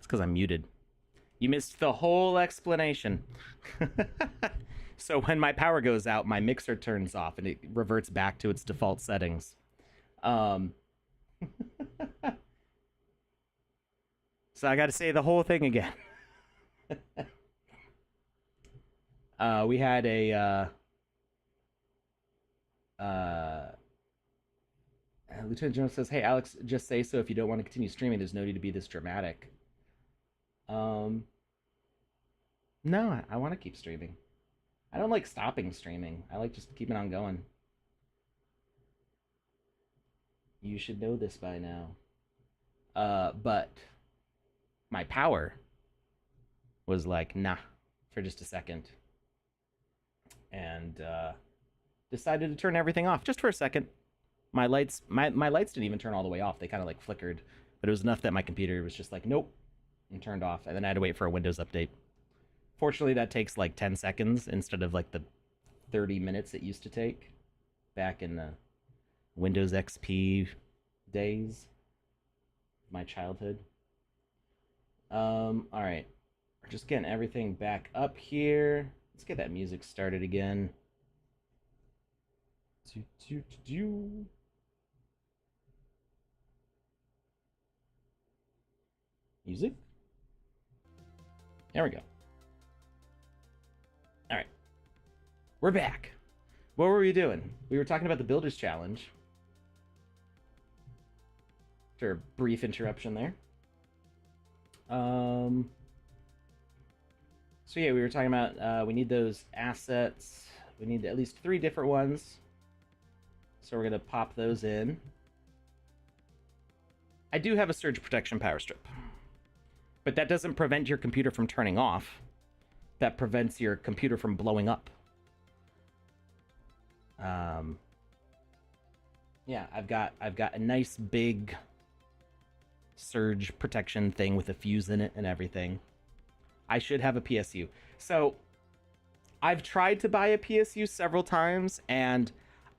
It's because I'm muted. You missed the whole explanation. So when my power goes out, my mixer turns off and it reverts back to its default settings. Um, so I got to say the whole thing again. We had a Lieutenant General says, "Hey Alex, just say so if you don't want to continue streaming. There's no need to be this dramatic." Um, no, I want to keep streaming. I don't like stopping streaming. I like just keeping on going. You should know this by now. But my power was like, nah, for just a second, and decided to turn everything off just for a second. My lights didn't even turn all the way off. They kind of like flickered, but it was enough that my computer was just like, nope, and turned off. And then I had to wait for a Windows update. Fortunately, that takes like 10 seconds instead of like the 30 minutes it used to take back in the Windows XP days, my childhood. All right, we're just getting everything back up here. Let's get that music started again. Music. There we go. All right, we're back. What were we doing? We were talking about the Builders Challenge. After a brief interruption there. So yeah, we were talking about we need those assets. We need at least 3 different ones. So we're gonna pop those in. I do have a surge protection power strip, but that doesn't prevent your computer from turning off. That prevents your computer from blowing up. Yeah, I've got a nice big surge protection thing with a fuse in it and everything. I should have a PSU. So I've tried to buy a PSU several times, and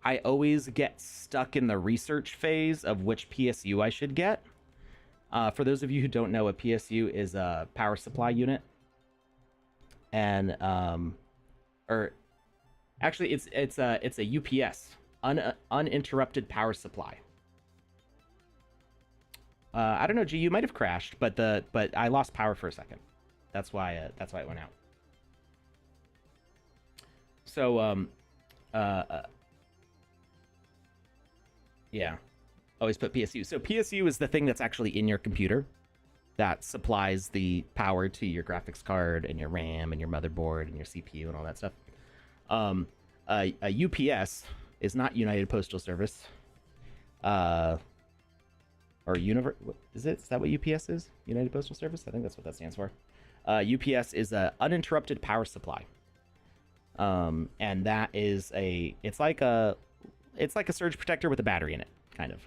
I always get stuck in the research phase of which PSU I should get. For those of you who don't know, a PSU is a power supply unit, and or actually it's a UPS, uninterrupted power supply. I don't know, G, you might have crashed, but I lost power for a second. That's why it went out. So yeah, always put PSU. So PSU is the thing that's actually in your computer that supplies the power to your graphics card and your RAM and your motherboard and your CPU and all that stuff. A UPS is not United Postal Service. Or Univer... Is it? Is that what UPS is? United Postal Service? I think that's what that stands for. UPS is a uninterrupted power supply. And that is it's like a surge protector with a battery in it, kind of.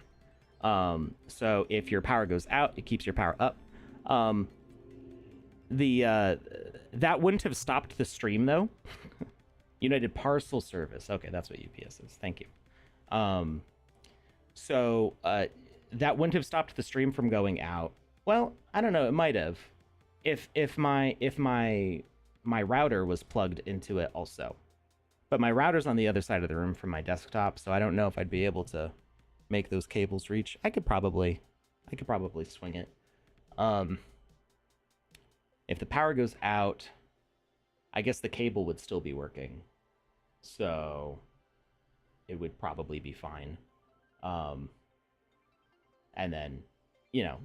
So if your power goes out, it keeps your power up. That wouldn't have stopped the stream though. United Parcel Service. Okay, that's what UPS is. Thank you. So that wouldn't have stopped the stream from going out. Well, I don't know. It might have, if my router was plugged into it also. But my router's on the other side of the room from my desktop, so I don't know if I'd be able to make those cables reach. I could probably swing it. If the power goes out, I guess the cable would still be working, so it would probably be fine. And then, you know,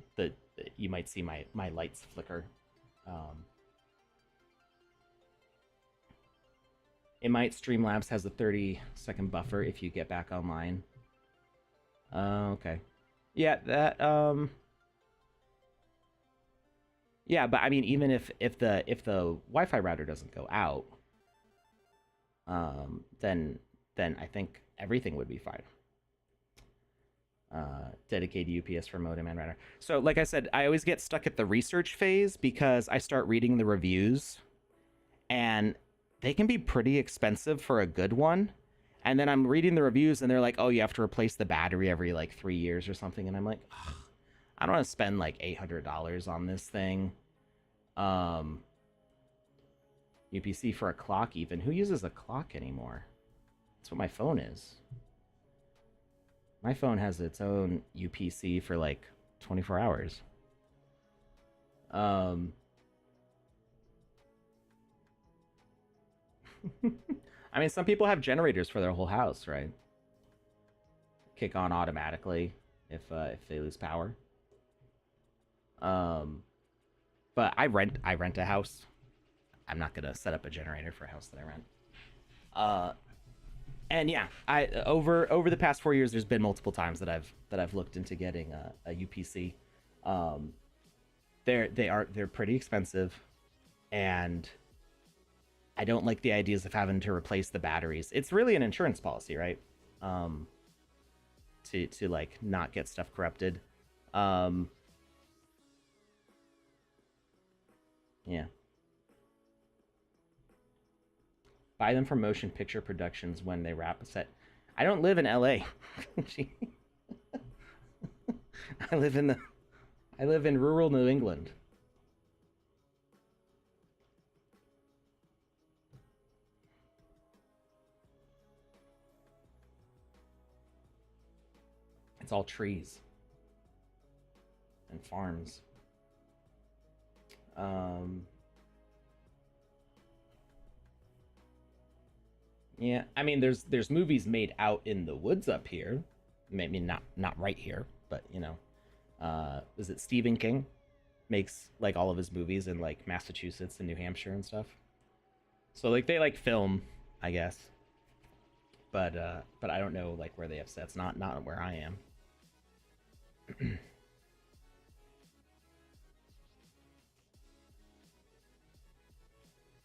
you might see my lights flicker. It might. Streamlabs has a 30-second buffer if you get back online. Okay. Yeah, that yeah, but I mean, even if the Wi-Fi router doesn't go out, then I think everything would be fine. Dedicated UPS for modem and router. So, like I said, I always get stuck at the research phase because I start reading the reviews, and they can be pretty expensive for a good one. And then I'm reading the reviews, and they're like, "Oh, you have to replace the battery every like 3 years or something," and I'm like, I don't want to spend like $800 on this thing Um, UPC for a clock even. Who uses a clock anymore? That's what my phone is. My phone has its own UPC for like 24 hours. Um, I mean, some people have generators for their whole house, right? Kick on automatically if they lose power. Um, but I rent a house. I'm not gonna set up a generator for a house that I rent. Uh, and yeah, I over the past 4 years, there's been multiple times that I've looked into getting a UPC. Um, they're pretty expensive, and I don't like the ideas of having to replace the batteries. It's really an insurance policy, right? Um, to like not get stuff corrupted. Um, yeah, buy them from motion picture productions when they wrap a set. I don't live in LA. I live in the I live in rural New England. It's all trees and farms. Um, yeah, I mean, there's movies made out in the woods up here. Maybe not right here, but you know, is it Stephen King makes like all of his movies in like Massachusetts and New Hampshire and stuff. So like they like film, I guess, but I don't know like where they have sets. Not where I am.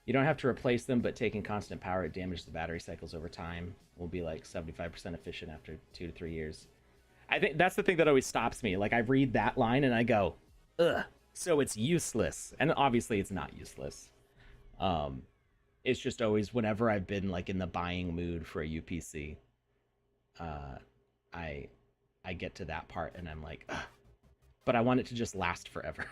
You don't have to replace them, but taking constant power, it damages the battery cycles over time. Will be like 75% efficient after 2 to 3 years. I think that's the thing that always stops me. Like I read that line and I go, ugh. So it's useless, and obviously it's not useless. Um, it's just always whenever I've been like in the buying mood for a UPC, uh, I I get to that part and I'm like, ugh, but I want it to just last forever.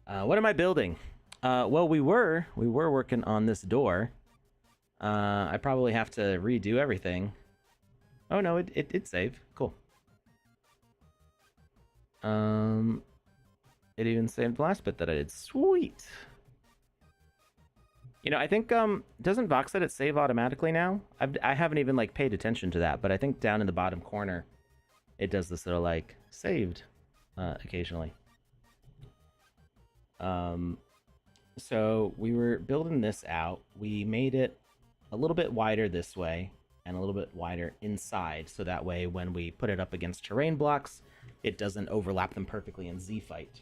What am I building? Well, we were working on this door. I probably have to redo everything. Oh no, it did save. Cool. Um, it even saved the last bit that I did. Sweet. You know, I think doesn't VoxEdit save automatically now? I haven't even like paid attention to that, but I think down in the bottom corner, it does this little like saved occasionally. Um, so we were building this out. We made it a little bit wider this way and a little bit wider inside, so that way when we put it up against terrain blocks, it doesn't overlap them perfectly in Z fight.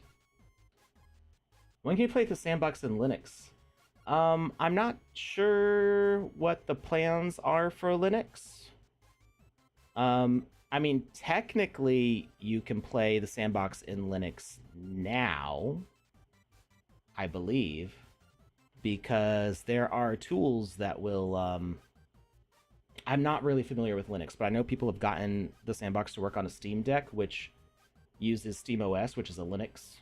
When can you play the sandbox in Linux? I'm not sure what the plans are for Linux. I mean, technically, you can play the sandbox in Linux now, I believe, because there are tools that will. I'm not really familiar with Linux, but I know people have gotten the sandbox to work on a Steam Deck, which uses Steam OS, which is a Linux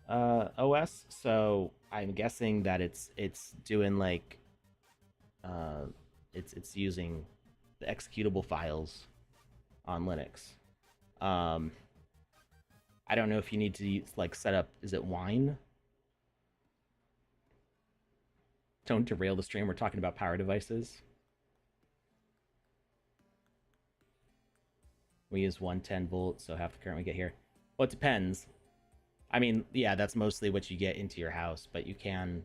OS. So I'm guessing that it's doing like uh, it's using the executable files on Linux. Um, I don't know if you need to use, like set up. Is it Wine? Don't derail the stream. We're talking about power devices. We use 110 volts, so half the current we get here. Well, it depends. I mean, yeah, that's mostly what you get into your house, but you can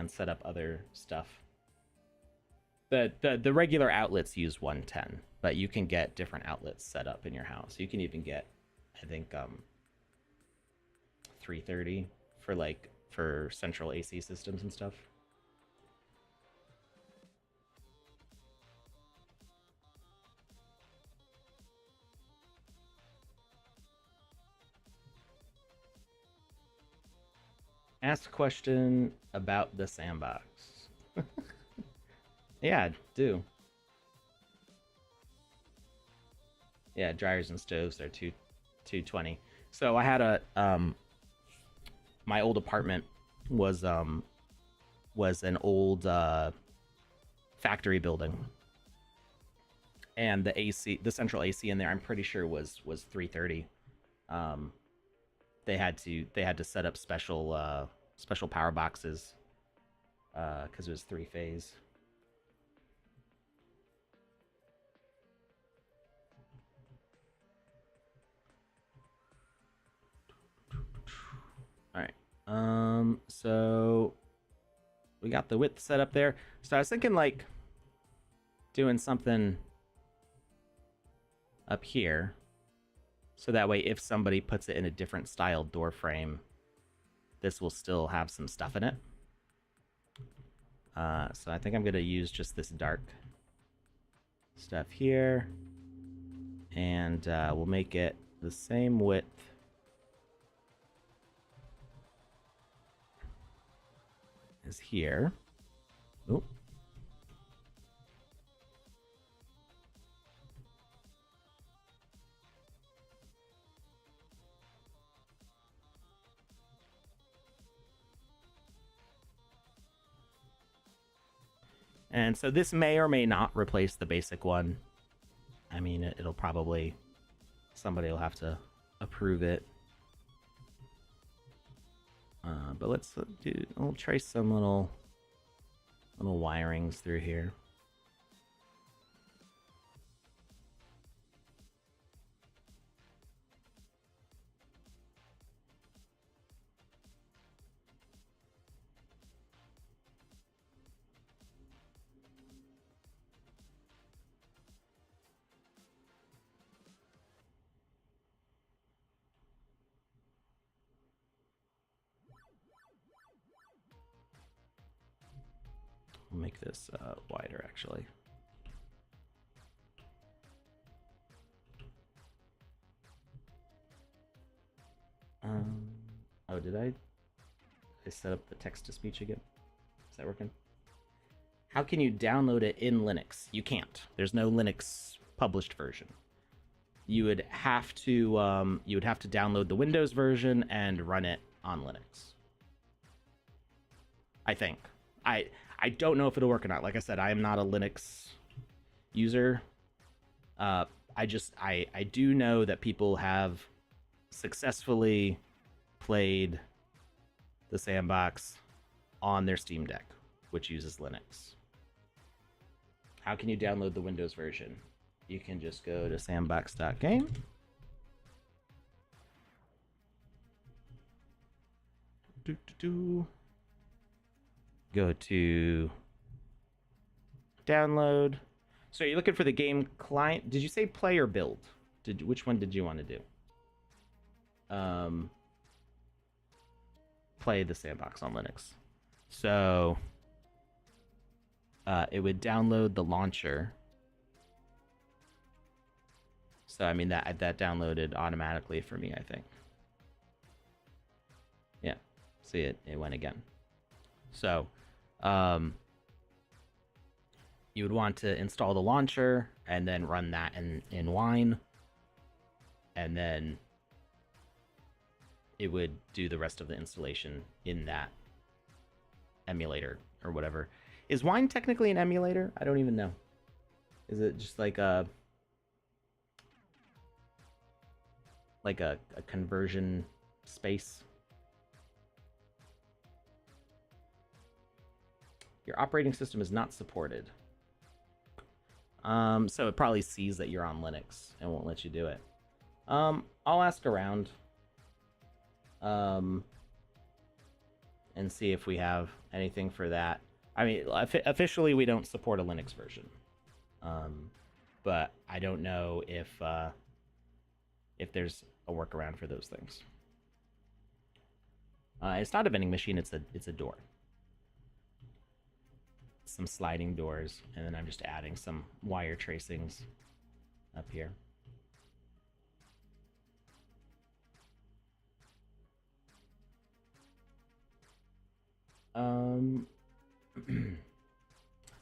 set up other stuff. The regular outlets use 110, but you can get different outlets set up in your house. You can even get, I think, 330 for like for central AC systems and stuff. Ask a question about the sandbox. Yeah, do. Yeah, dryers and stoves are 220. So I had a my old apartment was an old factory building, and the central AC in there, I'm pretty sure was 330. Um, they had to set up special power boxes because it was three phase. All right. So we got the width set up there. So I was thinking like doing something up here, so that way if somebody puts it in a different style door frame, this will still have some stuff in it. So I think I'm gonna use just this dark stuff here, and we'll make it the same width as here. Oop. And so this may or may not replace the basic one. I mean, it'll probably, somebody will have to approve it. But let's we'll trace some little wirings through here. We'll make this wider, actually. Oh, did I set up the text-to-speech again? Is that working? How can you download it in Linux? You can't. There's no Linux published version. You would have to download the Windows version and run it on Linux. I think. I don't know if it'll work or not. Like I said, I am not a Linux user. I do know that people have successfully played the Sandbox on their Steam Deck, which uses Linux. How can you download the Windows version? You can just go to sandbox.game. Go to download. So you're looking for the game client. Did you say play or build? Which one did you want to do? Play the Sandbox on Linux. So it would download the launcher. So I mean that downloaded automatically for me, I think. Yeah. See, it went again. So you would want to install the launcher and then run that in Wine, and then it would do the rest of the installation in that emulator or whatever. Is Wine technically an emulator? I don't even know. Is it just like a conversion space? Your operating system is not supported. So it probably sees that you're on Linux and won't let you do it. I'll ask around. And see if we have anything for that. I mean, officially we don't support a Linux version. But I don't know if there's a workaround for those things. It's not a vending machine, it's a door. Some sliding doors, and then I'm just adding some wire tracings up here.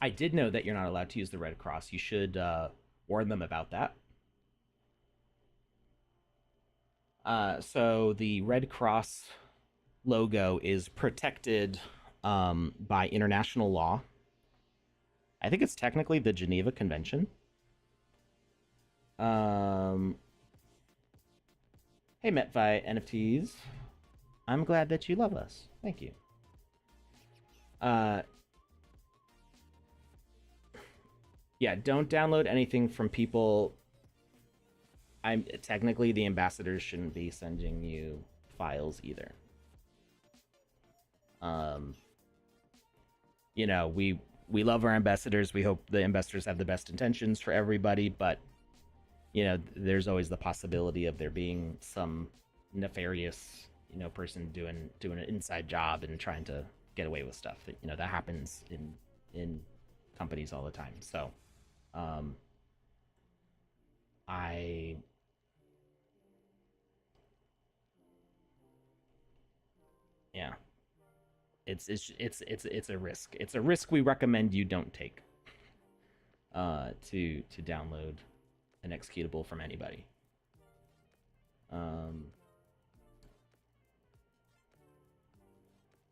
I did know that you're not allowed to use the Red Cross. You should warn them about that. So the Red Cross logo is protected by international law. I think it's technically the Geneva Convention. Hey, MetFi NFTs. I'm glad that you love us. Thank you. Yeah, don't download anything from people. I'm technically the ambassadors shouldn't be sending you files either. Um, we love our ambassadors. We hope the ambassadors have the best intentions for everybody, but there's always the possibility of there being some nefarious, person doing an inside job and trying to get away with stuff. That happens in companies all the time. So, I yeah, it's a risk. It's a risk we recommend you don't take. To download an executable from anybody.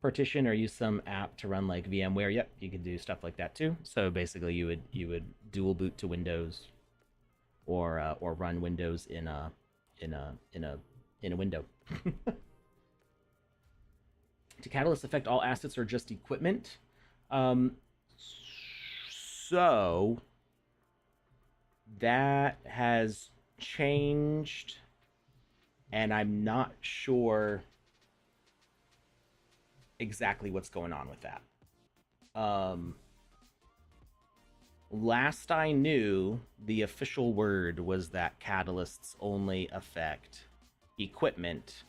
Partition or use some app to run like VMware. Yep, you could do stuff like that too. So basically, you would dual boot to Windows, or run Windows in a window. Do catalysts affect all assets or just equipment? So that has changed, and I'm not sure exactly what's going on with that. Last I knew, the official word was that catalysts only affect equipment.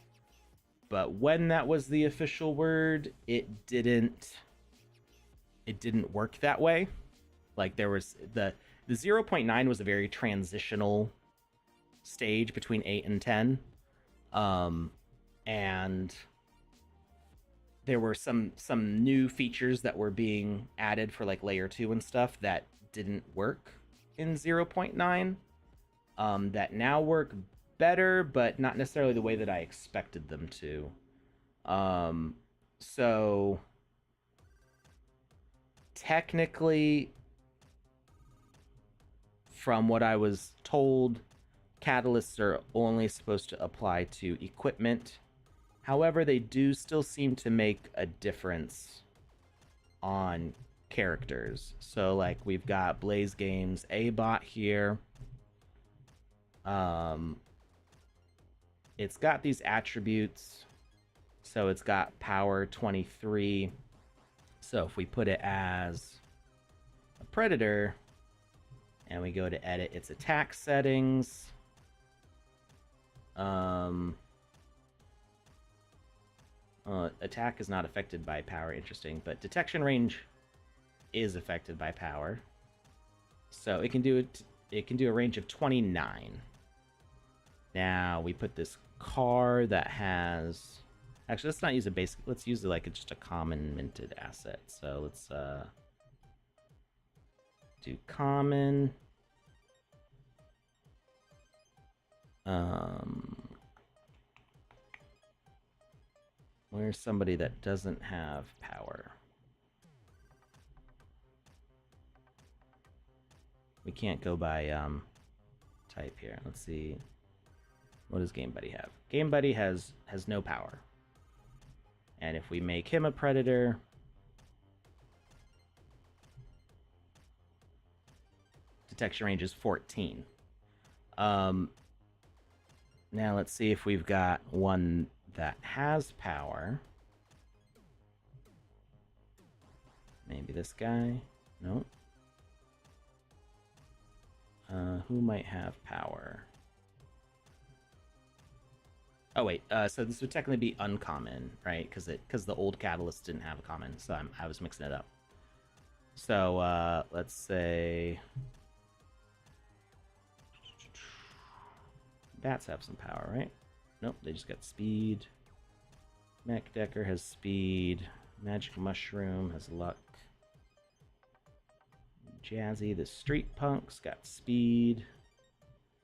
But when that was the official word, it didn't work that way. Like there was the 0.9 was a very transitional stage between 8 and 10. And there were some new features that were being added for like layer 2 and stuff that didn't work in 0.9, that now work better, but not necessarily the way that I expected them to. So technically, from what I was told, catalysts are only supposed to apply to equipment. However, they do still seem to make a difference on characters. So like we've got Blaze Games A-Bot here. It's got these attributes. So it's got power 23. So if we put it as a predator and we go to edit its attack settings, attack is not affected by power, interesting, but detection range is affected by power. So it can do a range of 29. Now we put this car that has, actually let's not use a basic, let's use it like just a common minted asset. So let's do common. Where's somebody that doesn't have power? We can't go by type here. Let's see. What does Game Buddy have? Game Buddy has no power. And if we make him a predator, detection range is 14. Now let's see if we've got one that has power. Maybe this guy? Nope. Who might have power? Oh wait, so this would technically be uncommon, right? Because the old catalyst didn't have a common, so I was mixing it up. So let's say bats have some power, right? Nope, they just got speed. Mech Decker has speed. Magic Mushroom has luck. Jazzy, the Street Punk's got speed.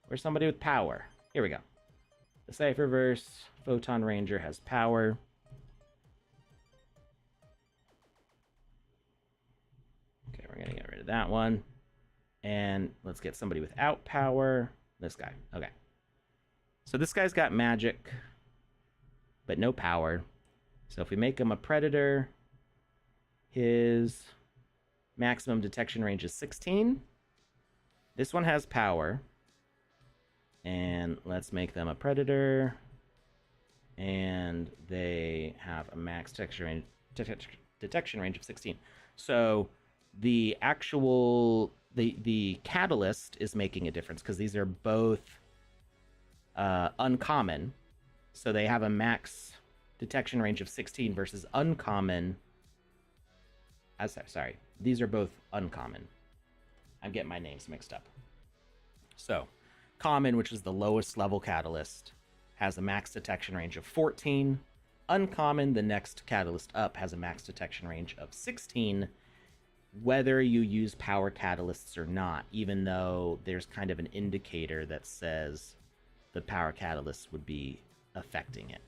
Where's somebody with power? Here we go. The Cypherverse Photon Ranger has power. Okay, we're gonna get rid of that one. And let's get somebody without power. This guy. Okay. So this guy's got magic, but no power. So if we make him a predator, his maximum detection range is 16. This one has power. And let's make them a predator. And they have a max detection range of 16. So the actual the catalyst is making a difference because these are both uncommon. So they have a max detection range of 16 versus uncommon. Sorry, these are both uncommon. I'm getting my names mixed up. So common, which is the lowest level catalyst, has a max detection range of 14. Uncommon, the next catalyst up, has a max detection range of 16, whether you use power catalysts or not, even though there's kind of an indicator that says the power catalyst would be affecting it.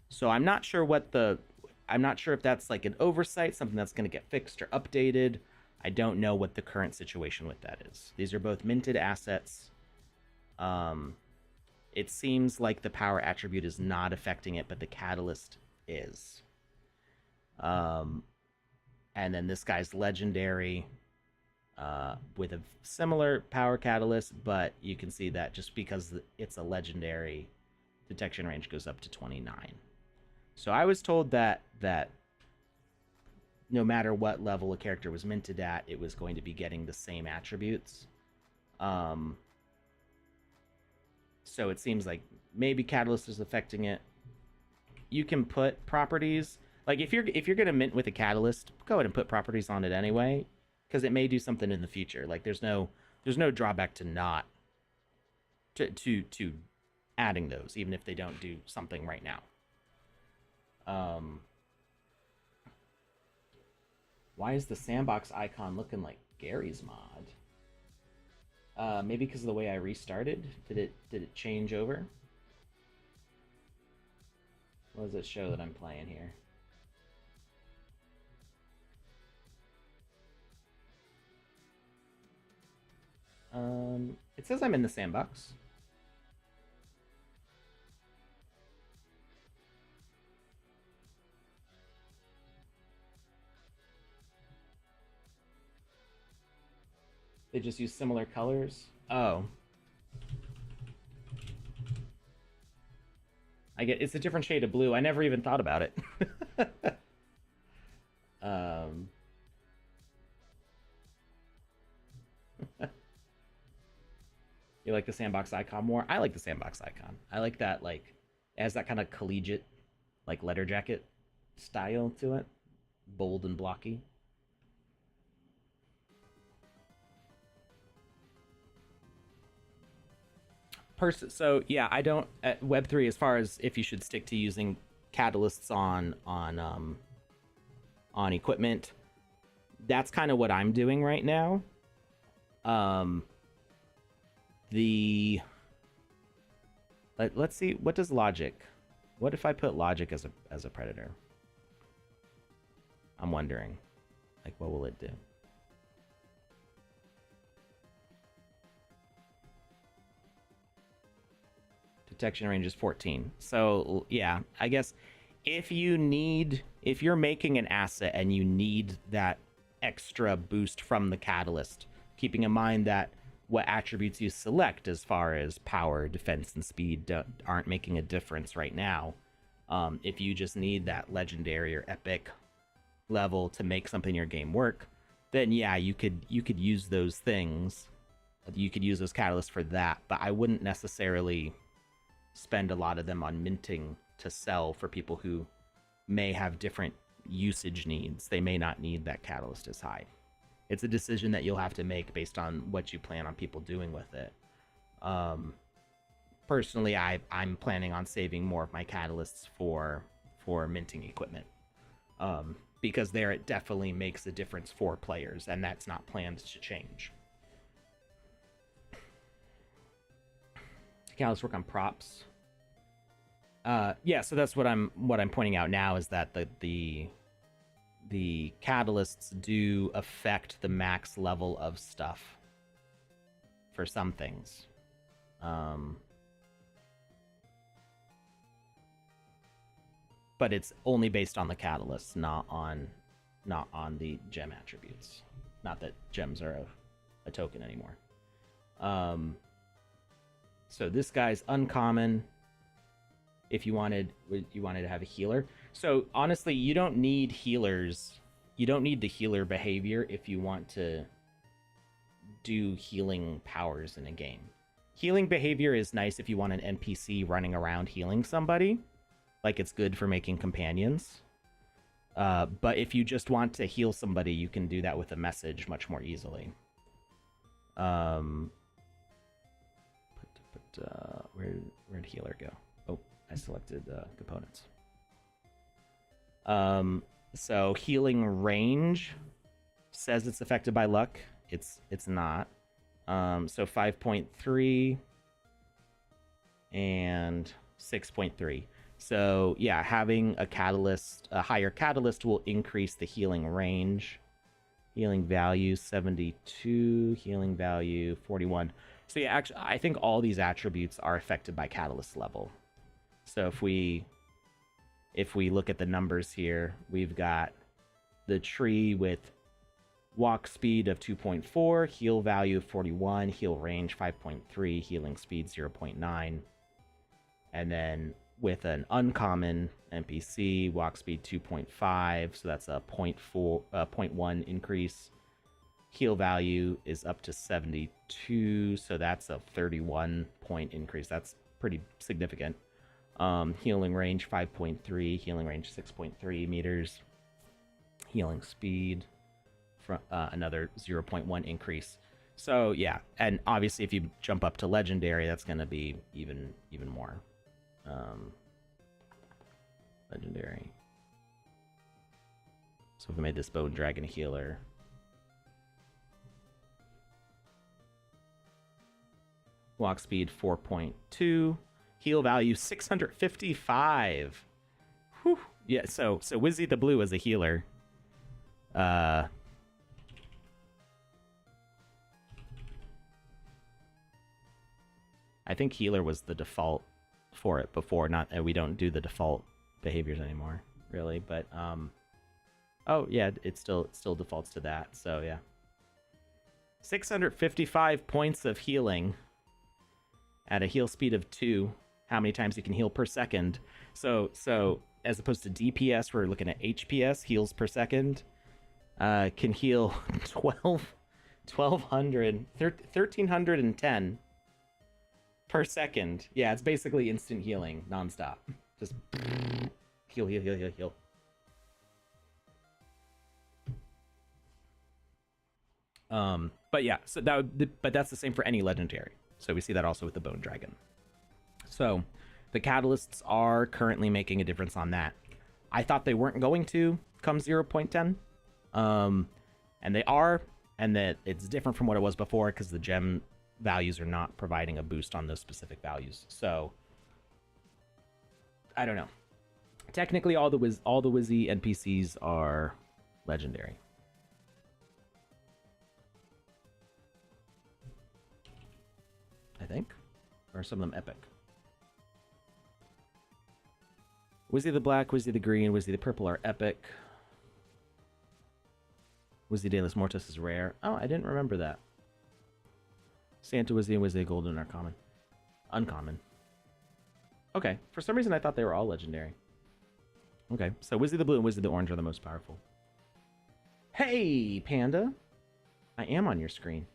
So I'm not sure if that's like an oversight, something that's going to get fixed or updated. I don't know what the current situation with that is. These are both minted assets. It seems like the power attribute is not affecting it, but the catalyst is. And then this guy's legendary with a similar power catalyst, but you can see that just because it's a legendary, detection range goes up to 29. So I was told that no matter what level a character was minted at, it was going to be getting the same attributes. So it seems like maybe Catalyst is affecting it. You can put properties, like if you're gonna mint with a Catalyst, go ahead and put properties on it anyway, because it may do something in the future. Like there's no drawback to not to adding those, even if they don't do something right now. Why is the Sandbox icon looking like Gary's mod? Maybe because of the way I restarted. Did it change over? What does it show that I'm playing here? It says I'm in the sandbox. They just use similar colors. Oh. It's a different shade of blue. I never even thought about it. You like the sandbox icon more? I like the sandbox icon. I like that, like, it has that kind of collegiate, like, letter jacket style to it. Bold and blocky. So yeah, I don't at Web3 as far as if you should stick to using catalysts on equipment. That's kind of what I'm doing right now. Let's see, what does logic? What if I put logic as a predator? I'm wondering, like, what will it do? Detection range is 14. So yeah, I guess if you're making an asset and you need that extra boost from the catalyst, keeping in mind that what attributes you select as far as power, defense, and speed aren't making a difference right now. If you just need that legendary or epic level to make something in your game work, then yeah, you could use those things. You could use those catalysts for that, but I wouldn't necessarily spend a lot of them on minting to sell for people who may have different usage needs. They may not need that catalyst as high. It's a decision that you'll have to make based on what you plan on people doing with it. Personally, I'm planning on saving more of my catalysts for minting equipment, because there it definitely makes a difference for players, and that's not planned to change. Catalysts work on props. Yeah, so that's what I'm pointing out now is that the catalysts do affect the max level of stuff for some things. But it's only based on the catalysts, not on the gem attributes. Not that gems are a token anymore. So this guy's uncommon. If you wanted to have a healer. So honestly, you don't need healers. You don't need the healer behavior if you want to do healing powers in a game. Healing behavior is nice if you want an NPC running around healing somebody. Like, it's good for making companions. But if you just want to heal somebody, you can do that with a message much more easily. Where'd healer go? Oh, I selected components. So healing range says it's affected by luck. It's not. So 5.3 and 6.3. So yeah, having a catalyst, a higher catalyst, will increase the healing range. Healing value 72, healing value 41. So yeah, actually, I think all these attributes are affected by catalyst level. So if we look at the numbers here, we've got the tree with walk speed of 2.4, heal value of 41, heal range 5.3, healing speed 0.9, and then with an uncommon NPC, walk speed 2.5, so that's a 0.1 increase. Heal value is up to 72, so that's a 31 point increase. That's pretty significant. Healing range 5.3, healing range 6.3 meters. Healing speed from another 0.1 increase. So yeah, and obviously if you jump up to legendary, that's going to be even more. Legendary. So if we made this bone dragon healer, walk speed 4.2, heal value 655. Whew. Yeah, so Wizzy the Blue is a healer. I think healer was the default for it before. Not we don't do the default behaviors anymore, really. But oh yeah, it still defaults to that. So yeah, 655 points of healing at a heal speed of 2. How many times you can heal per second? So as opposed to DPS, we're looking at HPS, heals per second. Can heal 1310 per second. Yeah, it's basically instant healing nonstop. Just heal. But yeah, so but that's the same for any legendary. So we see that also with the Bone Dragon. So the catalysts are currently making a difference on that. I thought they weren't going to come 0.10. And they are, and that it's different from what it was before because the gem values are not providing a boost on those specific values. So I don't know. Technically, all the Wizzy NPCs are legendary. I think, or some of them epic. Wizzy the Black, Wizzy the Green, Wizzy the Purple are epic. Wizzy de los Mortos is rare. Oh, I didn't remember that. Santa Wizzy and Wizzy Golden are common. Uncommon. Okay, for some reason I thought they were all legendary. Okay, so Wizzy the Blue and Wizzy the Orange are the most powerful. Hey, Panda! I am on your screen.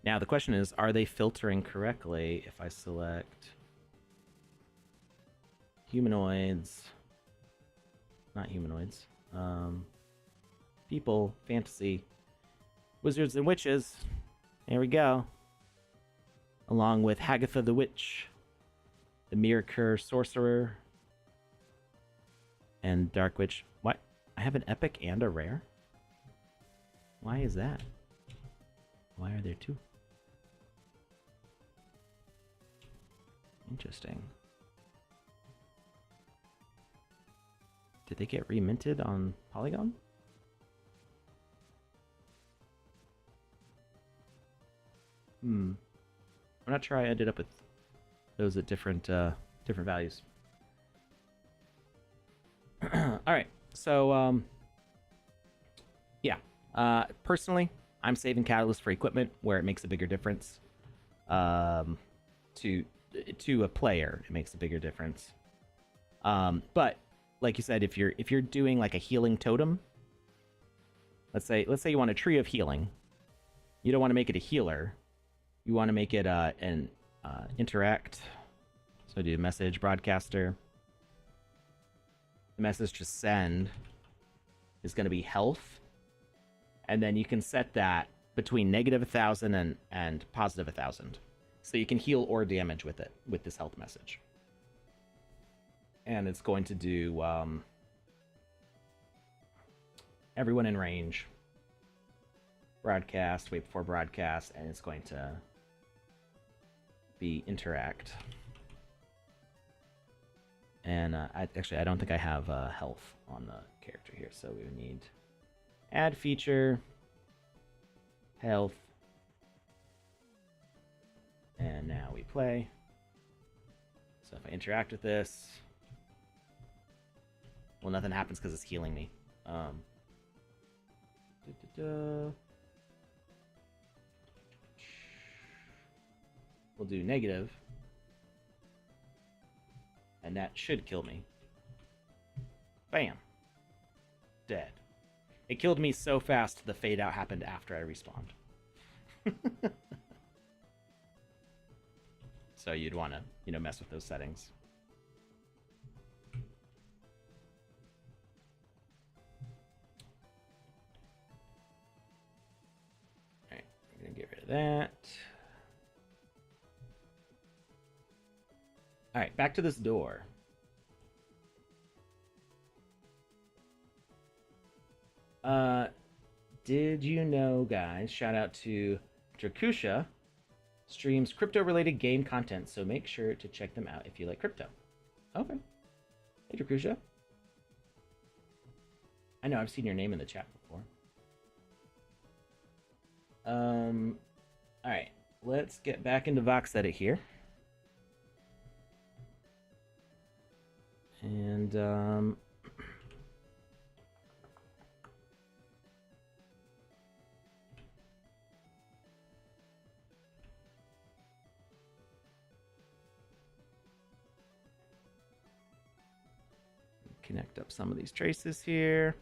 Now the question is, are they filtering correctly if I select humanoids, not humanoids, people, fantasy, wizards and witches, there we go, along with Hagatha the Witch, the Mirror Sorcerer, and Dark Witch. What? I have an epic and a rare? Why is that? Why are there two? Interesting. Did they get reminted on Polygon? I'm not sure I ended up with those at different values. All right, so yeah. Personally, I'm saving Catalyst for equipment where it makes a bigger difference. To a player, it makes a bigger difference. But like you said, if you're doing like a healing totem, let's say you want a tree of healing, you don't want to make it a healer. You want to make it an interact. So do message broadcaster. The message to send is going to be health, and then you can set that between -1,000 and +1,000, so you can heal or damage with it with this health message. And it's going to do everyone in range, broadcast, wait before broadcast, and it's going to be interact. And I don't think I have health on the character here, so we would need add feature, health, and now we play. So if I interact with this, well, nothing happens because it's healing me. We'll do negative, and that should kill me. Bam. Dead. It killed me so fast the fade out happened after I respawned. So you'd want to, mess with those settings. Alright, I'm gonna get rid of that. Alright, back to this door. Did you know, guys? Shout out to Drakusha. Streams crypto-related game content, so make sure to check them out if you like crypto. Okay. Hey, Drakusha. I know, I've seen your name in the chat before. Alright, let's get back into VoxEdit here. And, connect up some of these traces here.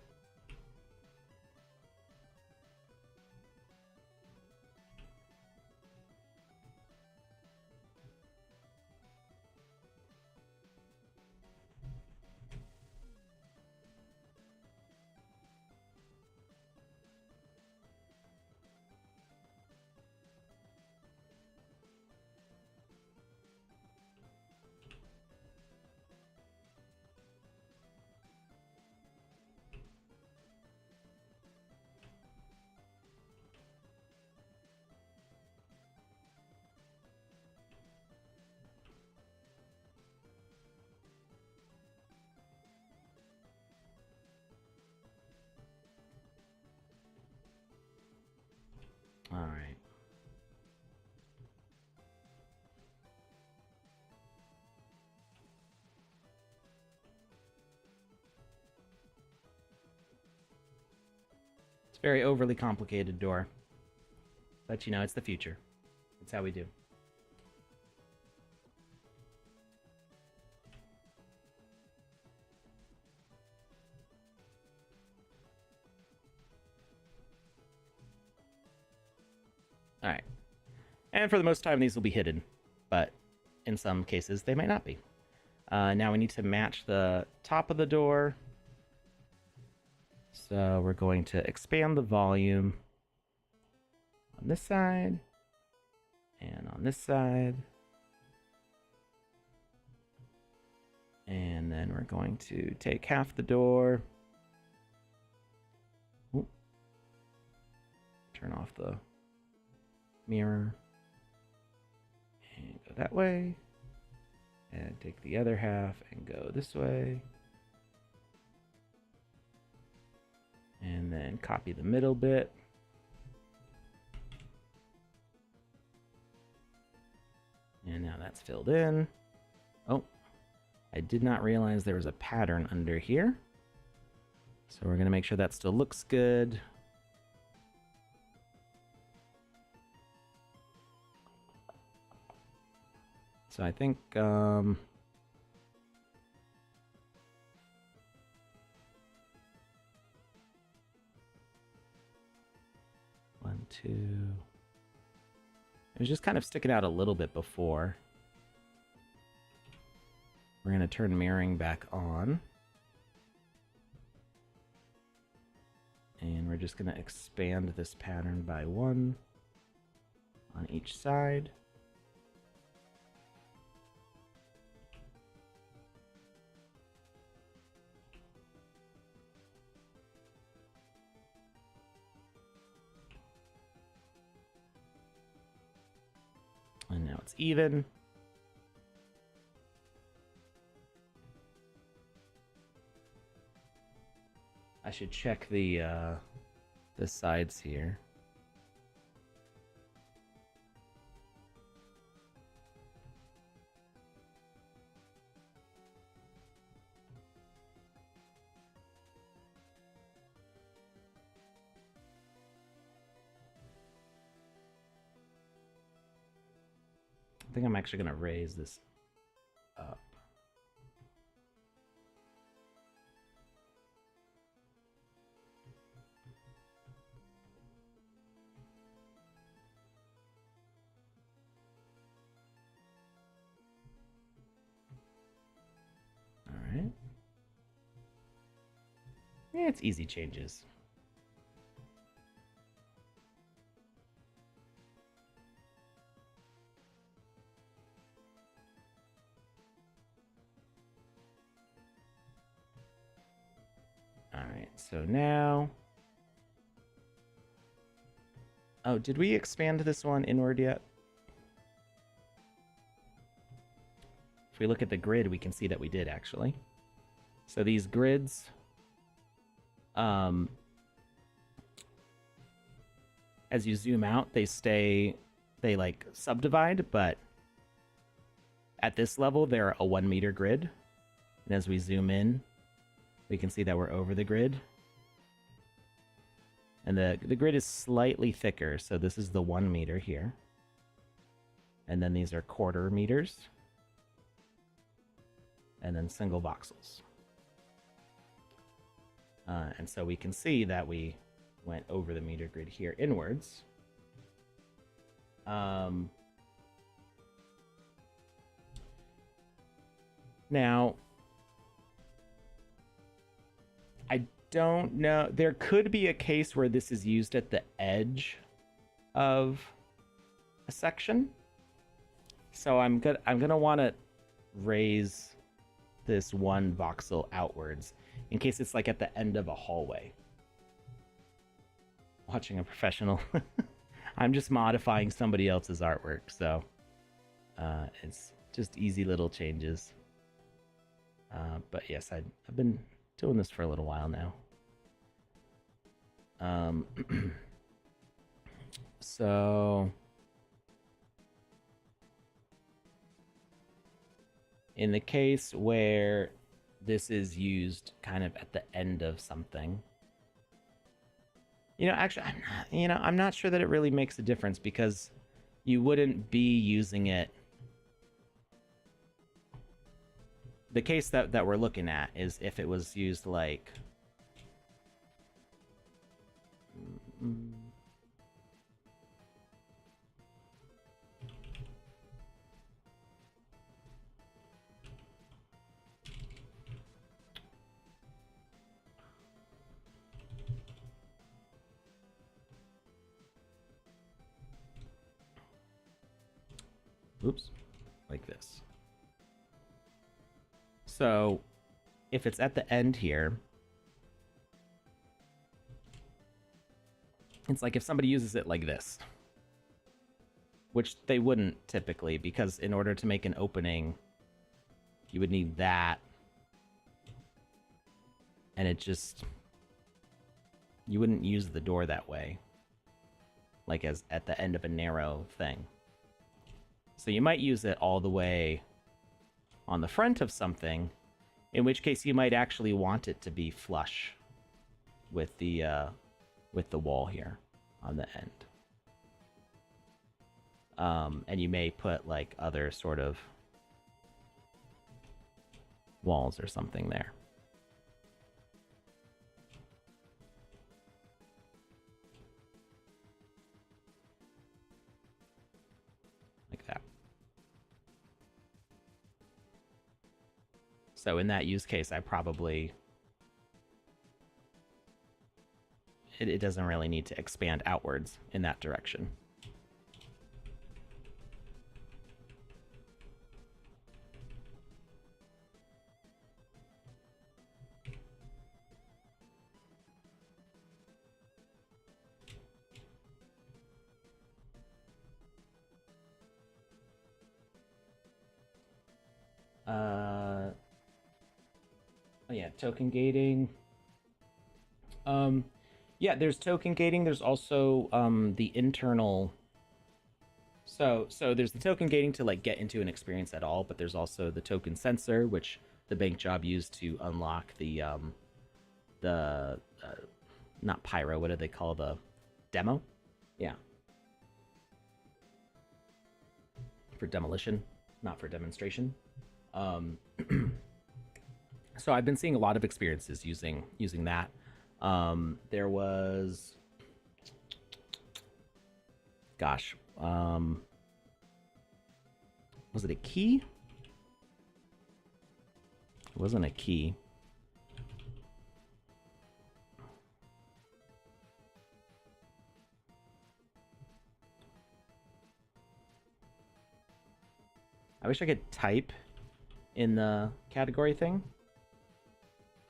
All right. It's a very overly complicated door. But it's the future. It's how we do. Alright. And for the most time, these will be hidden. But in some cases, they might not be. Now we need to match the top of the door. So we're going to expand the volume on this side. And on this side. And then we're going to take half the door. Ooh. Turn off the mirror, and go that way, and take the other half and go this way, and then copy the middle bit. And now that's filled in. Oh, I did not realize there was a pattern under here. So we're going to make sure that still looks good. So I think 1, 2. It was just kind of sticking out a little bit before. We're going to turn mirroring back on. And we're just going to expand this pattern by 1 on each side. And now it's even. I should check the sides here. I think I'm actually going to raise this up. All right. Yeah, it's easy changes. Alright, so now... Oh, did we expand this one inward yet? If we look at the grid, we can see that we did, actually. So these grids... as you zoom out, they like subdivide, but at this level, they're a 1 meter grid. And as we zoom in, we can see that we're over the grid. And the grid is slightly thicker, so this is the 1 meter here. And then these are quarter meters. And then single voxels. And so we can see that we went over the meter grid here inwards. Now, I don't know. There could be a case where this is used at the edge of a section. So I'm gonna want to raise this 1 voxel outwards in case it's like at the end of a hallway. Watching a professional. I'm just modifying somebody else's artwork, so it's just easy little changes. But yes, I've been doing this for a little while now. So in the case where this is used kind of at the end of something, actually, I'm not sure that it really makes a difference because you wouldn't be using it. The case that we're looking at is if it was used like... Oops, like this. So if it's at the end here, it's like if somebody uses it like this. which they wouldn't typically, because in order to make an opening, you would need that. And it just... You wouldn't use the door that way. Like as at the end of a narrow thing. So you might use it all the way on the front of something, in which case you might actually want it to be flush with the wall here on the end. And you may put like other sort of walls or something there. Like that. So in that use case, I probably... It doesn't really need to expand outwards in that direction. Oh yeah, token gating. Yeah, there's token gating. There's also the internal. So there's the token gating to like get into an experience at all, but there's also the token sensor, which the bank job used to unlock the not pyro. What do they call the demo? Yeah, for demolition, not for demonstration. So I've been seeing a lot of experiences using that. There was, gosh, was it a key? It wasn't a key. I wish I could type in the category thing.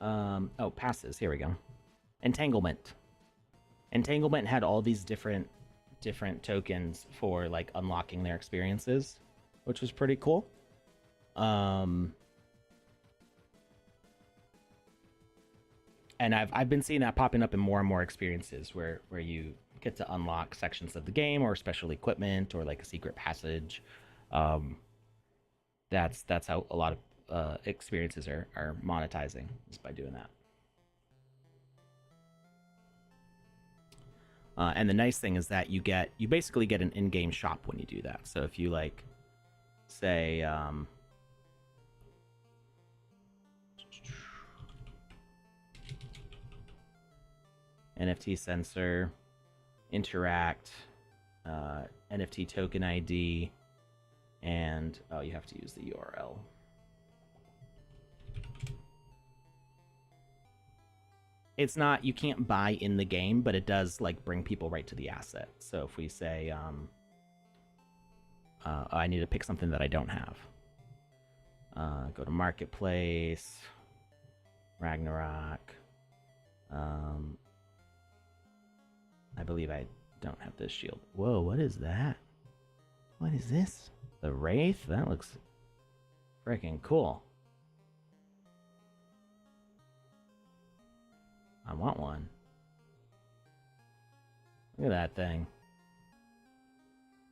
Oh, passes. Here we go. Entanglement. Entanglement had all these different tokens for like unlocking their experiences, which was pretty cool. And I've been seeing that popping up in more and more experiences where you get to unlock sections of the game or special equipment or like a secret passage. That's how a lot of experiences are monetizing, is by doing that. And the nice thing is that you basically get an in-game shop when you do that. So if you like, say, NFT sensor, interact, NFT token ID, and oh, you have to use the URL. It's not, you can't buy in the game, but it does like bring people right to the asset. So if we say, I need to pick something that I don't have. Go to Marketplace, Ragnarok. I believe I don't have this shield. Whoa, what is that? What is this? The Wraith? That looks freaking cool. I want one. Look at that thing.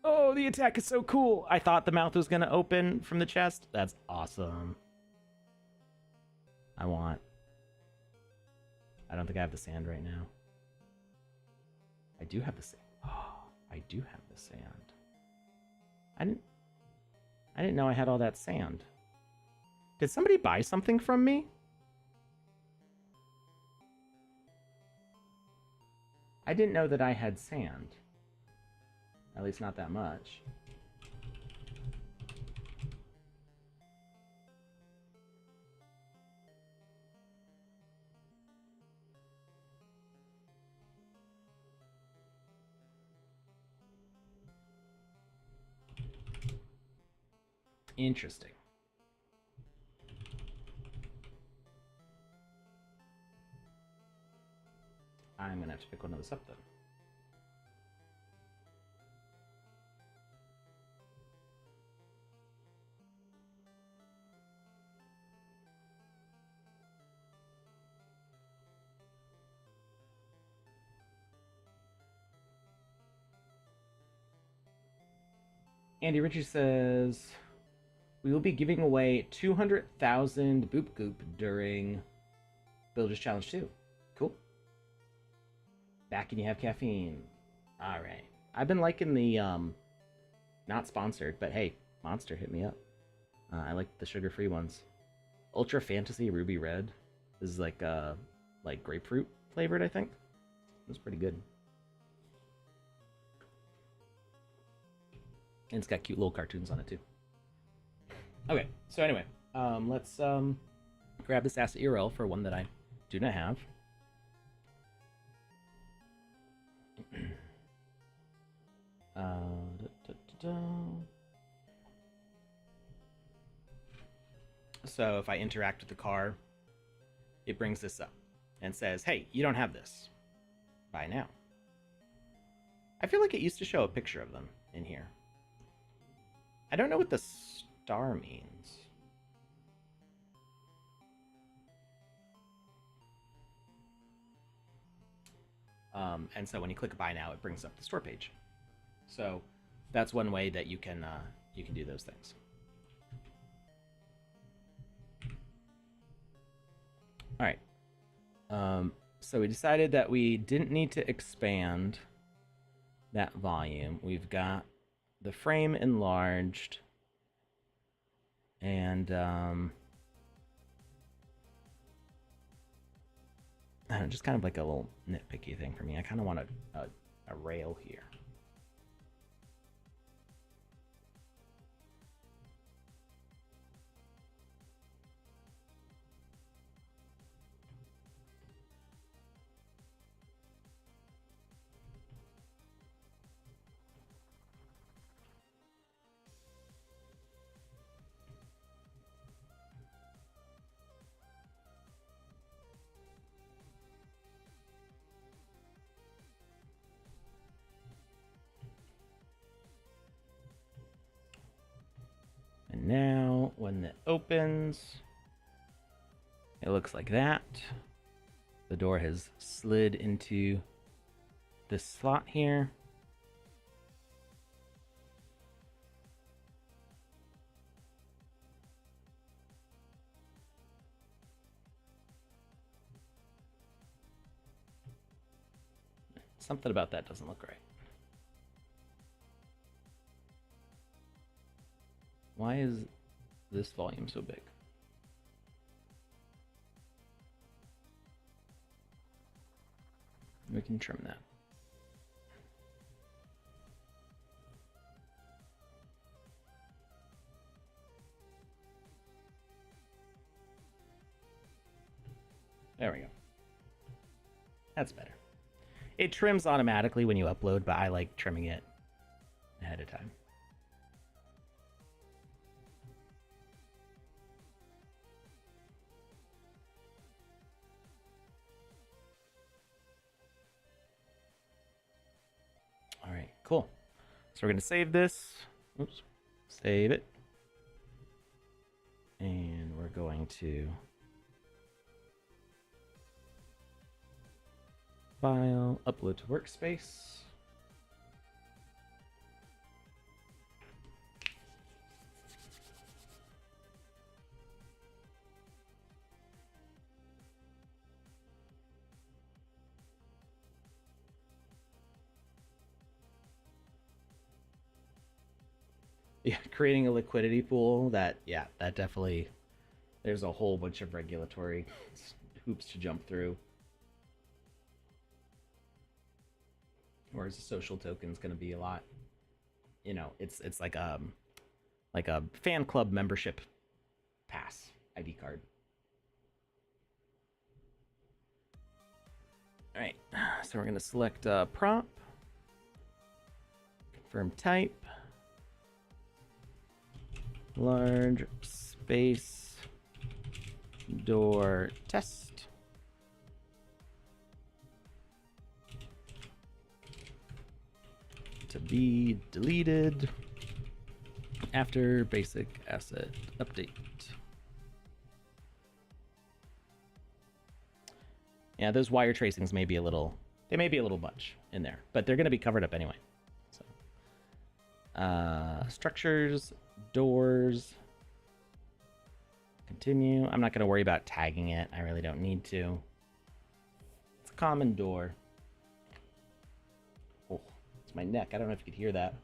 Oh, the attack is so cool. I thought the mouth was going to open from the chest. That's awesome. I don't think I have the sand right now. I do have the sand. Oh, I do have the sand. I didn't know I had all that sand. Did somebody buy something from me? I didn't know that I had sand. At least not that much. Interesting. I'm gonna have to pick one of those up then. Andy Ritchie says, we will be giving away 200,000 Boop Goop during Builders Challenge 2. Cool. Back and you have caffeine. All right. I've been liking the, not sponsored, but hey, Monster, hit me up. I like the sugar-free ones. Ultra Fantasy Ruby Red. This is like grapefruit flavored, I think. It's pretty good. And it's got cute little cartoons on it too. Okay, so anyway, let's grab this asset URL for one that I do not have. So if I interact with the car, it brings this up and says, hey, you don't have this. Buy now. I feel like it used to show a picture of them in here. I don't know what the star means. And so when you click buy now, it brings up the store page. So that's one way that you can do those things. All right. So we decided that we didn't need to expand that volume. We've got the frame enlarged, and just kind of like a little nitpicky thing for me. I kind of want a rail here. And now, when it opens, it looks like that. The door has slid into this slot here. Something about that doesn't look right. Why is this volume so big? We can trim that. There we go. That's better. It trims automatically when you upload, but I like trimming it ahead of time. All right, cool. So we're going to save this. Oops. Save it. And we're going to file, upload to workspace. Yeah, creating a liquidity pool, that definitely, there's a whole bunch of regulatory hoops to jump through. Whereas a social token is going to be a lot, you know, it's like a fan club membership pass ID card. All right, so we're going to select prop, confirm type, large space door test. To be deleted after basic asset update. Yeah, those wire tracings may be a little, they may be a little much in there, but they're going to be covered up anyway. So Structures, doors, continue. I'm not going to worry about tagging it. I really don't need to. It's a common door. Oh, it's my neck. I don't know if you could hear that.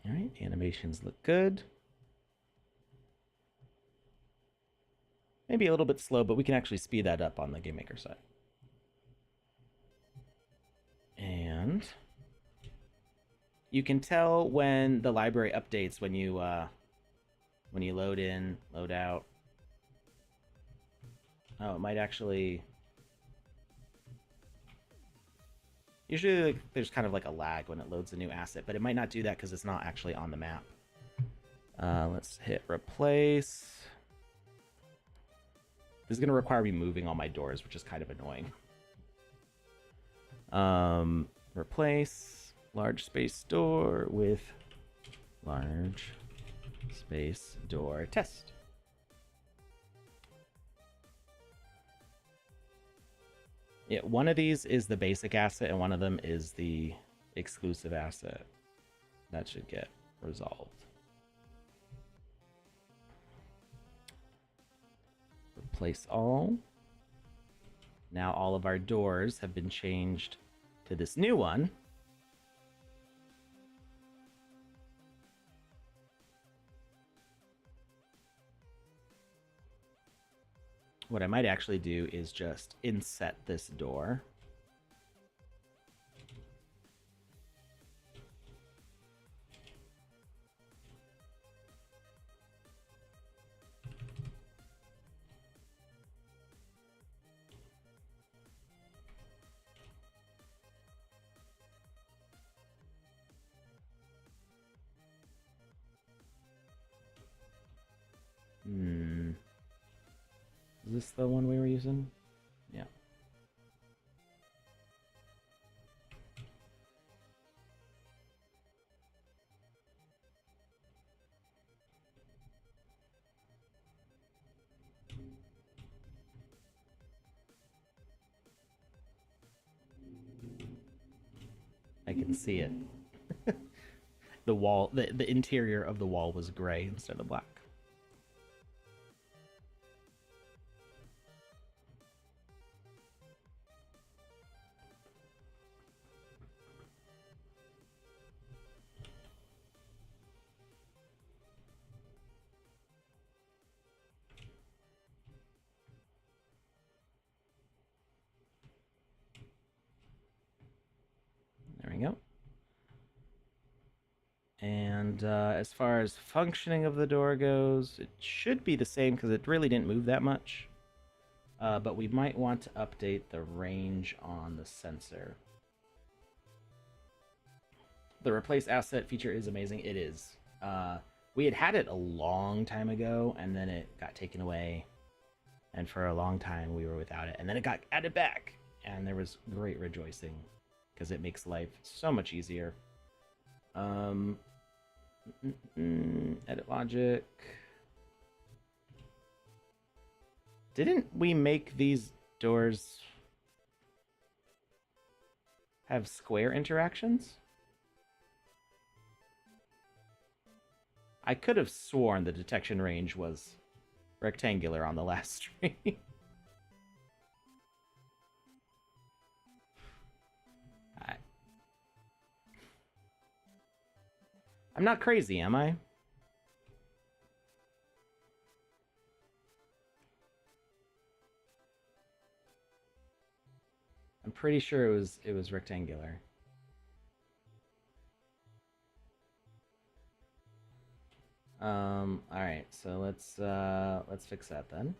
All right, animations look good. Maybe a little bit slow, but we can actually speed that up on the Game Maker side. And you can tell when the library updates when you load in, load out. Oh, it might actually. Usually, like, there's kind of like a lag when it loads a new asset, but it might not do that because it's not actually on the map. Let's hit replace. This is going to require me moving all my doors, which is kind of annoying. Replace large space door with large space door test. Yeah, one of these is the basic asset and one of them is the exclusive asset. That should get resolved. Replace all. Now all of our doors have been changed to this new one. What I might actually do is just inset this door. Is this the one we were using? Yeah. I can see it. The wall, the interior of the wall was gray instead of black. There we go. And as far as functioning of the door goes, it should be the same because it really didn't move that much. But we might want to update the range on the sensor. The replace asset feature is amazing. It is. We had it a long time ago, and then it got taken away. And for a long time, we were without it. And then it got added back. And there was great rejoicing because it makes life so much easier. Edit logic. Didn't we make these doors have square interactions? I could have sworn the detection range was rectangular on the last stream. I'm not crazy, am I? I'm pretty sure it was rectangular. All right, so let's fix that then.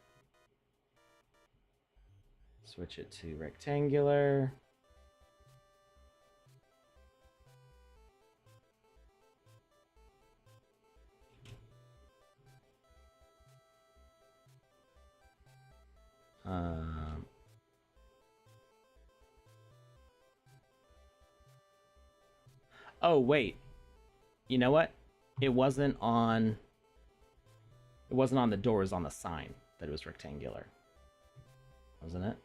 Switch it to rectangular. Oh wait, you know what? It wasn't on the doors on the sign that it was rectangular, wasn't it?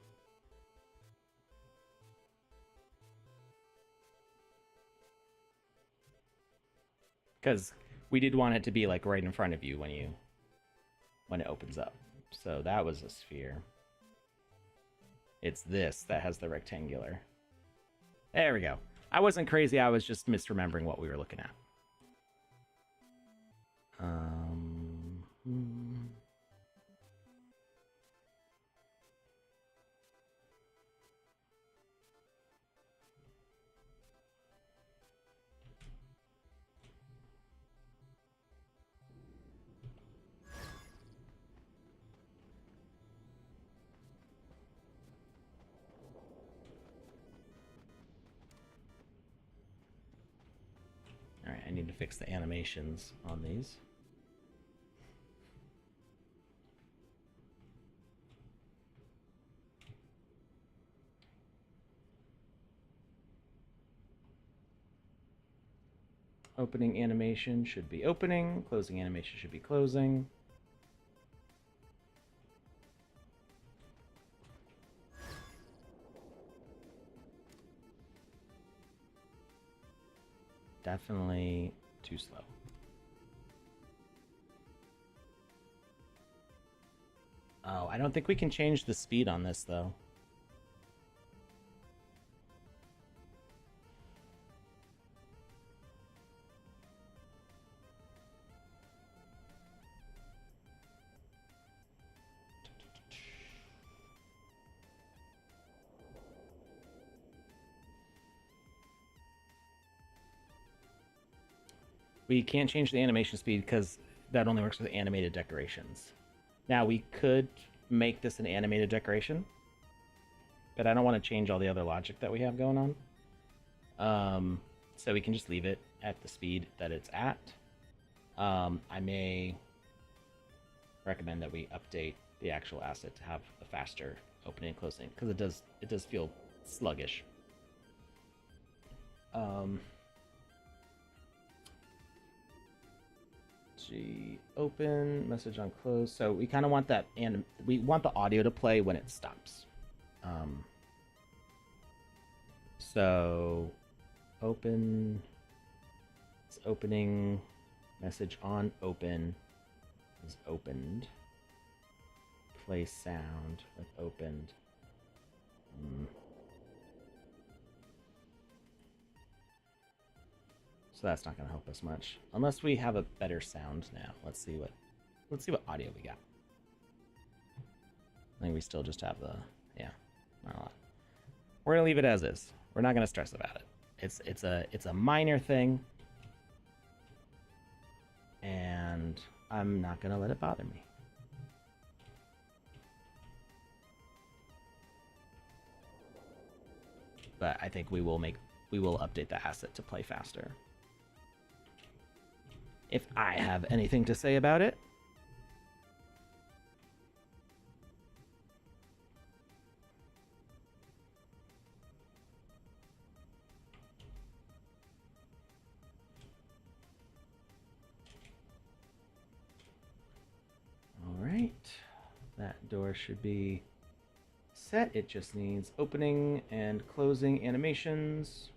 because we did want it to be like right in front of you when it opens up. So that was a sphere. It's this that has the rectangular. There we go. I wasn't crazy. I was just misremembering what we were looking at. All right, I need to fix the animations on these. Opening animation should be opening. Closing animation should be closing. Definitely too slow. Oh, I don't think we can change the speed on this, though. We can't change the animation speed because that only works with animated decorations. Now, we could make this an animated decoration, but I don't want to change all the other logic that we have going on. So we can just leave it at the speed that it's at. I may recommend that we update the actual asset to have a faster opening and closing, because it does feel sluggish. G open, message on close. So we kind of want that, and we want the audio to play when it stops. So open, it's opening, message on open is opened. Play sound with opened. So that's not going to help us much, unless we have a better sound now. Let's see what audio we got. I think we still just have the, yeah, not a lot. We're gonna leave it as is. We're not gonna stress about it. It's a minor thing, and I'm not gonna let it bother me. But I think we will update the asset to play faster. If I have anything to say about it. All right, that door should be set. It just needs opening and closing animations.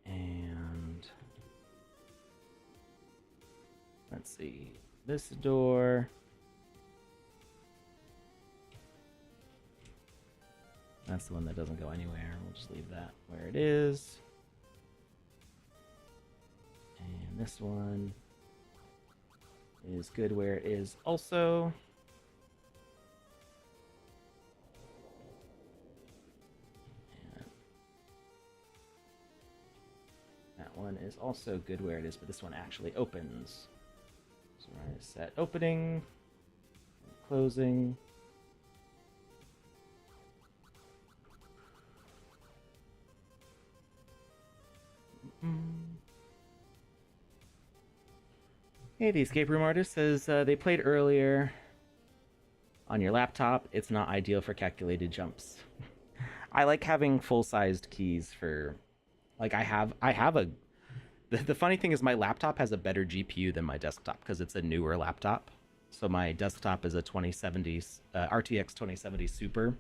And let's see, this door. That's the one that doesn't go anywhere. We'll just leave that where it is. And this one is good where it is also. And that one is also good where it is, but this one actually opens. So we're going to set opening, closing. Hey, the escape room artist says they played earlier on your laptop. It's not ideal for calculated jumps. I like having full-sized keys for, like, I have a. The funny thing is my laptop has a better GPU than my desktop because it's a newer laptop. So my desktop is a 2070 RTX 2070 Super,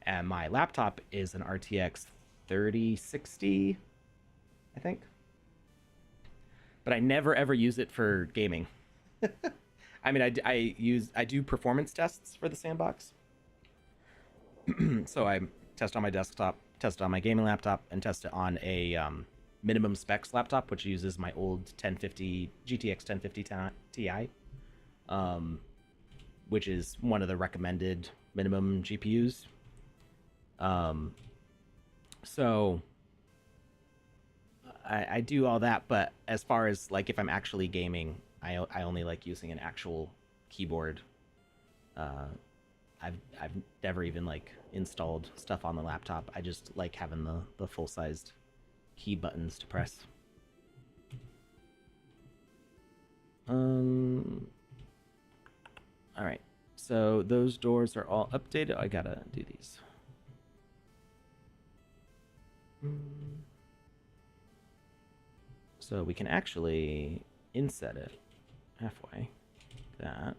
and my laptop is an RTX 3060, I think. but I never ever use it for gaming. I mean, I do performance tests for the Sandbox. So I test on my desktop, test it on my gaming laptop, and test it on a minimum specs laptop, which uses my old 1050 GTX 1050 Ti, which is one of the recommended minimum GPUs. So I do all that, but as far as like if I'm actually gaming, I only like using an actual keyboard. I've never even like installed stuff on the laptop. I just like having the full sized key buttons to press. All right. So those doors are all updated. I gotta do these. So we can actually inset it halfway. That.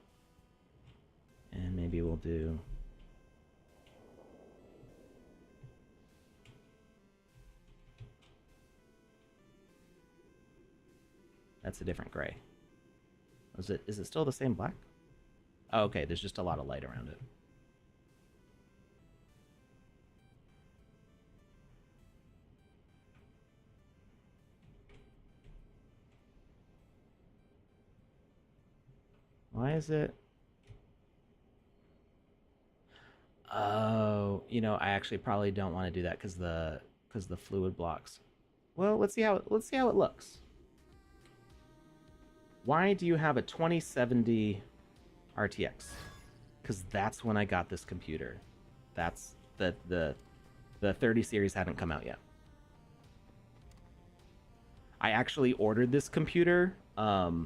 And maybe we'll do... That's a different gray. Is it still the same black? Oh, okay, there's just a lot of light around it. Why is it... Oh, you know, I actually probably don't want to do that because the fluid blocks. Well, let's see how it looks. Why do you have a 2070 RTX? Because that's when I got this computer. That's the 30 series hadn't come out yet. I actually ordered this computer. I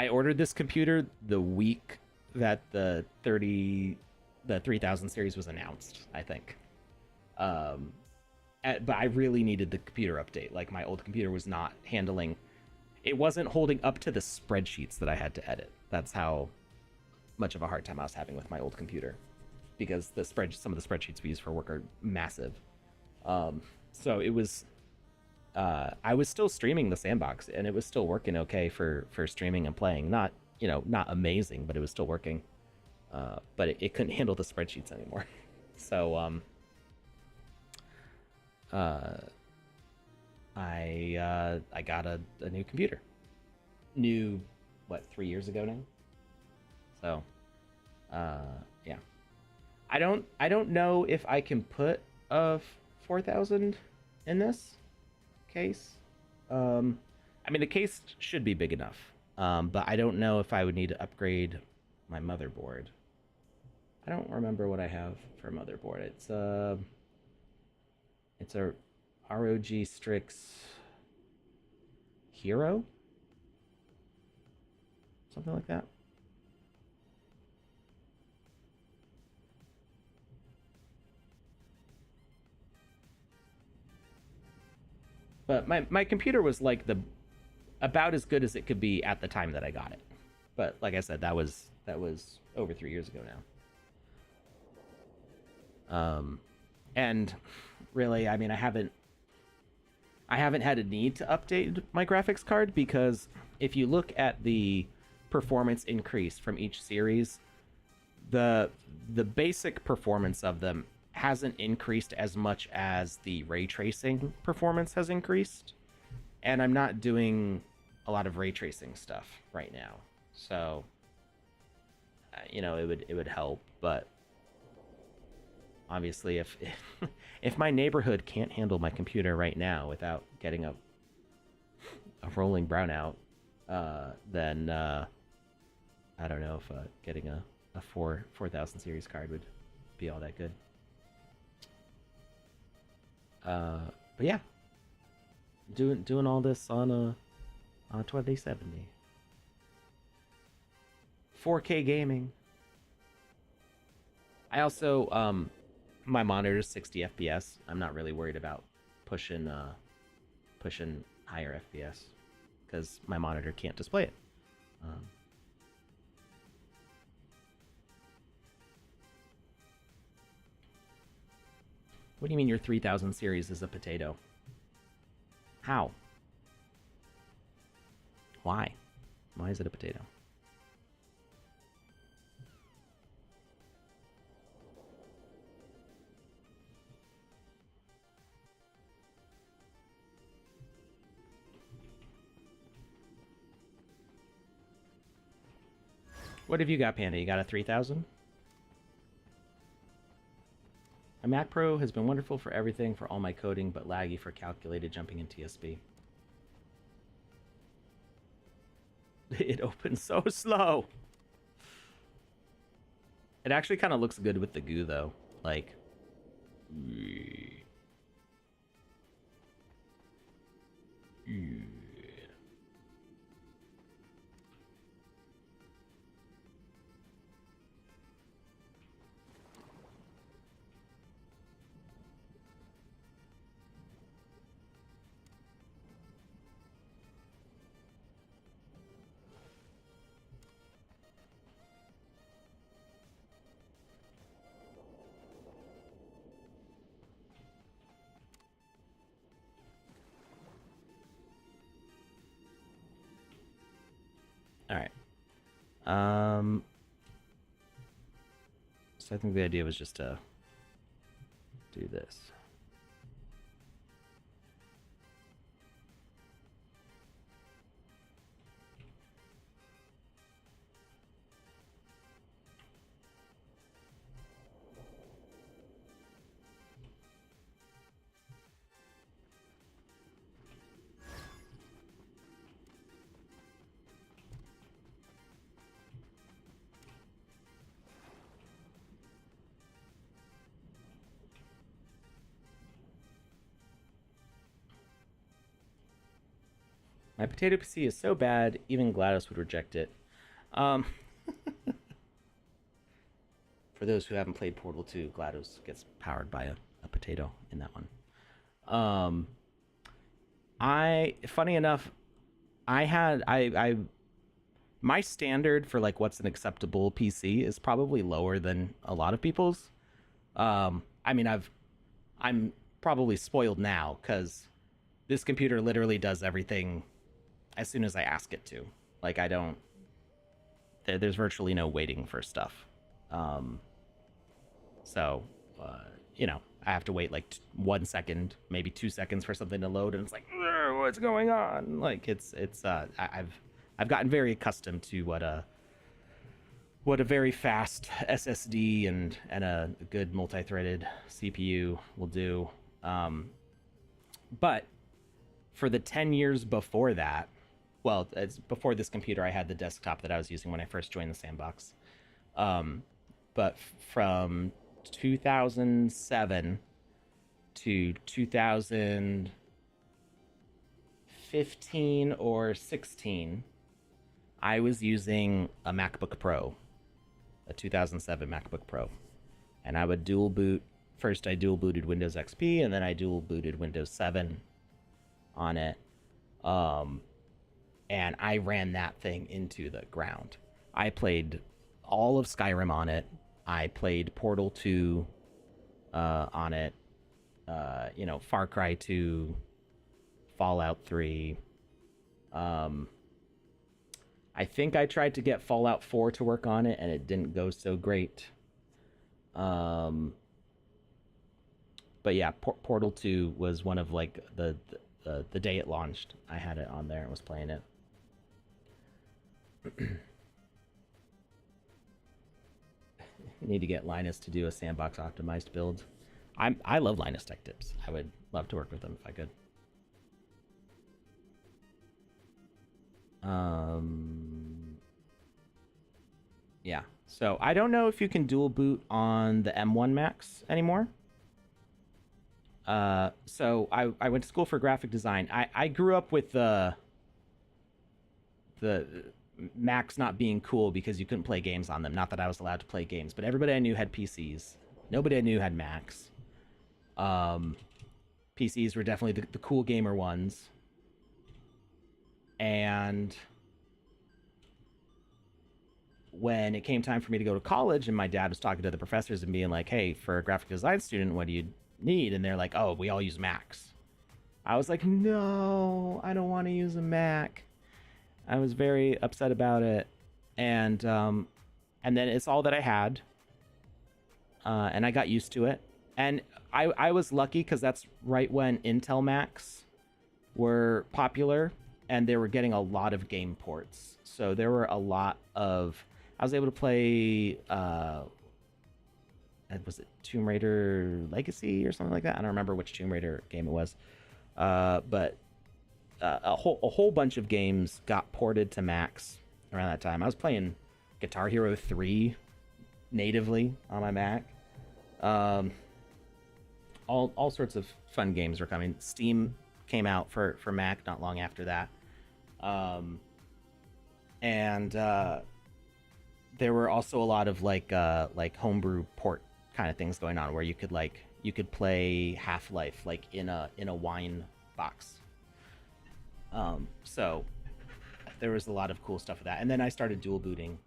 ordered this computer the week that the 3000 series was announced, I think. But I really needed the computer update. Like my old computer was not handling... It wasn't holding up to the spreadsheets that I had to edit. That's how much of a hard time I was having with my old computer, because some of the spreadsheets we use for work are massive. So it was... I was still streaming the Sandbox, and it was still working okay for streaming and playing. Not, you know, not amazing, but it was still working. But it couldn't handle the spreadsheets anymore. So I got a new computer. New, what, 3 years ago now? So yeah. I don't know if I can put a 4000 in this case. I mean, the case should be big enough, but I don't know if I would need to upgrade my motherboard. I don't remember what I have for a motherboard. It's a ROG Strix Hero, something like that. But my computer was like about as good as it could be at the time that I got it. But like I said, that was over 3 years ago now. And really, I mean, I haven't had a need to update my graphics card, because if you look at the performance increase from each series, the basic performance of them hasn't increased as much as the ray tracing performance has increased, and I'm not doing a lot of ray tracing stuff right now, so you know, it would help. But obviously, if my neighborhood can't handle my computer right now without getting a rolling brownout, then I don't know if getting a 4000 series card would be all that good. But yeah, doing all this on a 2070, 4K gaming. I also my monitor is 60 FPS. I'm not really worried about pushing higher FPS because my monitor can't display it. What do you mean your 3000 series is a potato? How? Why? Why is it a potato? What have you got, Panda? You got a 3000? A Mac Pro has been wonderful for everything for all my coding, but laggy for calculated jumping in TSP. It opens so slow. It actually kind of looks good with the goo, though. Like... All right. So I think the idea was just to do this. My potato PC is so bad, even GLaDOS would reject it. Um, for those who haven't played Portal 2, GLaDOS gets powered by a potato in that one. Funny enough, my standard for like what's an acceptable PC is probably lower than a lot of people's. I mean, I'm probably spoiled now because this computer literally does everything as soon as I ask it to. Like, I don't... There's virtually no waiting for stuff. So, you know, I have to wait like 1 second, maybe 2 seconds for something to load, and it's like, what's going on? Like, I've gotten very accustomed to what a very fast SSD and a good multi-threaded CPU will do. But for the 10 years before that, well, it's before this computer, I had the desktop that I was using when I first joined the Sandbox. But from 2007 to 2015 or 16, I was using a MacBook Pro, a 2007 MacBook Pro. And I would dual boot. First, I dual booted Windows XP, and then I dual booted Windows 7 on it. And I ran that thing into the ground. I played all of Skyrim on it. I played Portal 2 on it. You know, Far Cry 2, Fallout 3. I think I tried to get Fallout 4 to work on it, and it didn't go so great. But yeah, Portal 2 was one of like the day it launched. I had it on there and was playing it. Need to get Linus to do a Sandbox optimized build. I love Linus Tech Tips. I would love to work with them if I could. Yeah. So I don't know if you can dual boot on the M1 Max anymore. So I went to school for graphic design. I grew up with the Macs not being cool because you couldn't play games on them. Not that I was allowed to play games, but everybody I knew had PCs. Nobody I knew had Macs. PCs were definitely the cool gamer ones. And when it came time for me to go to college, and my dad was talking to the professors and being like, hey, for a graphic design student, what do you need? And they're like, oh, we all use Macs. I was like, no, I don't want to use a Mac. I was very upset about it, and then it's all that I had, and I got used to it. And I was lucky because that's right when Intel Macs were popular, and they were getting a lot of game ports. So there were a lot of I was able to play was it Tomb Raider Legacy or something like that? I don't remember which Tomb Raider game it was. But a whole bunch of games got ported to Macs around that time. I was playing Guitar Hero 3 natively on my Mac. Um, all sorts of fun games were coming. Steam came out for Mac not long after that. And there were also a lot of like homebrew port kind of things going on where you could play Half-Life like in a wine box. So there was a lot of cool stuff with that. And then I started dual booting,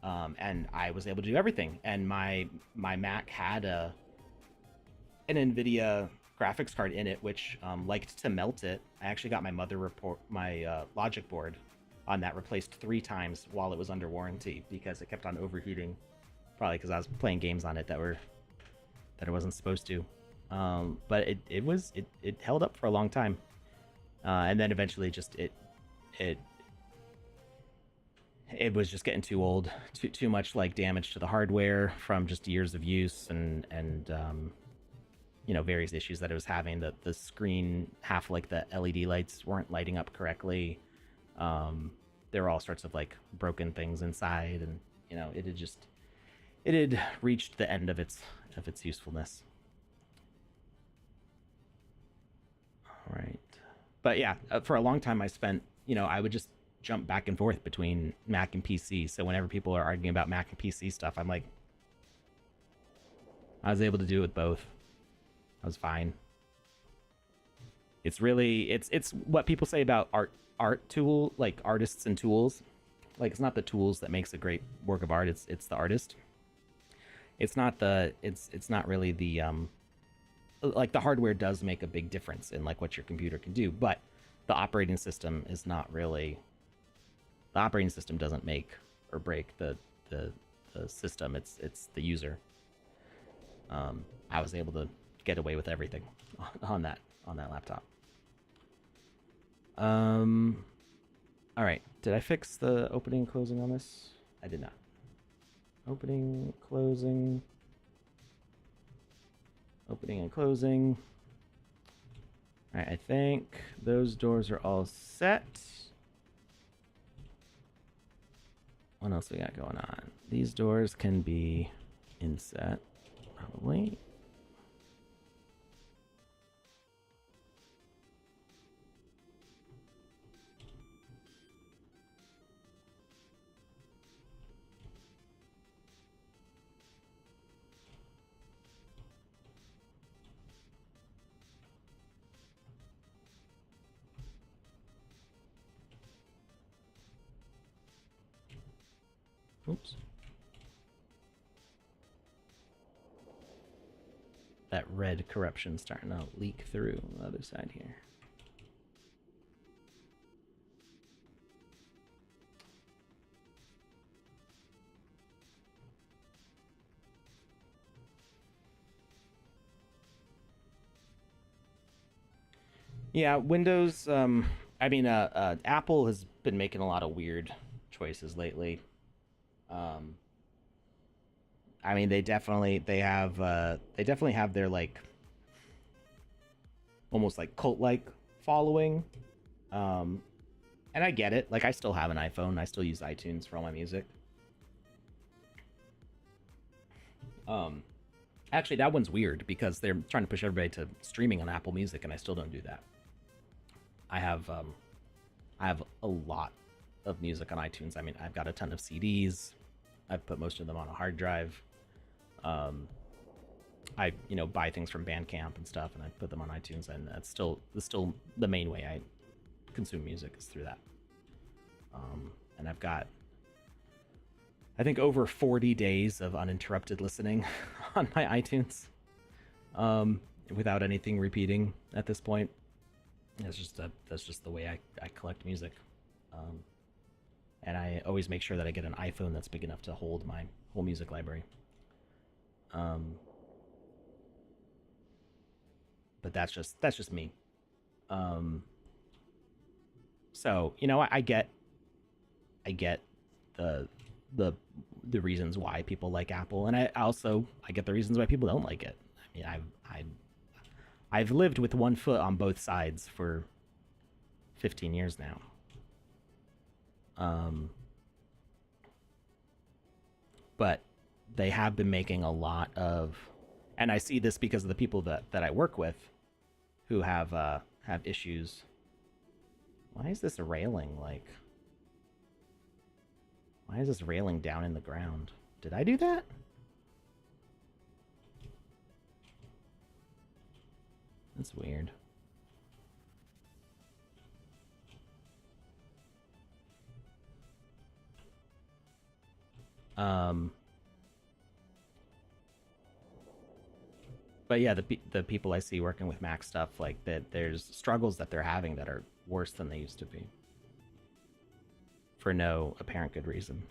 and I was able to do everything. And my Mac had an NVIDIA graphics card in it, which liked to melt it. I actually got my logic board on that replaced 3 times while it was under warranty because it kept on overheating, probably because I was playing games on it that it wasn't supposed to. But it held up for a long time, and then eventually just it was just getting too old, too much like damage to the hardware from just years of use and various issues that it was having. The screen, half like the LED lights weren't lighting up correctly. There were all sorts of like broken things inside, and it had reached the end of its usefulness. All right, but yeah, for a long time I spent, I would just jump back and forth between Mac and PC. So whenever people are arguing about Mac and PC stuff, I'm like, I was able to do it with both. I was fine. It's really it's what people say about art tool, like artists and tools. Like, it's not the tools that makes a great work of art, it's the artist. It's not really the like the hardware does make a big difference in like what your computer can do, but the operating system is not really. The operating system doesn't make or break the system. It's the user. I was able to get away with everything on that laptop. All right. Did I fix the opening and closing on this? I did not. Opening, closing. Opening and closing. All right, I think those doors are all set. What else we got going on? These doors can be inset, probably. Oops. That red corruption starting to leak through on the other side here. Yeah, Windows. Apple has been making a lot of weird choices lately. Um, they definitely have their like almost like cult like following. And I get it. Like, I still have an iPhone. I still use iTunes for all my music. Actually, that one's weird because they're trying to push everybody to streaming on Apple Music, and I still don't do that. I have a lot of music on iTunes. I mean, I've got a ton of CDs. I've put most of them on a hard drive. I buy things from Bandcamp and stuff, and I put them on iTunes, and that's still the main way I consume music is through that. And I've got, I think, over 40 days of uninterrupted listening on my iTunes, without anything repeating at this point. That's just the way I collect music. Um, and I always make sure that I get an iPhone that's big enough to hold my whole music library. Um, but that's just me. Um, so you know, I get the the the reasons why people like Apple, and I get the reasons why people don't like it. I mean, I've lived with one foot on both sides for 15 years now. Um, but they have been making a lot of, and I see this because of the people that I work with who have issues. Why is this railing like? Why is this railing down in the ground? Did I do that? That's weird. Um, but yeah, the people I see working with Mac stuff, like that, there's struggles that they're having that are worse than they used to be for no apparent good reason.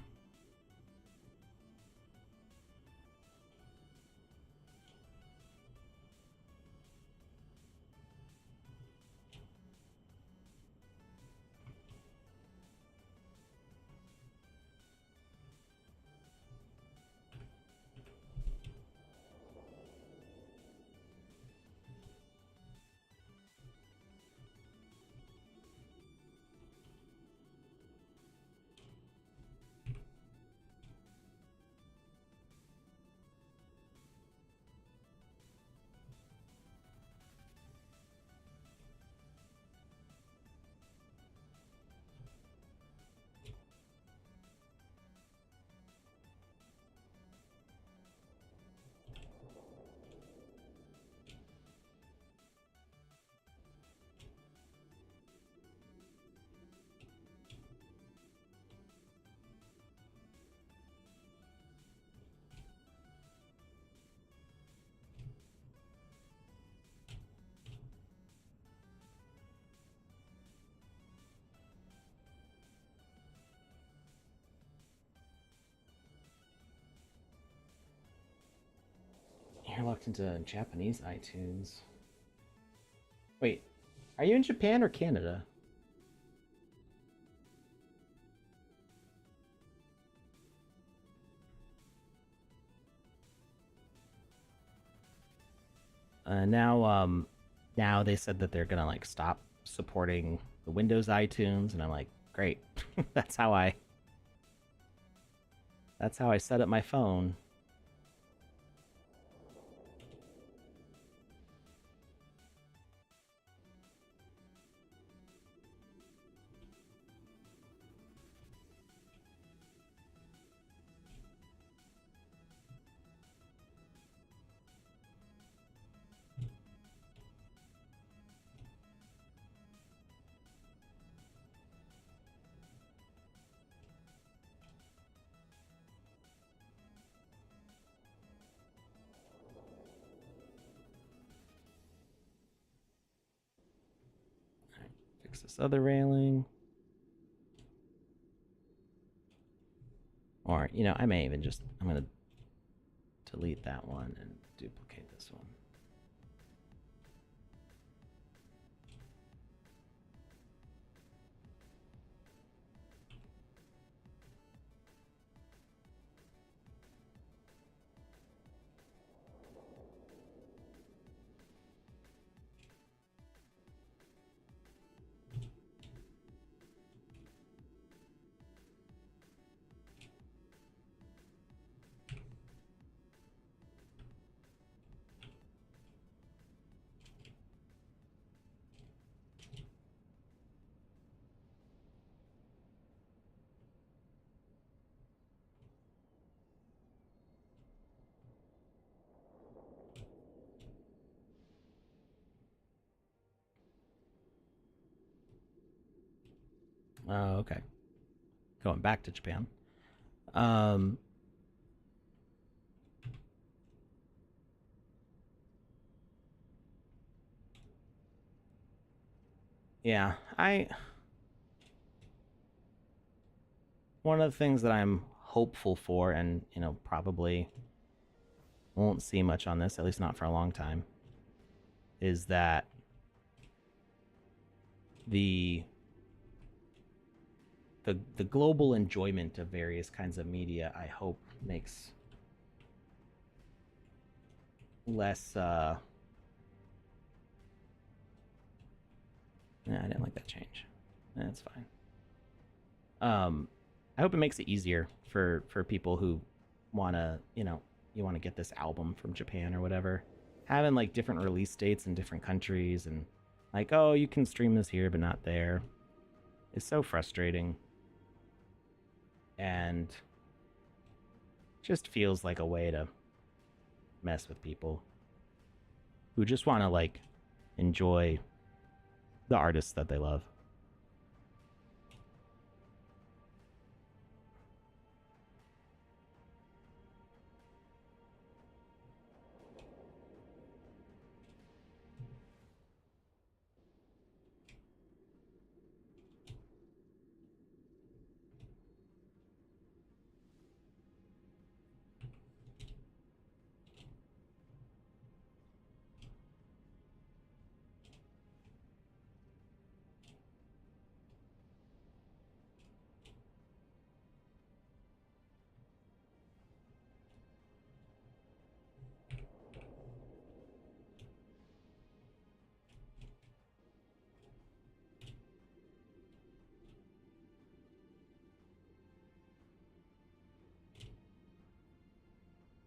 You're locked into Japanese iTunes. Wait, are you in Japan or Canada? Now they said that they're gonna like stop supporting the Windows iTunes, and I'm like, great. that's how I that's how I set up my phone. Fix this other railing. Or, I may even I'm going to delete that one and duplicate this one. Oh, okay. Going back to Japan. Um, yeah, one of the things that I'm hopeful for, and probably won't see much on this, at least not for a long time, is that the the global enjoyment of various kinds of media, I hope, makes less I didn't like that change. That's fine. I hope it makes it easier for people who want to, you want to get this album from Japan or whatever, having like different release dates in different countries, and like, oh, you can stream this here but not there. It's so frustrating, and just feels like a way to mess with people who just want to like enjoy the artists that they love.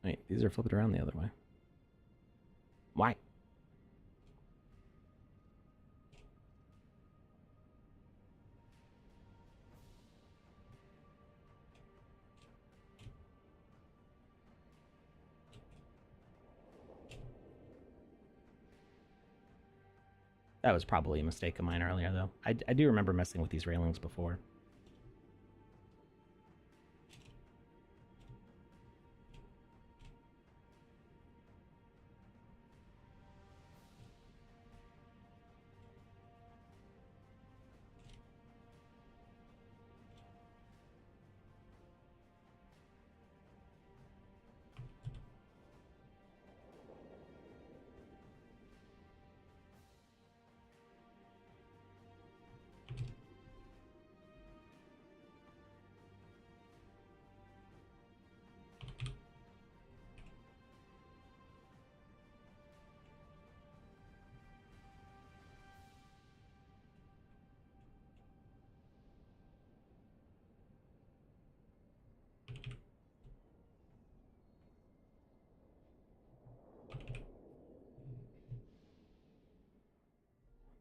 Wait, these are flipped around the other way. Why? That was probably a mistake of mine earlier, though. I do remember messing with these railings before.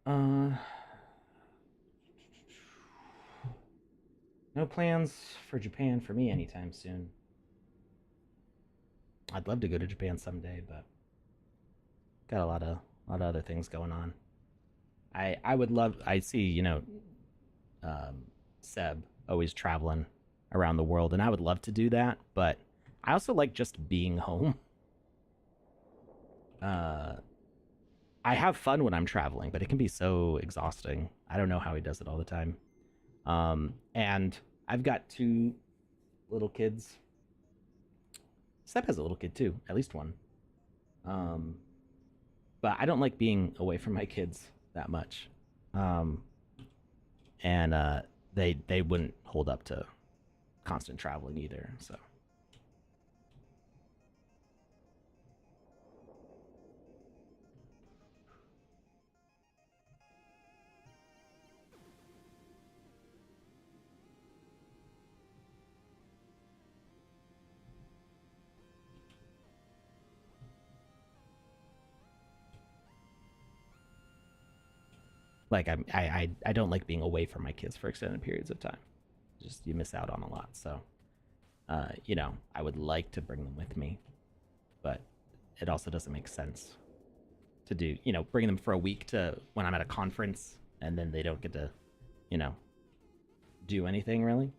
Uh, no plans for Japan for me anytime soon. I'd love to go to Japan someday, but got a lot of other things going on. I would love. I see, Seb always traveling around the world, and I would love to do that, but I also like just being home. Uh, I have fun when I'm traveling, but it can be so exhausting. I don't know how he does it all the time. And I've got two little kids. Seb has a little kid too, at least one. Um, but I don't like being away from my kids that much. Um, and they wouldn't hold up to constant traveling either. So like I don't like being away from my kids for extended periods of time. Just you miss out on a lot. So I would like to bring them with me, but it also doesn't make sense to do, bring them for a week to when I'm at a conference and then they don't get to, you know, do anything really.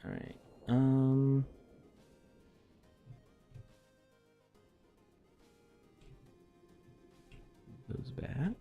All right. Goes back.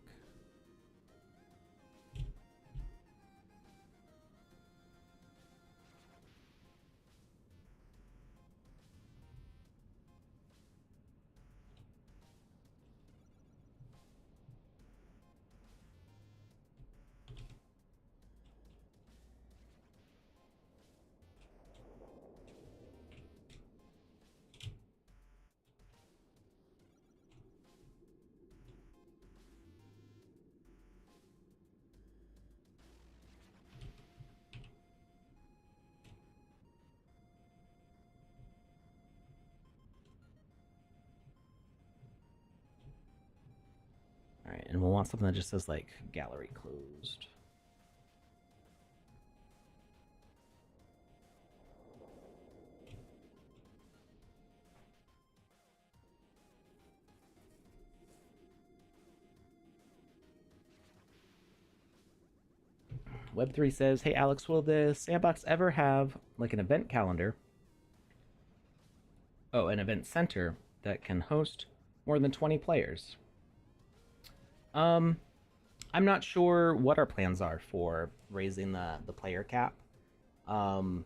All right, and we'll want something that just says like gallery closed. Web3 says, "Hey Alex, will the Sandbox ever have like an event calendar? Oh, an event center that can host more than 20 players?" Um, I'm not sure what our plans are for raising the player cap. Um,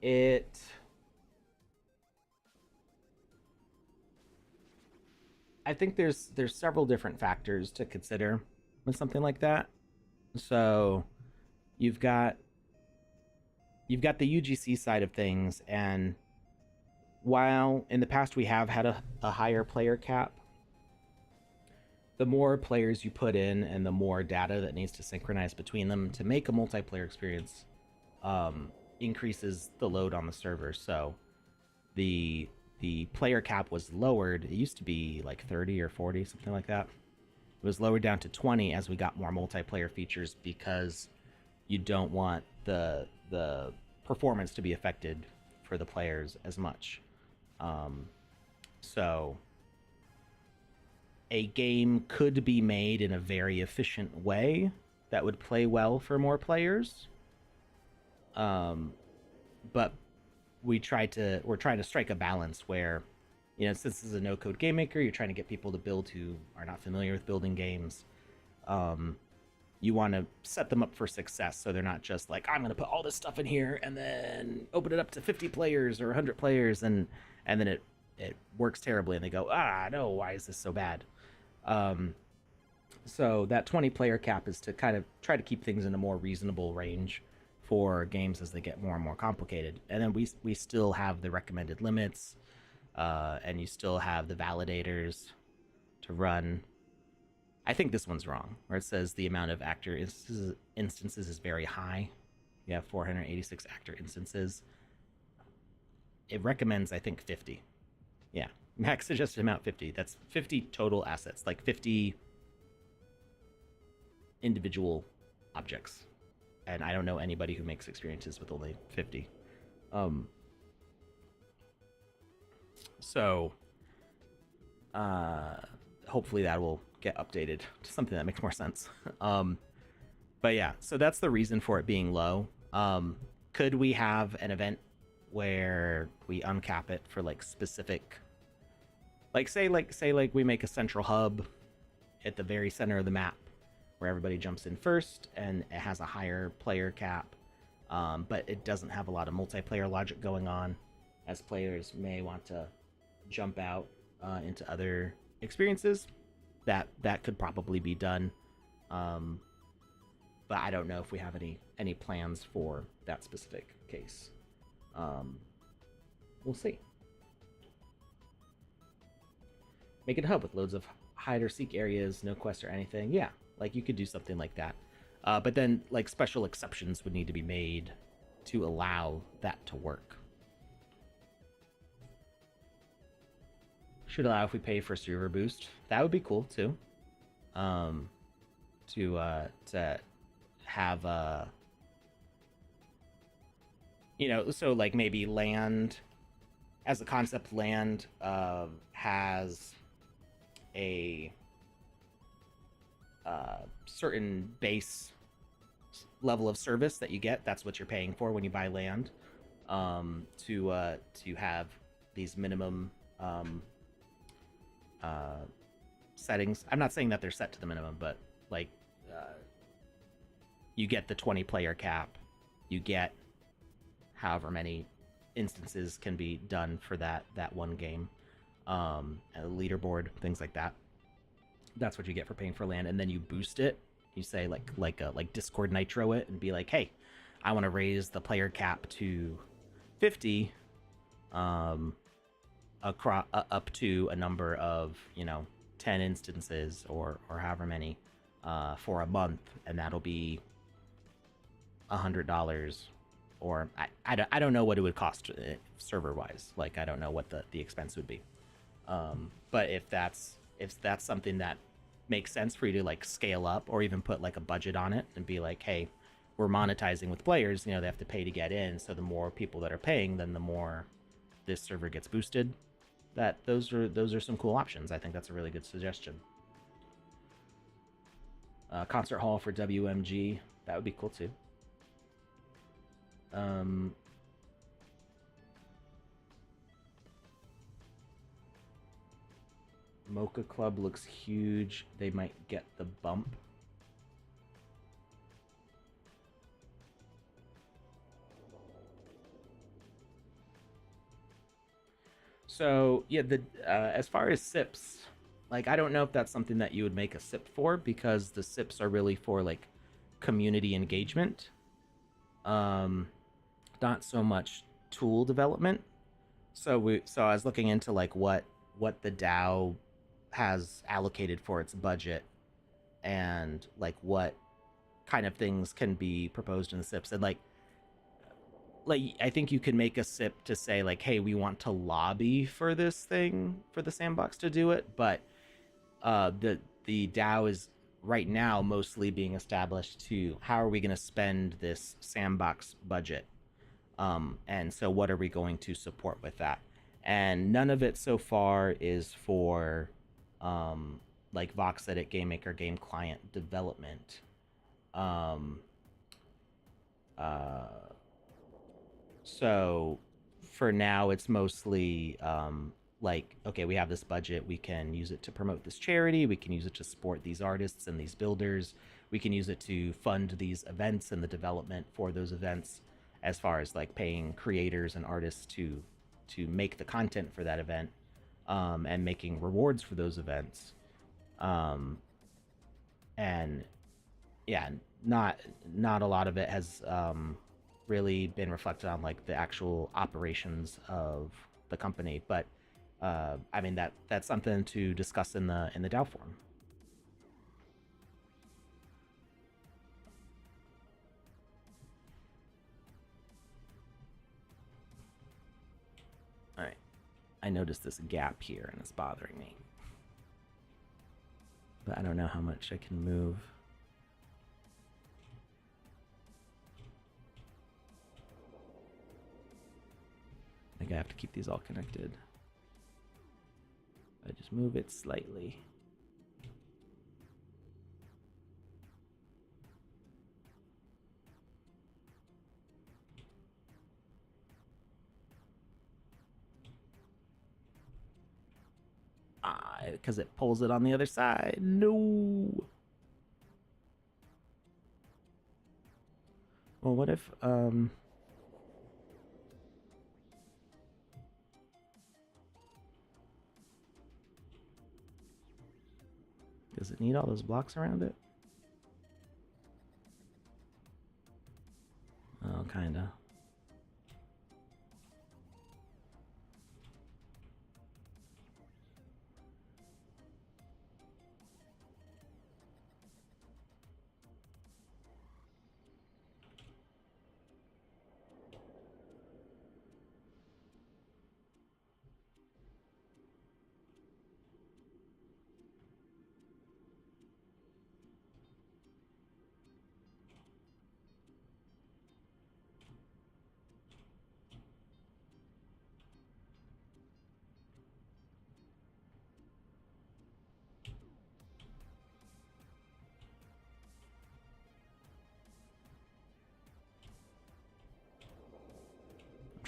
it I think there's several different factors to consider with something like that. So you've got the UGC side of things, and while in the past we have had a higher player cap, the more players you put in and the more data that needs to synchronize between them to make a multiplayer experience increases the load on the server. So the player cap was lowered. It used to be like 30 or 40, something like that. It was lowered down to 20 as we got more multiplayer features because you don't want the performance to be affected for the players as much. So a game could be made in a very efficient way that would play well for more players. But we're trying to strike a balance where, since this is a no code game maker, you're trying to get people to build who are not familiar with building games. You want to set them up for success so they're not just like, I'm going to put all this stuff in here and then open it up to 50 players or 100 players, and then it works terribly and they go, no, why is this so bad? So that 20 player cap is to kind of try to keep things in a more reasonable range for games as they get more and more complicated. And then we still have the recommended limits, and you still have the validators to run. I think this one's wrong, where it says the amount of actor instances is very high. You have 486 actor instances. It recommends, I think, 50. Yeah, max suggested amount 50. That's 50 total assets, like 50 individual objects. And I don't know anybody who makes experiences with only 50. So hopefully that will get updated to something that makes more sense. But yeah, so that's the reason for it being low. Could we have an event where we uncap it for like specific, say we make a central hub at the very center of the map where everybody jumps in first and it has a higher player cap, but it doesn't have a lot of multiplayer logic going on, as players may want to jump out into other experiences. That could probably be done, but I don't know if we have any plans for that specific case. We'll see. Make it a hub with loads of hide or seek areas, no quests or anything. Yeah, like you could do something like that. But then like special exceptions would need to be made to allow that to work. Should allow if we pay for server boost. That would be cool too. To have so like maybe land as a concept, land has a certain base level of service that you get. That's what you're paying for when you buy land. To have these minimum uh, settings. I'm not saying that they're set to the minimum, but like uh, you get the 20 player cap. You get however many instances can be done for that one game. A leaderboard, things like that. That's what you get for paying for land, and then you boost it. You say like Discord Nitro it and be like, hey, I want to raise the player cap to 50, across up to a number of 10 instances or however many for a month, and that'll be $100. Or I don't know what it would cost server wise. Like I don't know what the expense would be. But if that's something that makes sense for you to like scale up or even put like a budget on it and be like, hey, we're monetizing with players, they have to pay to get in. So the more people that are paying, then the more this server gets boosted. Those are some cool options. I think that's a really good suggestion. Concert hall for WMG, that would be cool too. Mocha Club looks huge. They might get the bump. So yeah, the as far as SIPs, like I don't know if that's something that you would make a SIP for, because the SIPs are really for like community engagement, not so much tool development. So I was looking into like what the DAO has allocated for its budget, and like what kind of things can be proposed in the SIPs, and like I think you can make a SIP to say like, hey, we want to lobby for this thing for the sandbox to do it, but the DAO is right now mostly being established to how are we going to spend this sandbox budget, and so what are we going to support with that, and none of it so far is for like VoxEdit Game Maker game client development. Um, uh, So for now, it's mostly like, okay, we have this budget. We can use it to promote this charity. We can use it to support these artists and these builders. We can use it to fund these events and the development for those events, as far as like paying creators and artists to make the content for that event, and making rewards for those events. Um, and yeah, not a lot of it has really been reflected on like the actual operations of the company, but I mean that's something to discuss in the DAO forum. All right, I noticed this gap here and it's bothering me, but I don't know how much I can move. I think I have to keep these all connected. I just move it slightly. Because it pulls it on the other side. No. Well, what if does it need all those blocks around it? Oh, kinda.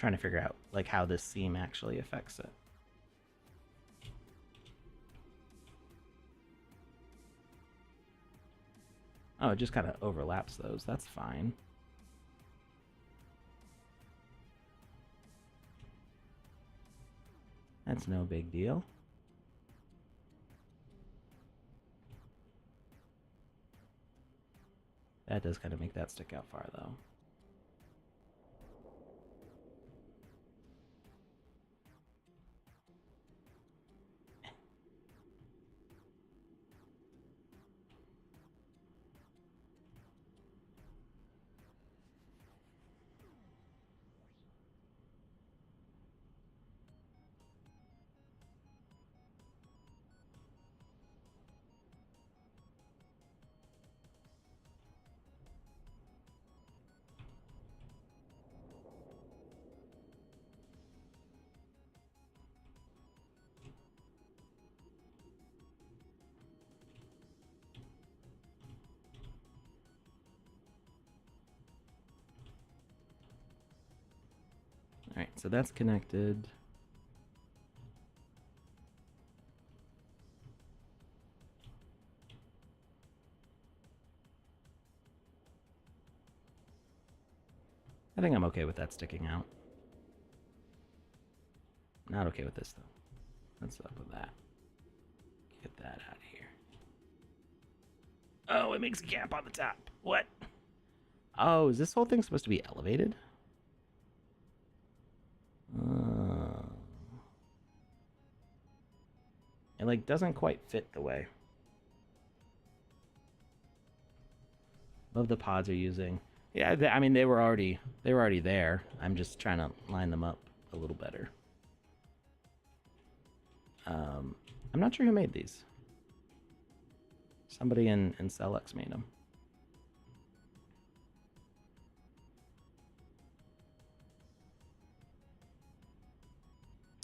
trying to figure out like how this seam actually affects it. Oh, it just kind of overlaps those. That's fine. That's no big deal. That does kind of make that stick out far, though. All right, so that's connected. I think I'm okay with that sticking out. Not okay with this, though. What's up with that? Get that out of here. Oh, it makes a gap on the top. What? Oh, is this whole thing supposed to be elevated? It like doesn't quite fit the way. Love the pods are using. Yeah, I mean they were already there. I'm just trying to line them up a little better. I'm not sure who made these. Somebody in Cellx made them.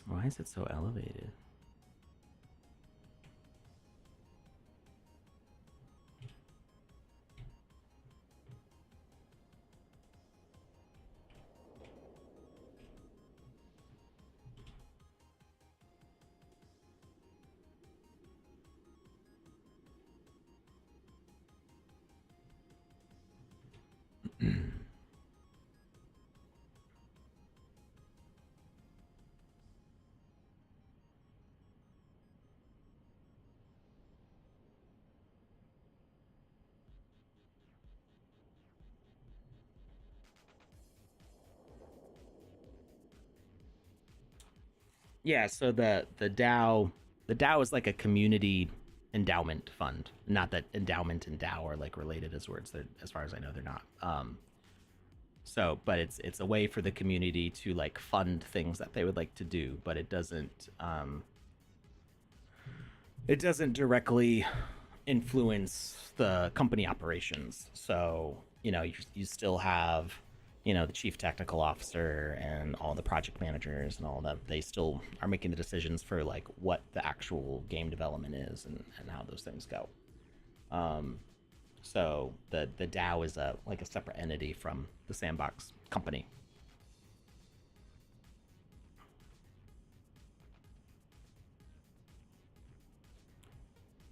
Why is it so elevated? Yeah, so the DAO is like a community endowment fund. Not that endowment and DAO are like related as words. They're, as far as I know, they're not. So, but it's a way for the community to like fund things that they would like to do, but it doesn't directly influence the company operations. So, you still have, the chief technical officer and all the project managers and all that. They still are making the decisions for like what the actual game development is and how those things go. So the DAO is a separate entity from the Sandbox company.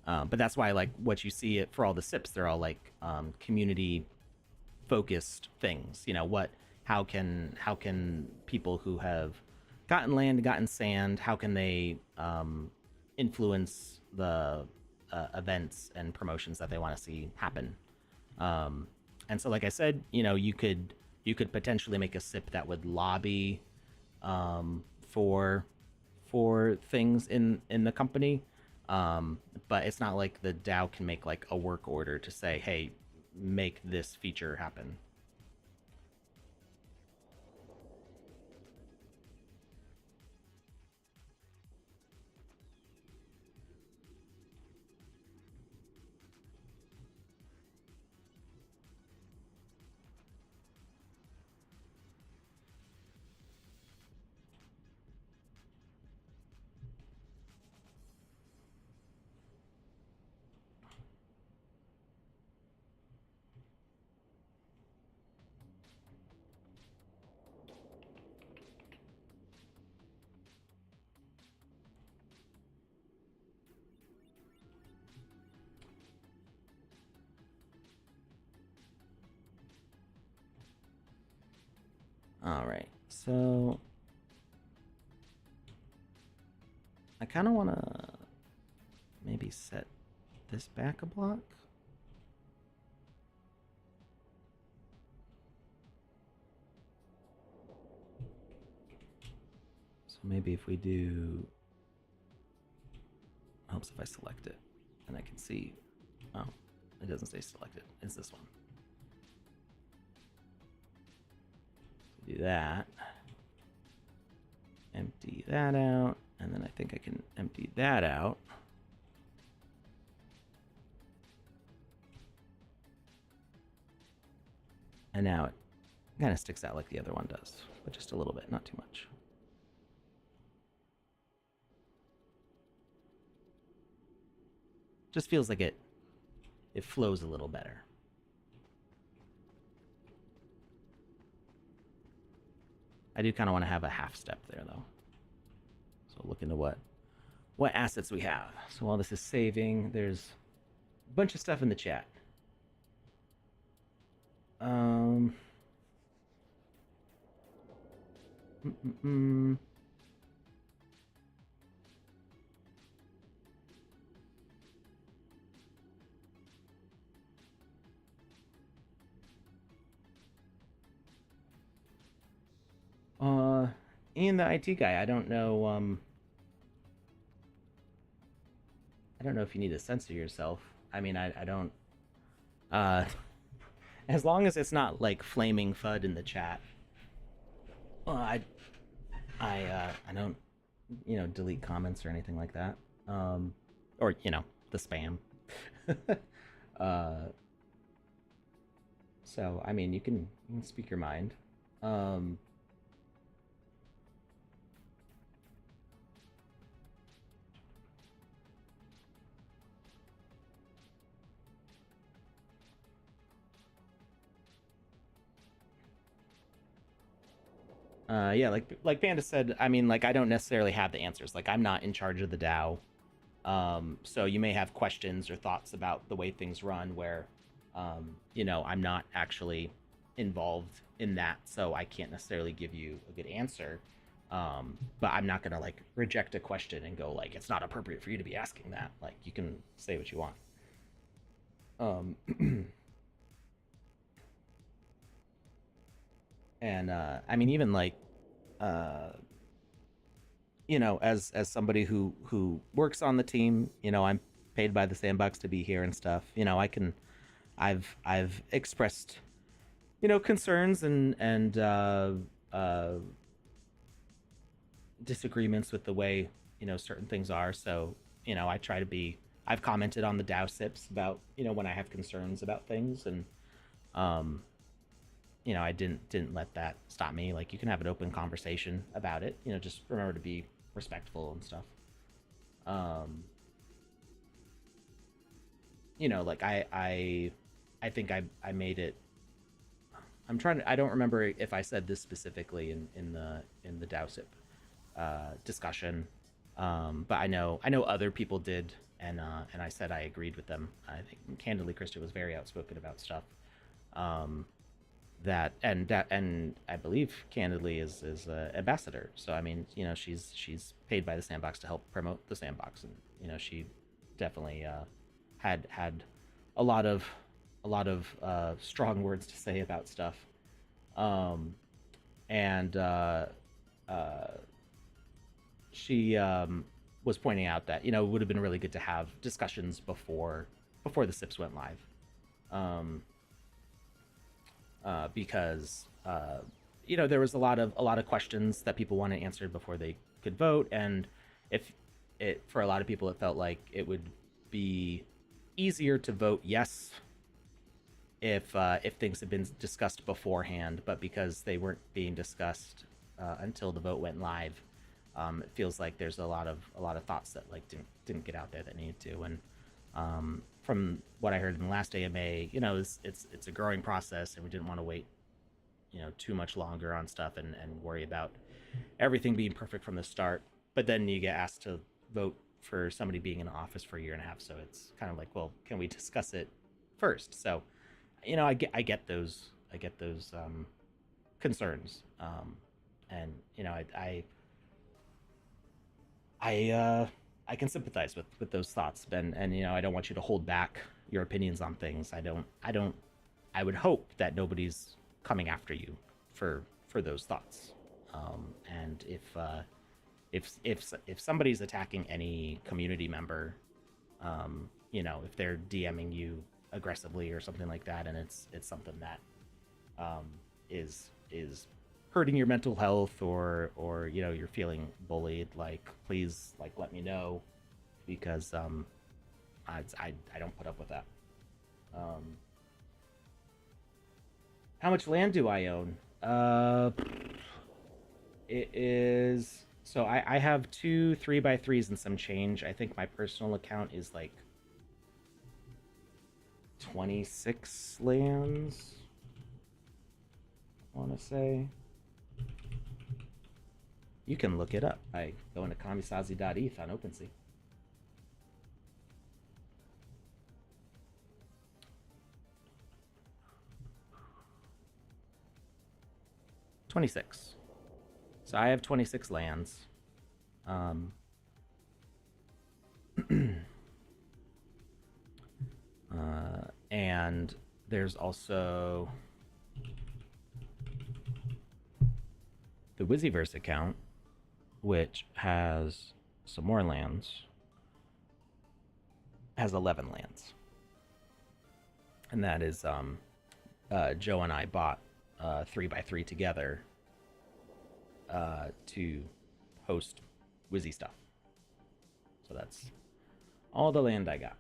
But that's why like what you see it for all the SIPs, they're all like community focused things. How can people who have gotten land, gotten sand, how can they influence the events and promotions that they want to see happen? And so, like I said, you could potentially make a SIP that would lobby for things in the company. But it's not like the DAO can make like a work order to say, hey, make this feature happen. All right, so I kind of want to maybe set this back a block. So maybe if we do, helps if I select it and I can see, oh, it doesn't say selected, it's this one. So do that, empty that out, and then I think I can empty that out. And now it kind of sticks out like the other one does, but just a little bit, not too much. Just feels like it flows a little better. I do kind of want to have a half step there though. So look into what assets we have. So while this is saving, there's a bunch of stuff in the chat. Mm -mm -mm. Ian, the IT guy, I don't know. I don't know if you need to censor yourself. I mean, I don't. Uh, as long as it's not like flaming FUD in the chat. Well, I don't, delete comments or anything like that. Or the spam. uh, so I mean, you can speak your mind. Yeah, like Panda said, I mean, like I don't necessarily have the answers. Like I'm not in charge of the DAO. So you may have questions or thoughts about the way things run where, I'm not actually involved in that, so I can't necessarily give you a good answer. But I'm not gonna like reject a question and go like it's not appropriate for you to be asking that. Like you can say what you want. And I mean, even like, uh, as somebody who works on the team, I'm paid by the Sandbox to be here and stuff. I've expressed, concerns and disagreements with the way certain things are. So I try to be. I've commented on the DAO sips about when I have concerns about things, and um, I didn't let that stop me. Like you can have an open conversation about it. Just remember to be respectful and stuff. Um, like I think I made it. I'm trying to. I don't remember if I said this specifically in the DAOSIP discussion, but I know other people did, and I said I agreed with them. I think candidly, Krista was very outspoken about stuff. Um, and I believe candidly is a ambassador. So I mean, she's paid by the Sandbox to help promote the Sandbox, and she definitely had a lot of strong words to say about stuff. Um, and uh, she was pointing out that it would have been really good to have discussions before the SIPs went live. Um, because there was a lot of questions that people wanted answered before they could vote, and if it for a lot of people it felt like it would be easier to vote yes if things had been discussed beforehand, but because they weren't being discussed until the vote went live, it feels like there's a lot of thoughts that like didn't get out there that needed to. And from what I heard in the last AMA, it's a growing process, and we didn't want to wait, too much longer on stuff and worry about everything being perfect from the start. But then you get asked to vote for somebody being in office for a year and a half, so it's kind of like, well, can we discuss it first? So, I get those concerns. And you know, I I can sympathize with those thoughts, and you know, I don't want you to hold back your opinions on things. I would hope that nobody's coming after you for those thoughts. And if somebody's attacking any community member, you know, if they're DMing you aggressively or something like that, and it's something that um, is hurting your mental health, or you know, you're feeling bullied, like, please, like, let me know, because I don't put up with that. Um, how much land do I own? It is, so I have two 3x3s and some change. I think my personal account is like 26 lands, I want to say. You can look it up by going to kamisazi.eth on OpenSea. 26. So I have 26 lands. Um, and there's also the Wizzyverse account, which has some more lands, has 11 lands. And that is Joe and I bought 3x3 together to host Wizzy stuff. So that's all the land I got.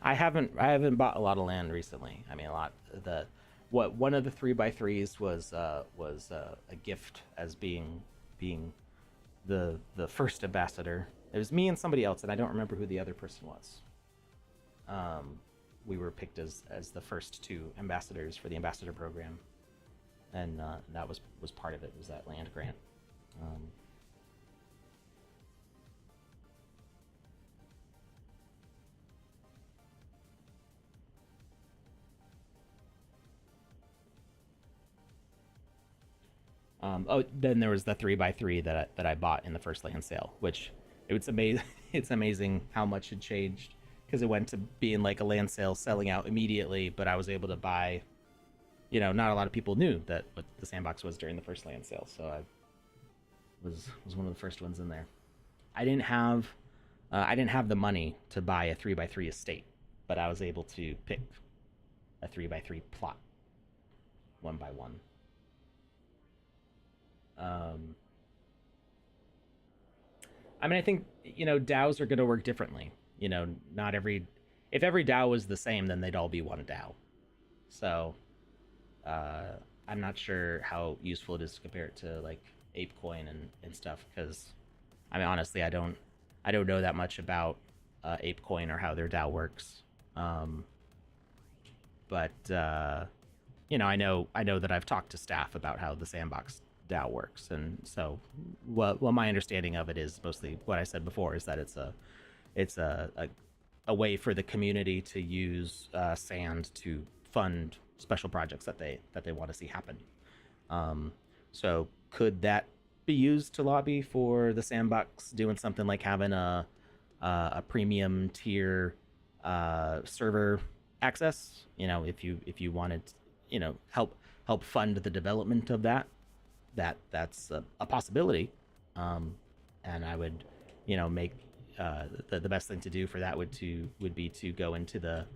I haven't bought a lot of land recently. I mean, a lot. The what one of the 3x3s was a gift as being the first ambassador. It was me and somebody else, and I don't remember who the other person was. We were picked as the first two ambassadors for the ambassador program, and that was part of it. Was that land grant? Um, oh, then there was the 3x3 that I bought in the first land sale, which it's amazing. It's amazing how much it changed, because it went to being like a land sale selling out immediately, but I was able to buy. You know, not a lot of people knew that what the sandbox was during the first land sale, so I was one of the first ones in there. I didn't have the money to buy a 3x3 estate, but I was able to pick a 3x3 plot one by one. Um, I mean, I think, you know, DAOs are going to work differently. You know, not every if every DAO was the same, then they'd all be one DAO. So uh, I'm not sure how useful it is to compare it to like ApeCoin and stuff, because I mean, honestly, I don't know that much about ApeCoin or how their DAO works. Um, but you know, I know that I've talked to staff about how the Sandbox DAO works, and so well, my understanding of it is mostly what I said before, is that it's a way for the community to use sand to fund special projects that they want to see happen. Um, so could that be used to lobby for the Sandbox doing something like having a premium tier server access? You know, if you wanted, you know, help fund the development of that's a possibility. Um, and I would, you know, make the best thing to do for that would be to go into the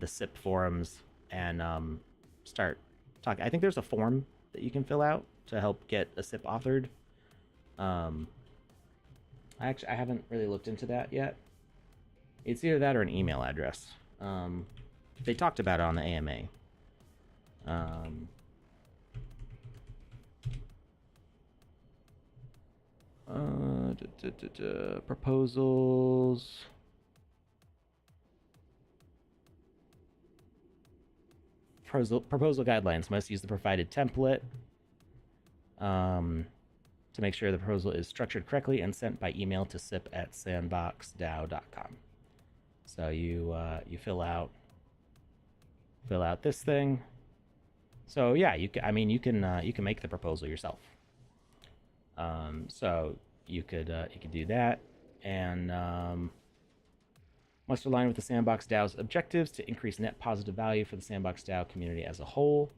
SIP forums and start talking. I think there's a form that you can fill out to help get a SIP authored. Um, I haven't really looked into that yet. It's either that or an email address. They talked about it on the AMA. Um, Proposals. Proposal guidelines must use the provided template. Um, to make sure the proposal is structured correctly and sent by email to sip@sandboxdao.com. So you fill out this thing. So yeah, you can make the proposal yourself. So you could do that, and must align with the Sandbox DAO's objectives to increase net positive value for the Sandbox DAO community as a whole.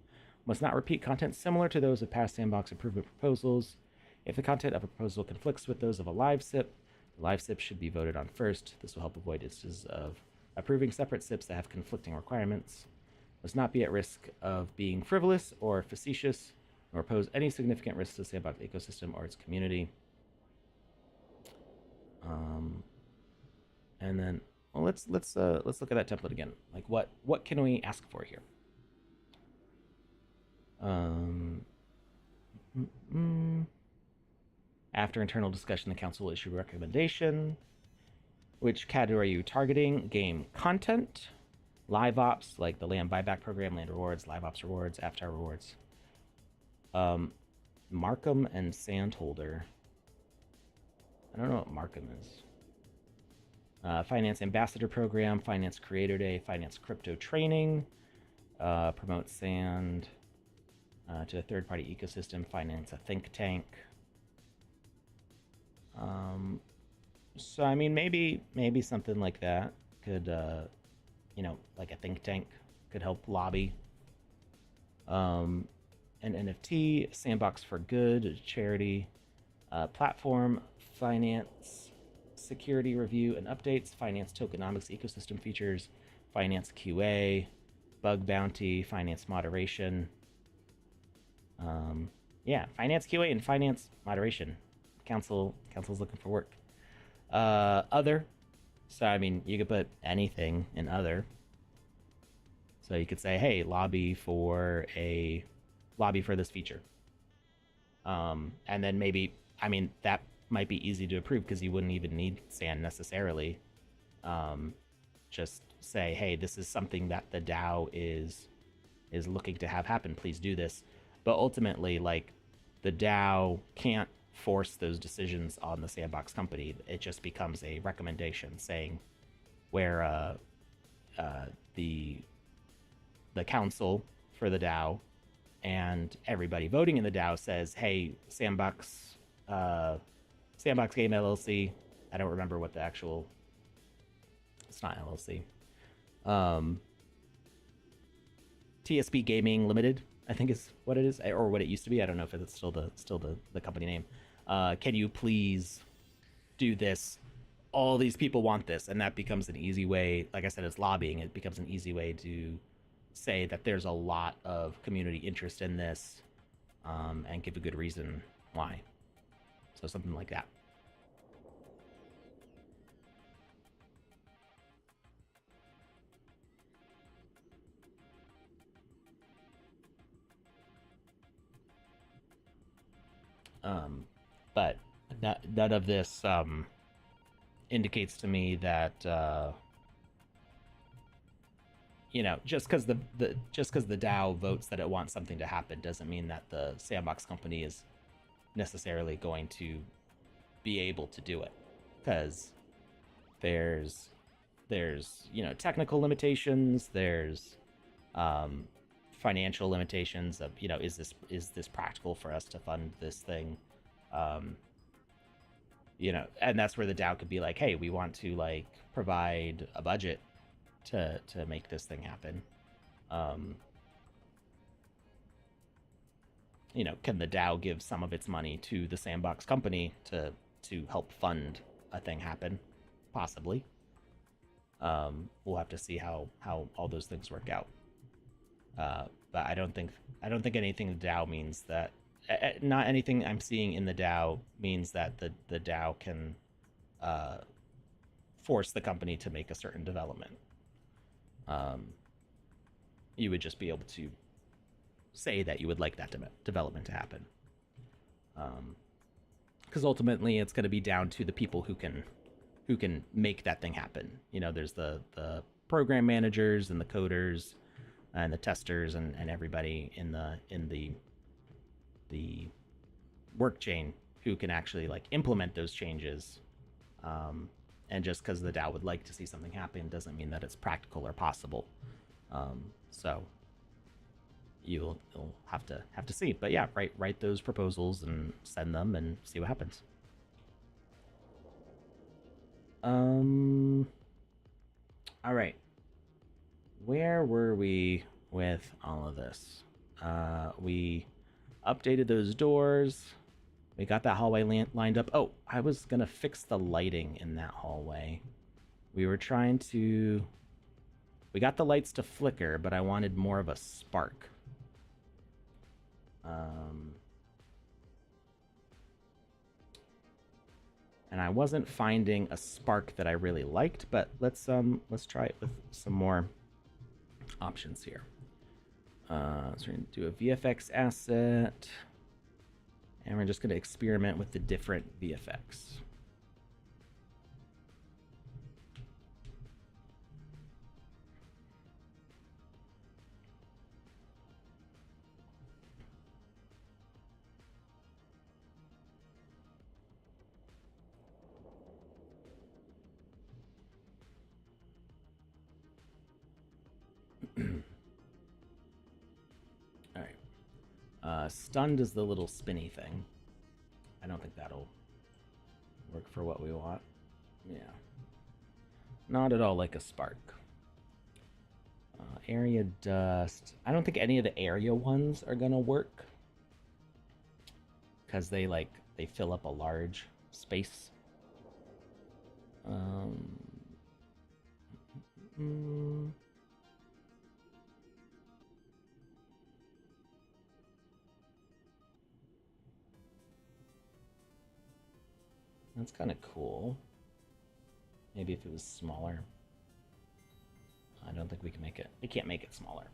Must not repeat content similar to those of past Sandbox improvement proposals. If the content of a proposal conflicts with those of a live SIP, the live SIP should be voted on first. This will help avoid instances of approving separate SIPs that have conflicting requirements. Must not be at risk of being frivolous or facetious, nor pose any significant risks to the Sandbox ecosystem or its community. And then, well, let's look at that template again. Like, what can we ask for here? After internal discussion, the council will issue a recommendation. Which category are you targeting? Game content, live ops, like the land buyback program, land rewards, live ops rewards, avatar rewards. Markham and Sandholder. I don't know what Markham is. Finance Ambassador Program, Finance Creator Day, Finance Crypto Training, promote Sand to a third-party ecosystem, finance a think tank. So I mean, maybe something like that could, like a think tank could help lobby. An NFT, Sandbox for Good, a charity, platform, finance, security review and updates, finance tokenomics ecosystem features, finance QA, bug bounty, finance moderation. Yeah, finance QA and finance moderation. Council's looking for work. Other. So I mean, you could put anything in other. So you could say, hey, lobby for this feature. And then maybe, I mean, that might be easy to approve because you wouldn't even need Sand necessarily. Just say, hey, this is something that the DAO is looking to have happen. Please do this. But ultimately, like, the DAO can't force those decisions on the Sandbox company. It just becomes a recommendation saying where the council for the DAO and everybody voting in the DAO says, hey, Sandbox Game LLC. I don't remember what the actual. It's not LLC. TSB Gaming Limited, I think is what it is, or what it used to be. I don't know if it's still the company name. Can you please do this? All these people want this, and that becomes an easy way. Like I said, it's lobbying. It becomes an easy way to say that there's a lot of community interest in this, and give a good reason why. So something like that. But none of this indicates to me that just because the DAO votes that it wants something to happen doesn't mean that the Sandbox company is necessarily going to be able to do it, because there's technical limitations, there's financial limitations of is this practical for us to fund this thing, and that's where the DAO could be like, hey, we want to like provide a budget to make this thing happen. Can the DAO give some of its money to the Sandbox company to help fund a thing happen? Possibly. We'll have to see how all those things work out. But I don't think anything in the DAO means that. Not anything I'm seeing in the DAO means that the DAO can force the company to make a certain development. You would just be able to say that you would like that development to happen. Because ultimately, it's going to be down to the people who can make that thing happen. There's the program managers and the coders and the testers and everybody in the work chain who can actually like implement those changes. And just because the DAO would like to see something happen doesn't mean that it's practical or possible. So you'll have to see. But yeah, write those proposals and send them and see what happens. All right. Where were we with all of this? We updated those doors. We got that hallway lined up. Oh, I was gonna fix the lighting in that hallway. We were trying to... We got the lights to flicker, but I wanted more of a spark. And I wasn't finding a spark that I really liked, but let's try it with some more options here. So we're gonna do a VFX asset, and we're just gonna experiment with the different VFX. All right. Stunned is the little spinny thing. I don't think that'll work for what we want. Yeah. Not at all like a spark. Area dust. I don't think any of the area ones are gonna work, because they fill up a large space. That's kind of cool. Maybe if it was smaller. I don't think we can make it. We can't make it smaller.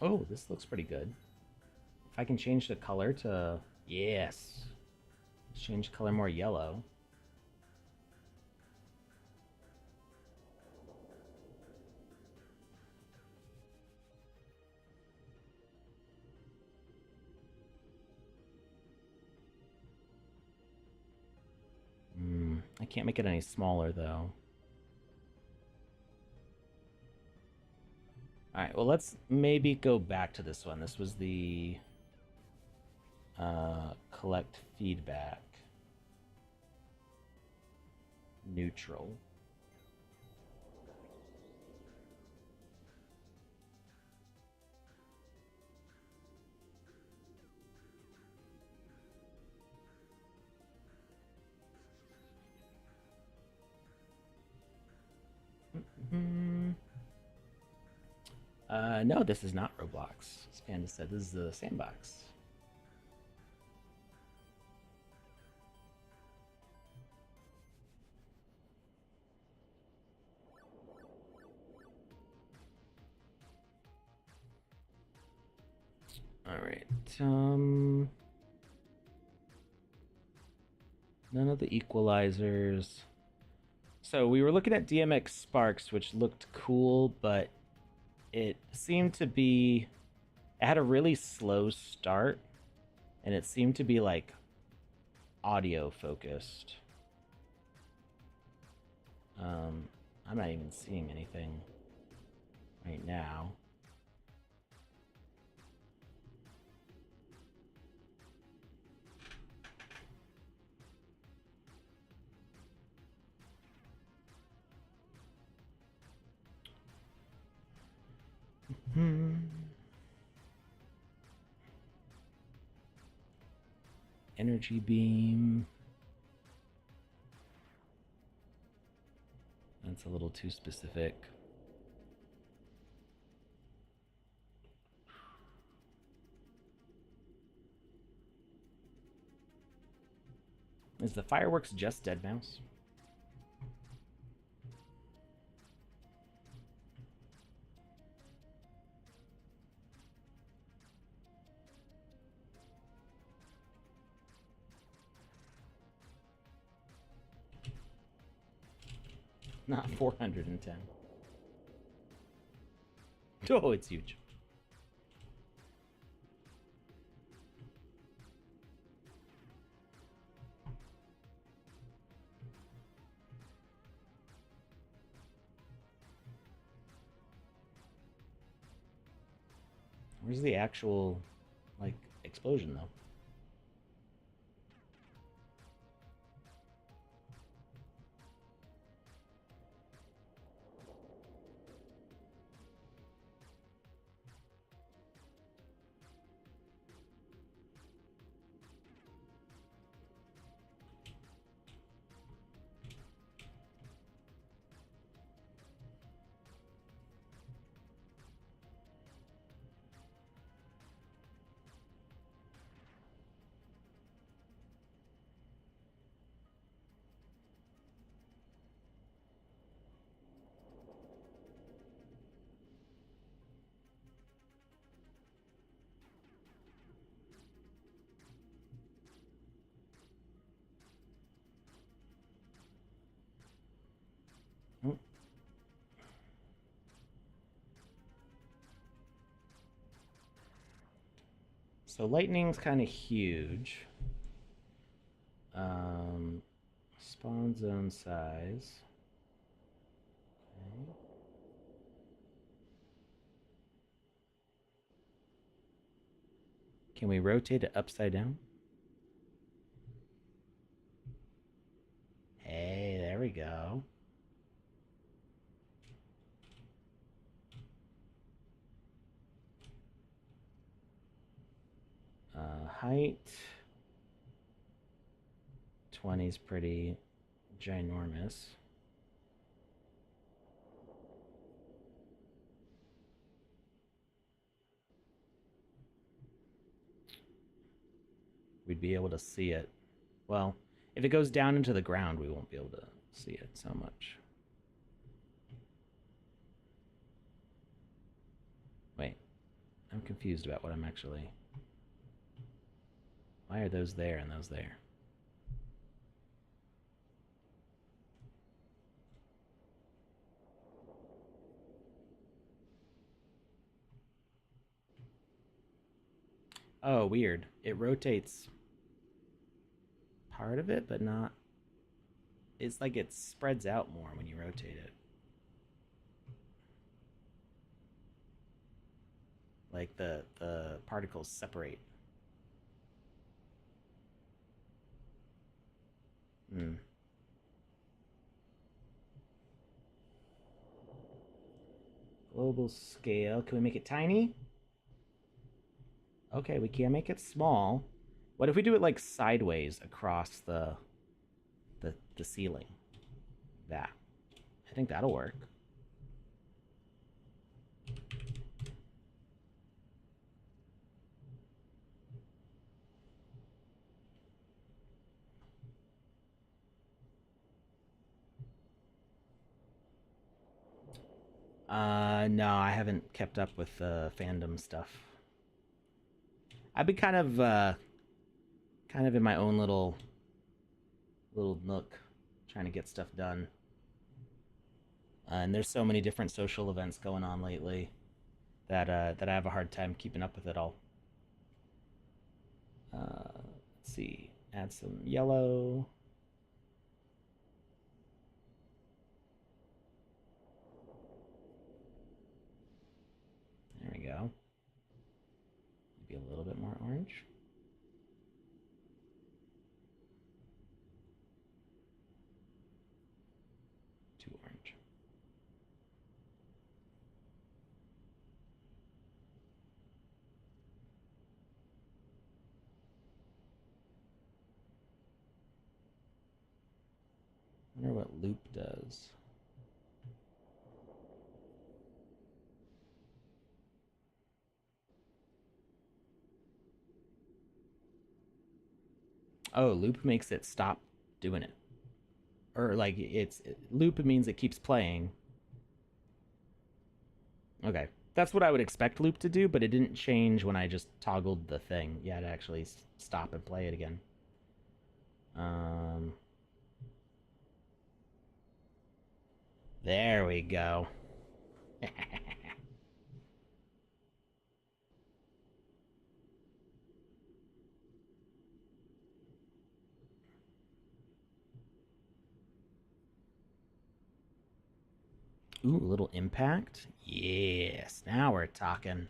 Oh, this looks pretty good. If I can change the color to... Yes. Let's change color more yellow. I can't make it any smaller, though. Alright, well, let's maybe go back to this one. This was the collect feedback. Neutral. No, this is not Roblox. As Panda said, this is the Sandbox. All right. None of the equalizers. So we were looking at DMX Sparks, which looked cool, but it seemed to be... It had a really slow start, and it seemed to be like audio focused. I'm not even seeing anything right now. Energy beam. That's a little too specific. Is the fireworks just dead mouse? Not 410. Oh, it's huge. Where's the actual, like, explosion, though? Oh. So lightning's kind of huge. Spawn zone size. Okay. Can we rotate it upside down? Hey, there we go. Height 20 is pretty ginormous. We'd be able to see it. Well, if it goes down into the ground, we won't be able to see it so much. Wait, I'm confused about what I'm actually... Why are those there and those there? Oh, weird. It rotates part of it, but not... It's like it spreads out more when you rotate it. Like the particles separate. Hmm. Global scale. Can we make it tiny? Okay, we can make it small. What if we do it like sideways across the ceiling? That. I think that'll work. No, I haven't kept up with the fandom stuff. I've been kind of in my own little nook, trying to get stuff done. And there's so many different social events going on lately that I have a hard time keeping up with it all. Let's see, add some yellow. There we go. Maybe a little bit more orange. Too orange. I wonder what loop does. Oh, loop makes it stop doing it. Or like loop means it keeps playing. Okay. That's what I would expect loop to do, but it didn't change when I just toggled the thing. You had to actually stop and play it again. There we go. Ooh, a little impact. Yes, now we're talking.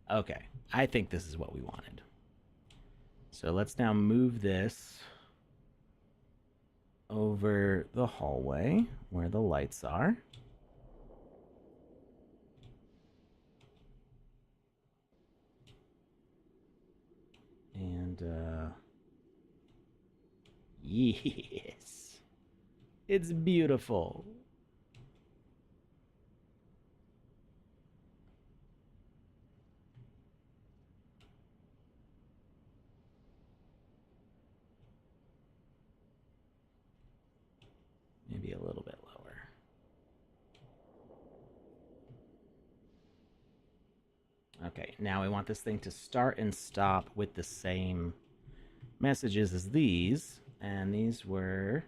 Okay, I think this is what we wanted. So let's now move this over the hallway where the lights are. And, yes, it's beautiful. Maybe a little bit lower. Okay, now we want this thing to start and stop with the same messages as these. And these were...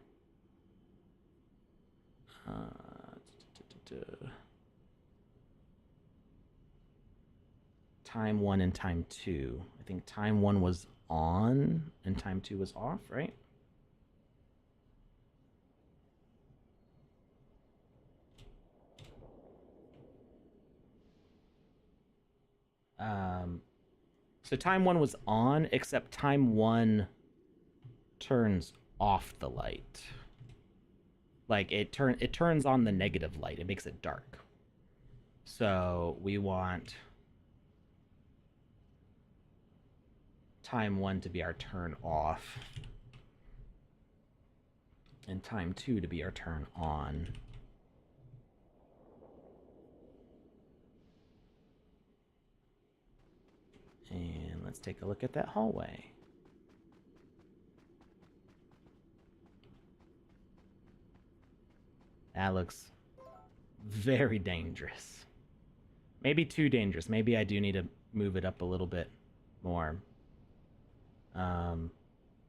time 1 and time 2. I think time 1 was on and time 2 was off, right? So time 1 was on, except time 1 turns off the light. Like it turns on the negative light. It makes it dark. So we want time 1 to be our turn off, and time 2 to be our turn on. And let's take a look at that hallway. That looks very dangerous. Maybe too dangerous. Maybe I do need to move it up a little bit more.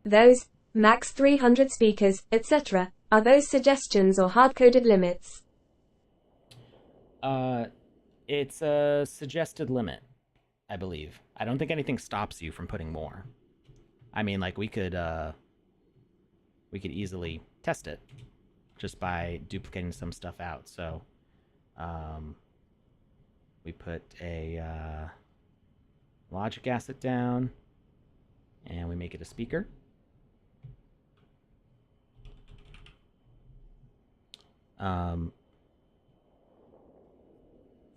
Those max 300 speakers, etc. Are those suggestions or hard-coded limits? It's a suggested limit, I believe. I don't think anything stops you from putting more. I mean, like we could easily test it just by duplicating some stuff out. So, we put a logic asset down, and we make it a speaker. Um,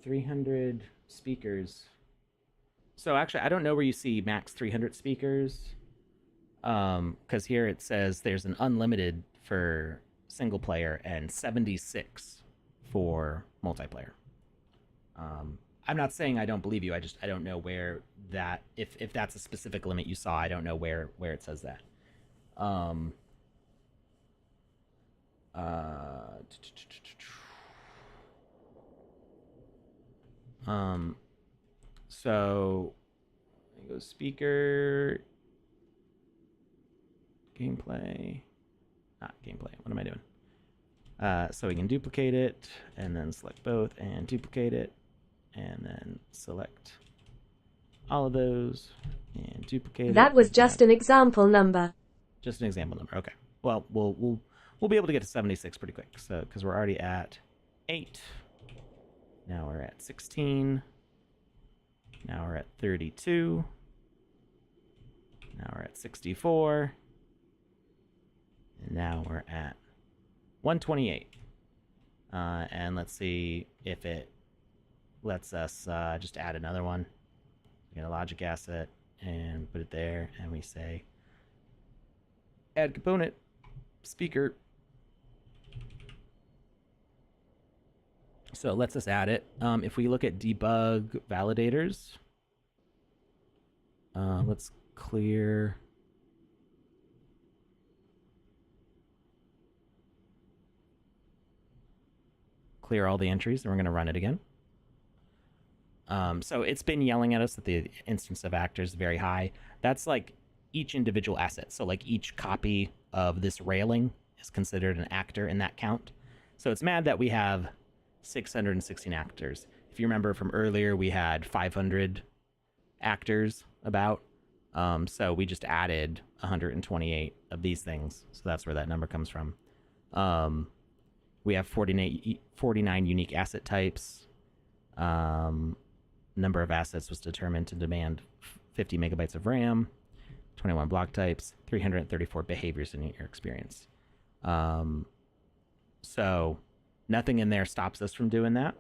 300 speakers. So actually, I don't know where you see max 300 speakers. Because here it says there's an unlimited for single player and 76 for multiplayer. I'm not saying I don't believe you. I don't know where that, if that's a specific limit you saw. I don't know where it says that. So there goes speaker, gameplay, not gameplay. What am I doing? So we can duplicate it and then select both and duplicate it and then select all of those and duplicate it. That was just an example number. Just an example number. Okay. Well, we'll be able to get to 76 pretty quick. So because we're already at 8. Now we're at 16. Now we're at 32. Now we're at 64. And now we're at 128. And let's see if it lets us just add another one. We get a logic asset and put it there, and we say add component, speaker. So it lets us add it. If we look at debug validators, let's clear all the entries, and we're going to run it again. So it's been yelling at us that the instance of actors is very high. That's like each individual asset. So like each copy of this railing is considered an actor in that count. So it's mad that we have 616 actors. If you remember from earlier, we had 500 actors about. So we just added 128 of these things. So that's where that number comes from. We have 49 unique asset types. Number of assets was determined to demand 50 megabytes of RAM, 21 block types, 334 behaviors in your experience. So nothing in there stops us from doing that.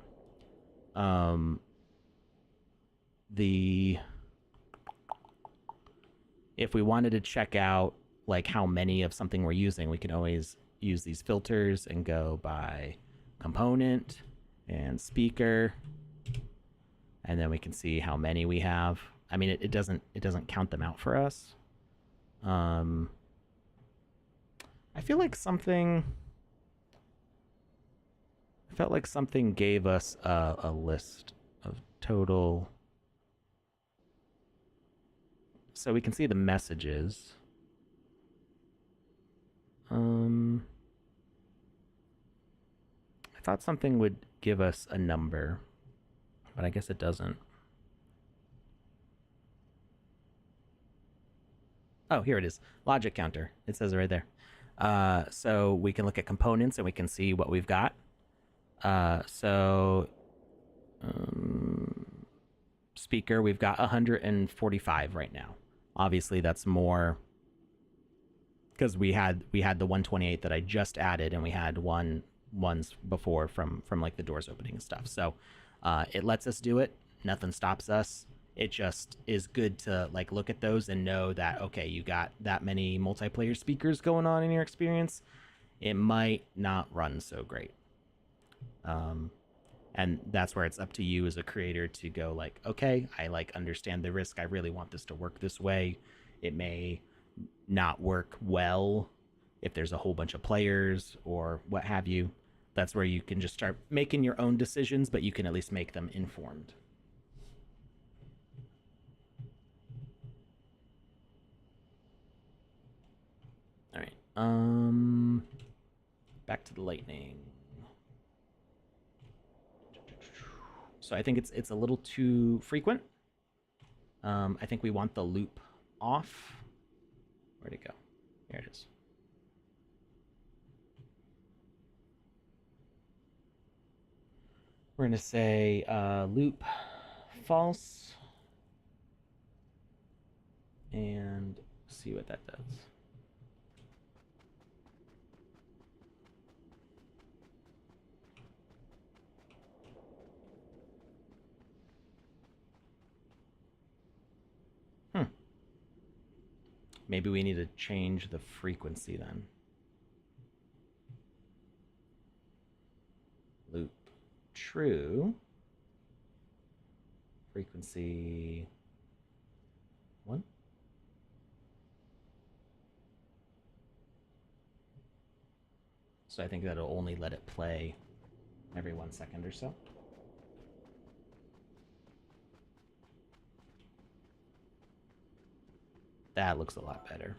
If we wanted to check out like how many of something we're using, we can always use these filters and go by component and speaker, and then we can see how many we have. I mean, it doesn't count them out for us. I feel like something gave us a list of total. So we can see the messages. I thought something would give us a number, but I guess it doesn't. Oh, here it is. Logic counter. It says it right there. So we can look at components and we can see what we've got. Speaker, we've got 145 right now. Obviously, that's more because we had the 128 that I just added, and we had ones before from like the doors opening and stuff. So it lets us do it. Nothing stops us. It just is good to like look at those and know that, okay, you got that many multiplayer speakers going on in your experience. It might not run so great. And that's where it's up to you as a creator to go like, okay, I like understand the risk. I really want this to work this way. It may not work well if there's a whole bunch of players or what have you. That's where you can just start making your own decisions, but you can at least make them informed. All right. Back to the lightning. So I think it's a little too frequent. I think we want the loop off. Where'd it go? Here it is. We're going to say loop false and see what that does. Maybe we need to change the frequency then. Loop true. Frequency 1. So I think that'll only let it play every 1 second or so. That looks a lot better.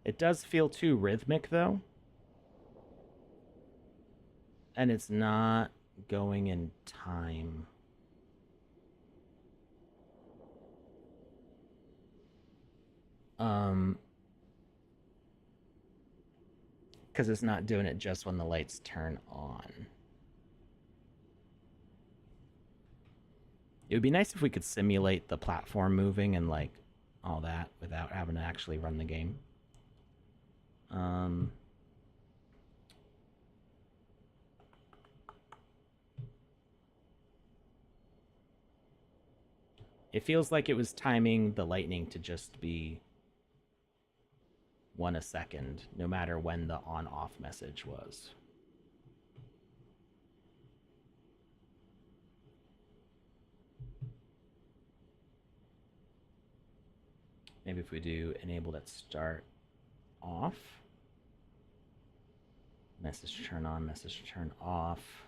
It does feel too rhythmic though. And it's not going in time. Because it's not doing it just when the lights turn on. It would be nice if we could simulate the platform moving and like all that without having to actually run the game. It feels like it was timing the lightning to just be 1 a second, no matter when the on-off message was. Maybe if we do enabled at start off, message turn on, message turn off.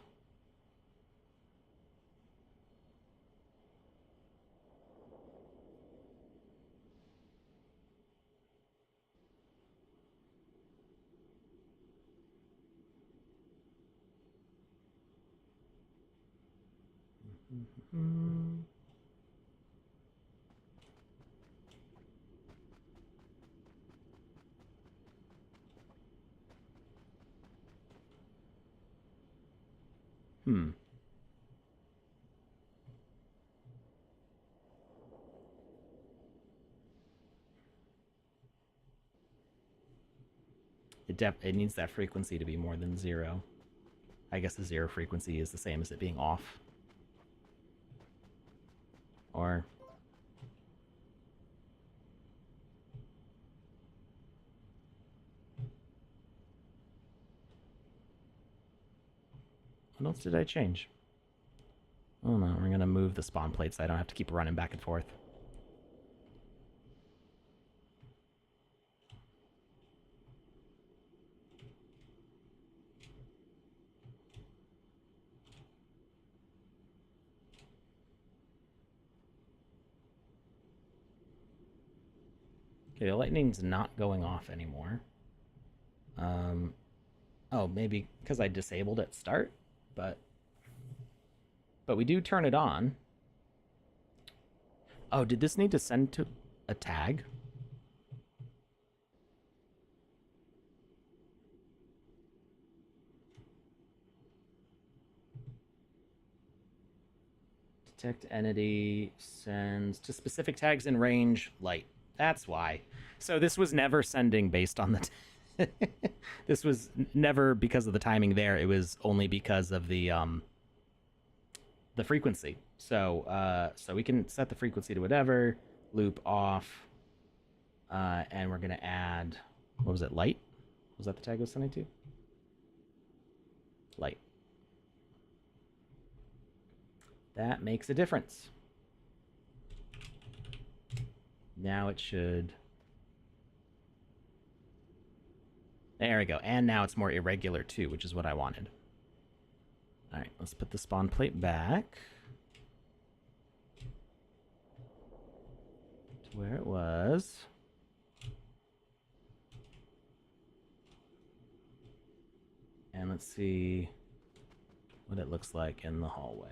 Mm-hmm. Hmm. It needs that frequency to be more than 0. I guess the 0 frequency is the same as it being off. Or what else did I change? Oh no, we're gonna move the spawn plate so I don't have to keep running back and forth. Okay, the lightning's not going off anymore. Oh, maybe because I disabled at start, but we do turn it on. Oh, did this need to send to a tag? Detect entity sends to specific tags in range light. That's why. So this was never sending based on the. This was never because of the timing there. It was only because of the frequency. So so we can set the frequency to whatever. Loop off. And we're gonna add. What was it? Light. Was that the tag I was sending to? Light. That makes a difference. Now it should. There we go. And now it's more irregular too, which is what I wanted. All right, let's put the spawn plate back to where it was. And let's see what it looks like in the hallway.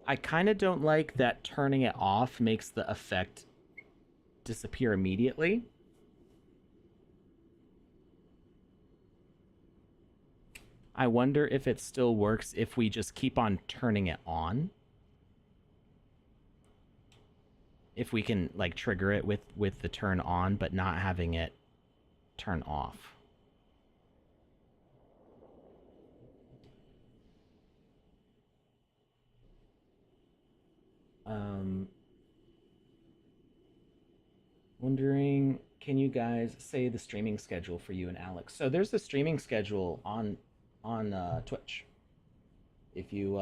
I kind of don't like that turning it off makes the effect disappear immediately. I wonder if it still works if we just keep on turning it on. If we can like trigger it with the turn on, but not having it turn off. Wondering, can you guys say the streaming schedule for you and Alex? So there's a streaming schedule on Twitch. If you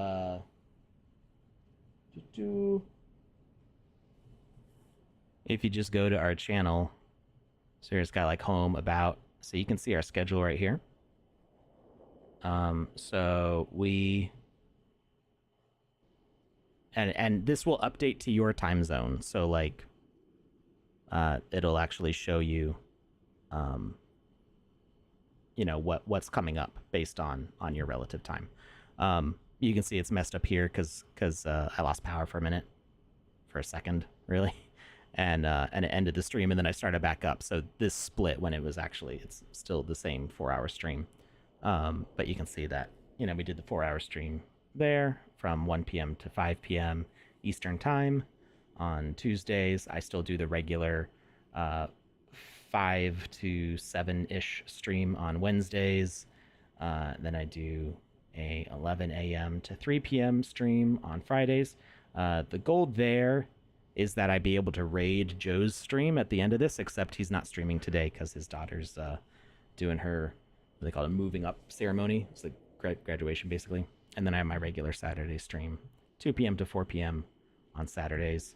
if you just go to our channel, so here's got like home, about, so you can see our schedule right here. So we and this will update to your time zone. So like it'll actually show you you know what's coming up based on your relative time. You can see it's messed up here because I lost power for a minute, for a second, really, and it ended the stream, and then I started back up. So this split when it was actually, it's still the same 4-hour stream, but you can see that, you know, we did the 4-hour stream there from 1 p.m. to 5 p.m. Eastern time on Tuesdays. I still do the regular 5 to 7-ish stream on Wednesdays. Then I do a 11 a.m. to 3 p.m. stream on Fridays. The goal there is that I be able to raid Joe's stream at the end of this, except he's not streaming today because his daughter's doing her, what they call it, a moving up ceremony. It's like graduation, basically. And then I have my regular Saturday stream, 2 p.m. to 4 p.m. on Saturdays.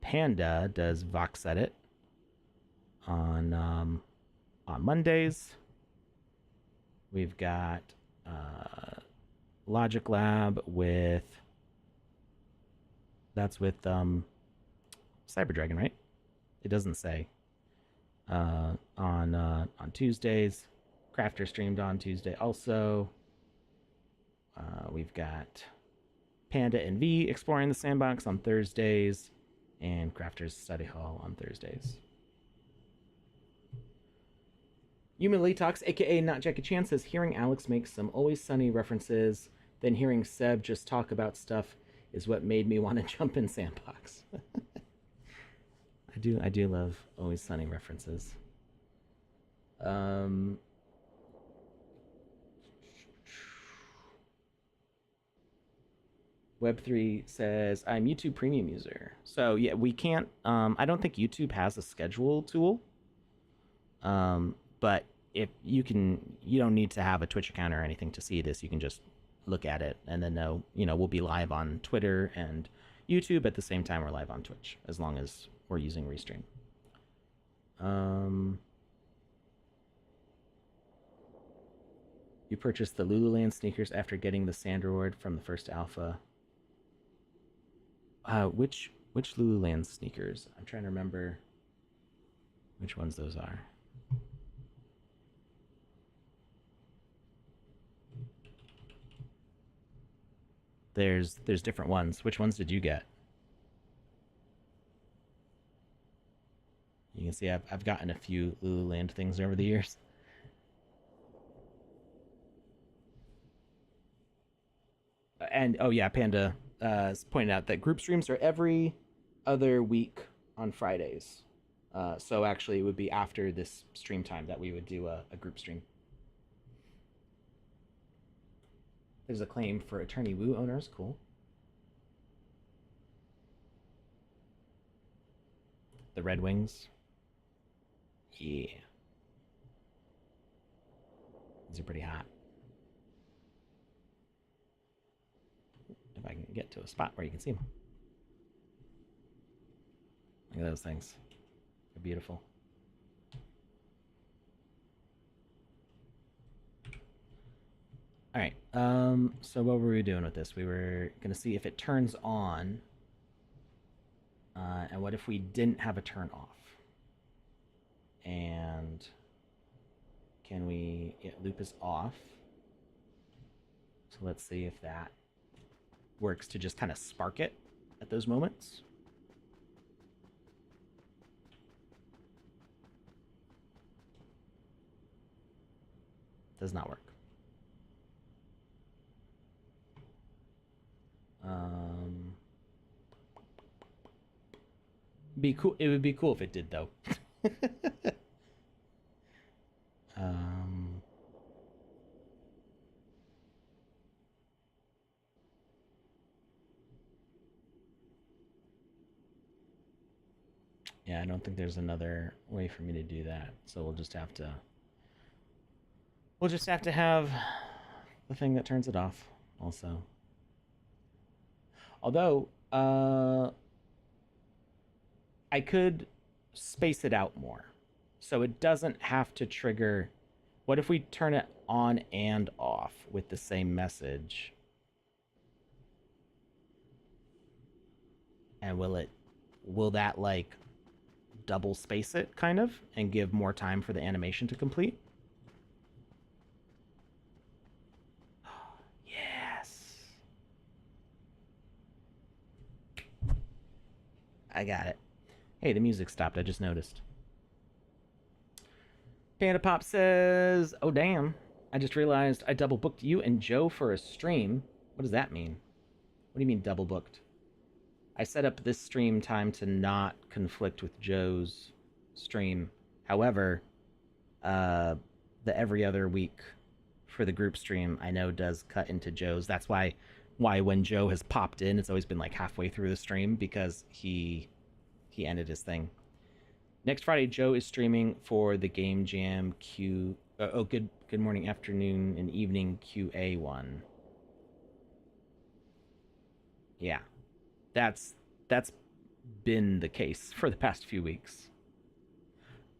Panda does VoxEdit On Mondays. We've got Logic Lab with that's with Cyber Dragon, right? It doesn't say. On Tuesdays, Crafter streamed on Tuesday also. We've got Panda and V exploring the sandbox on Thursdays, and Crafter's Study Hall on Thursdays. Human Talks, aka Not Jackie Chan, says hearing Alex make some Always Sunny references, then hearing Seb just talk about stuff is what made me want to jump in Sandbox. I do love Always Sunny references. Web3 says I'm YouTube Premium user. So yeah, we can't. I don't think YouTube has a schedule tool. But if you don't need to have a Twitch account or anything to see this. You can just look at it and then know. We'll be live on Twitter and YouTube at the same time we're live on Twitch, as long as we're using Restream. You purchased the Lululand sneakers after getting the Sand Reward from the first alpha. Which Lululand sneakers? I'm trying to remember which ones those are. There's different ones. Which ones did you get? You can see I've gotten a few Lululand things over the years. And oh yeah, Panda pointed out that group streams are every other week on Fridays. So actually, it would be after this stream time that we would do a group stream. There's a claim for Attorney Woo owners. Cool. The Red Wings. Yeah. These are pretty hot. If I can get to a spot where you can see them. Look at those things. They're beautiful. All right. So what were we doing with this? We were going to see if it turns on. And what if we didn't have a turn off? And can we... Yeah, loop is off. So let's see if that works to just kind of spark it at those moments. Does not work. Be cool. It would be cool if it did, though. Yeah, I don't think there's another way for me to do that. So we'll just have to have the thing that turns it off also. Although, I could space it out more. So it doesn't have to trigger. What if we turn it on and off with the same message? And will that like double space it kind of and give more time for the animation to complete? Yes. I got it. Hey, the music stopped. I just noticed. PandaPops says, oh, damn. I just realized I double booked you and Joe for a stream. What does that mean? What do you mean double booked? I set up this stream time to not conflict with Joe's stream. However, the every other week for the group stream, I know does cut into Joe's. That's why when Joe has popped in, it's always been like halfway through the stream because he ended his thing. Next Friday, Joe is streaming for the Game Jam good morning, afternoon, and evening QA one. Yeah, that's been the case for the past few weeks.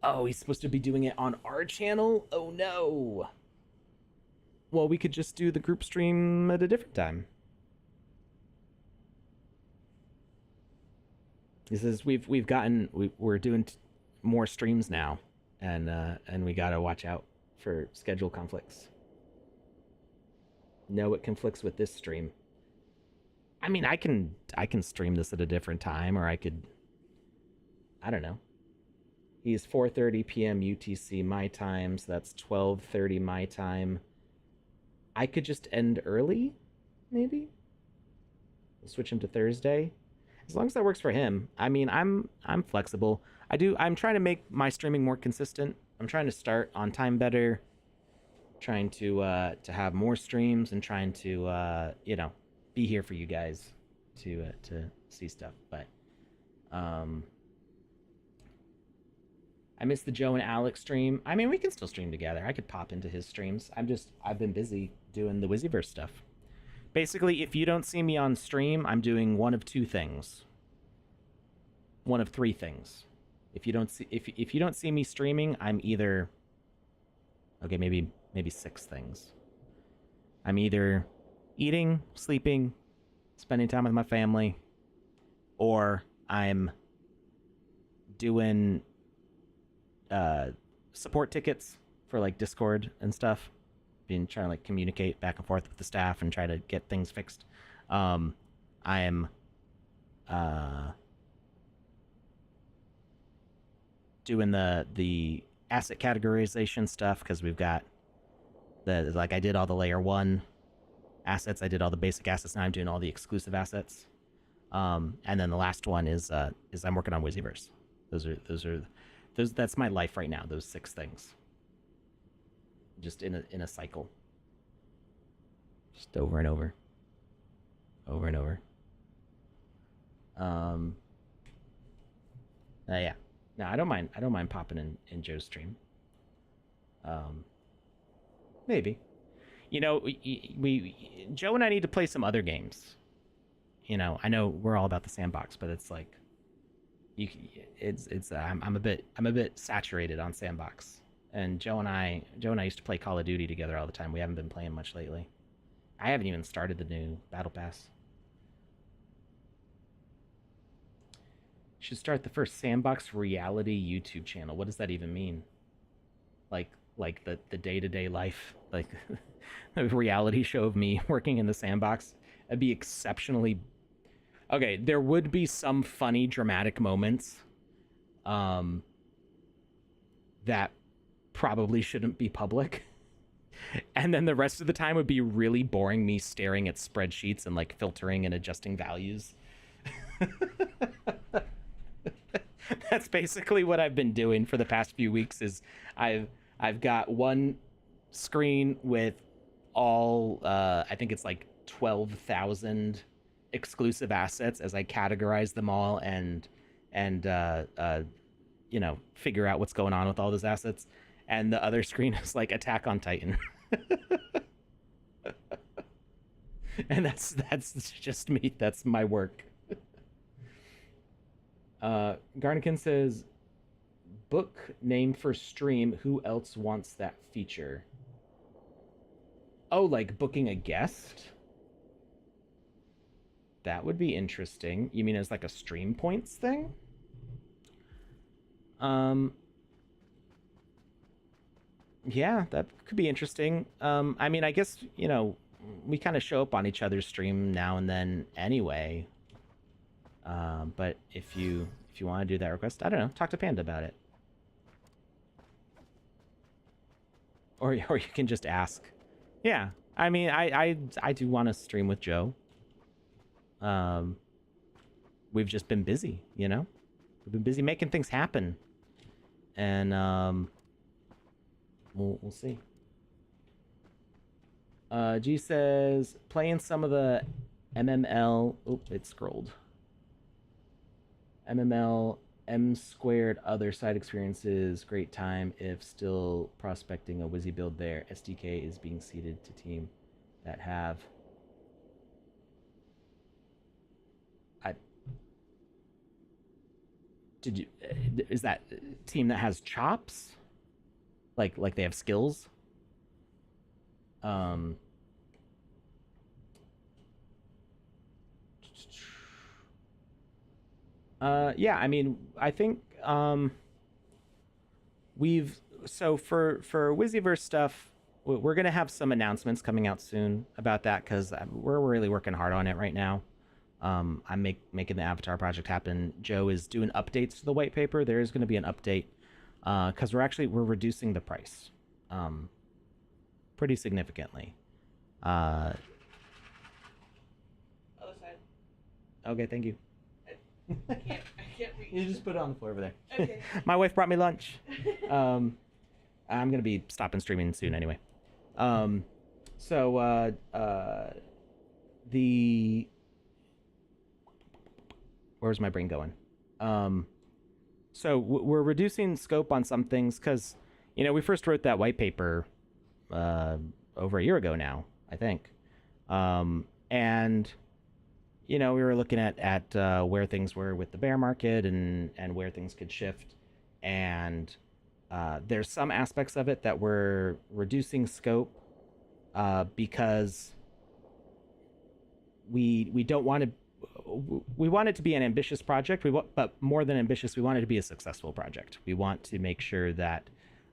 Oh, he's supposed to be doing it on our channel? Oh no. Well, we could just do the group stream at a different time. He says we're doing more streams now, and we gotta watch out for schedule conflicts. No, it conflicts with this stream. I mean, I can stream this at a different time, or I don't know. He's 4:30 p.m. UTC my time, so that's 12:30 my time. I could just end early, maybe. Switch him to Thursday, as long as that works for him. I mean, I'm flexible. I'm trying to make my streaming more consistent. I'm trying to start on time better. Trying to have more streams and trying to be here for you guys to see stuff. But I missed the Joe and Alex stream. I mean, we can still stream together. I could pop into his streams. I've been busy doing the Wizzyverse stuff. Basically, if you don't see me on stream, I'm doing one of two things. One of three things. If you don't see me streaming, I'm either maybe six things. I'm either eating, sleeping, spending time with my family, or I'm doing support tickets for like Discord and stuff, trying to like communicate back and forth with the staff and try to get things fixed. I am doing the asset categorization stuff, because we've got I did all the layer 1 assets, I did all the basic assets, now I'm doing all the exclusive assets. And then the last one is I'm working on Wizzyverse. That's my life right now, those 6 things. Just in a cycle. Just over and over. Over and over. Yeah. No, I don't mind popping in Joe's stream. Maybe. Joe and I need to play some other games. I know we're all about the sandbox, but it's like I'm a bit saturated on Sandbox. And Joe and I used to play Call of Duty together all the time. We haven't been playing much lately. I haven't even started the new Battle Pass. Should start the first Sandbox reality YouTube channel. What does that even mean? Like the day-to-day life, like a reality show of me working in the sandbox. It'd be exceptionally okay. There would be some funny dramatic moments that probably shouldn't be public, and then the rest of the time would be really boring, me staring at spreadsheets and like filtering and adjusting values. That's basically what I've been doing for the past few weeks. Is I've got one screen with all I think it's like 12,000 exclusive assets as I categorize them all and figure out what's going on with all those assets. And the other screen is like Attack on Titan. And that's just me. That's my work. Garnikin says, book name for stream. Who else wants that feature? Oh, like booking a guest? That would be interesting. You mean as like a stream points thing? Yeah, that could be interesting. I mean, I guess, we kind of show up on each other's stream now and then anyway. But if you want to do that request, I don't know, talk to Panda about it. Or you can just ask. Yeah, I mean, I do want to stream with Joe. We've just been busy, We've been busy making things happen. And we'll see. G says, playing some of the MML. Oh, it scrolled. MML M squared other side experiences. Great time if still prospecting a Wizzy build there. SDK is being seeded to team that have. Did you? Is that team that has chops? Like they have skills? Um. Yeah. I mean, I think we've so for Wiziverse stuff, we're gonna have some announcements coming out soon about that because we're really working hard on it right now. I'm making the Avatar project happen. Joe is doing updates to the white paper. There is going to be an update because we're reducing the price pretty significantly. Uh, Other side. okay, thank you. I can't reach. You just put it on the floor over there. Okay. My wife brought me lunch. I'm gonna be stopping streaming soon anyway. So the where's my brain going? So we're reducing scope on some things because we first wrote that white paper over a year ago now, I think, and we were looking at where things were with the bear market and where things could shift, and there's some aspects of it that we're reducing scope because we don't want to. We want it to be an ambitious project. But more than ambitious, we want it to be a successful project. We want to make sure that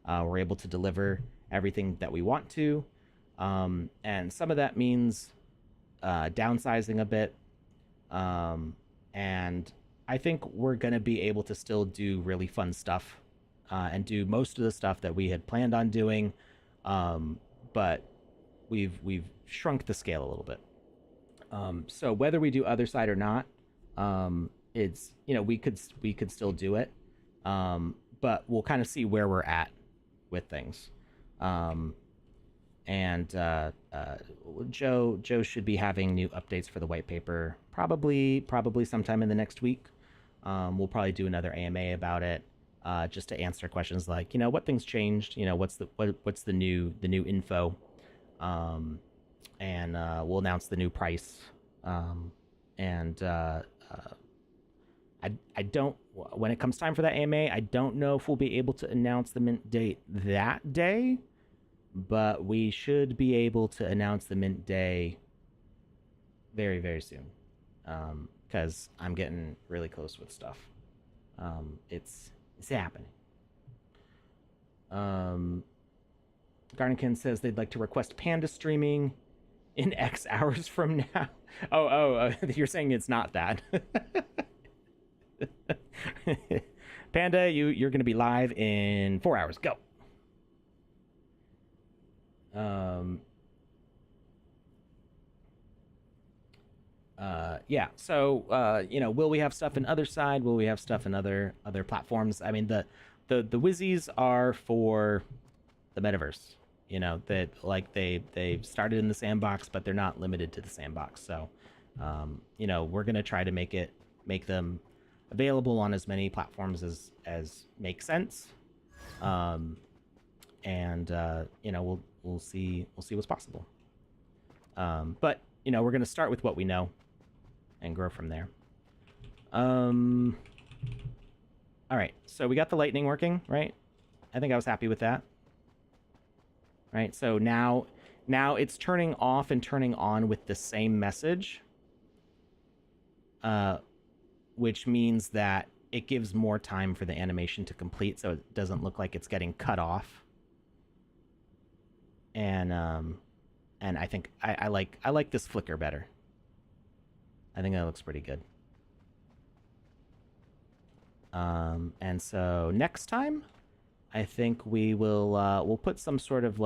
we're able to deliver everything that we want to, and some of that means downsizing a bit. And I think we're gonna be able to still do really fun stuff and do most of the stuff that we had planned on doing, but we've shrunk the scale a little bit. So whether we do other side or not, it's we could still do it, but we'll kind of see where we're at with things. And Joe should be having new updates for the white paper probably sometime in the next week. We'll probably do another AMA about it, just to answer questions like what things changed, what's the new info. And we'll announce the new price. And I don't. When it comes time for that AMA, I don't know if we'll be able to announce the mint date that day, but we should be able to announce the mint day very, very soon. Because I'm getting really close with stuff. It's happening. Garnikin says they'd like to request Panda streaming in X hours from now. You're saying it's not that. Panda, you're going to be live in 4 hours. Go. Yeah. So, will we have stuff in other side? Will we have stuff in other platforms? I mean, the Wizzies are for the metaverse. That they've started in the sandbox, but they're not limited to the sandbox. So, we're gonna try to make them available on as many platforms as make sense. And we'll see what's possible. But we're gonna start with what we know and grow from there. All right, so we got the lightning working, right? I think I was happy with that. Right, so now it's turning off and turning on with the same message, which means that it gives more time for the animation to complete, so it doesn't look like it's getting cut off. And I think I like this flicker better. I think that looks pretty good. And so next time, I think we'll put some sort of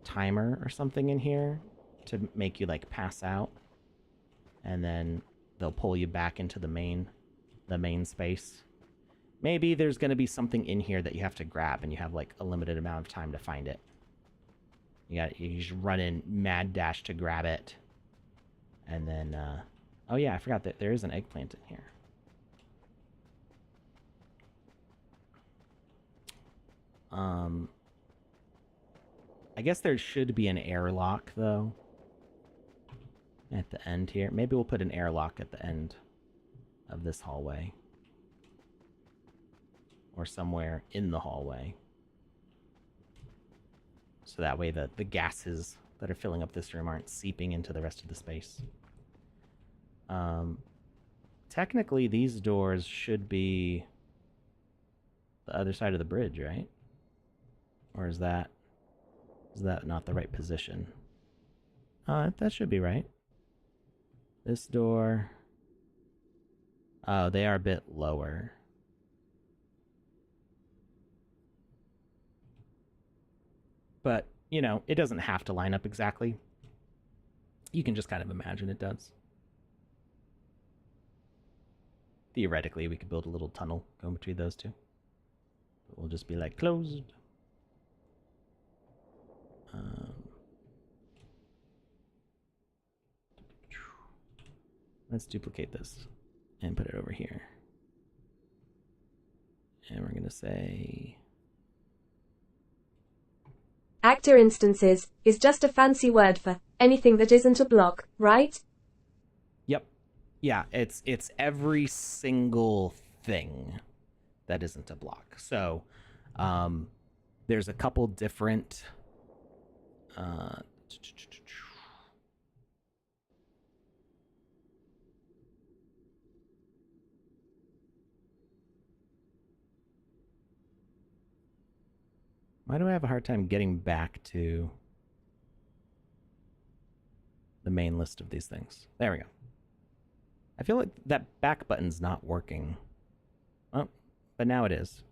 timer or something in here to make you pass out, and then they'll pull you back into the main space. Maybe there's going to be something in here that you have to grab, and you have a limited amount of time to find it. You just run in mad dash to grab it, and then oh yeah, I forgot that there is an eggplant in here. I guess there should be an airlock, though, at the end here. Maybe we'll put an airlock at the end of this hallway. or somewhere in the hallway. So that way the gases that are filling up this room aren't seeping into the rest of the space. Technically, these doors should be the other side of the bridge, right? Or is that not the right position? That should be right. This door. Oh, they are a bit lower. But, you know, it doesn't have to line up exactly. You can just kind of imagine it does. Theoretically, we could build a little tunnel going between those two. But we'll just be like, closed. Let's duplicate this and put it over here. And we're going to say... Actor instances is just a fancy word for anything that isn't a block, right? Yep. Yeah, it's every single thing that isn't a block. So there's a couple different... Why do I have a hard time getting back to the main list of these things? There we go. I feel like that back button's not working. Oh, but now it is.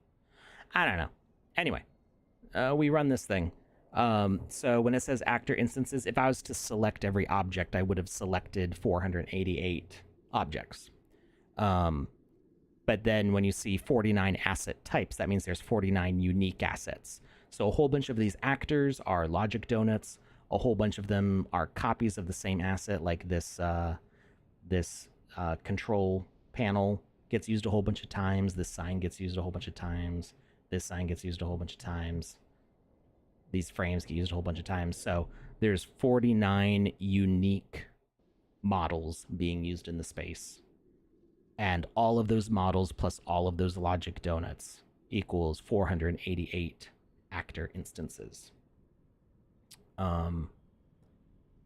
I don't know. Anyway, we run this thing. So when it says actor instances, if I was to select every object, I would have selected 488 objects. But then when you see 49 asset types, that means there's 49 unique assets. So a whole bunch of these actors are logic donuts. A whole bunch of them are copies of the same asset, like this control panel gets used a whole bunch of times. This sign gets used a whole bunch of times. This sign gets used a whole bunch of times. These frames get used a whole bunch of times. So there's 49 unique models being used in the space. And all of those models plus all of those logic donuts equals 488 actor instances. And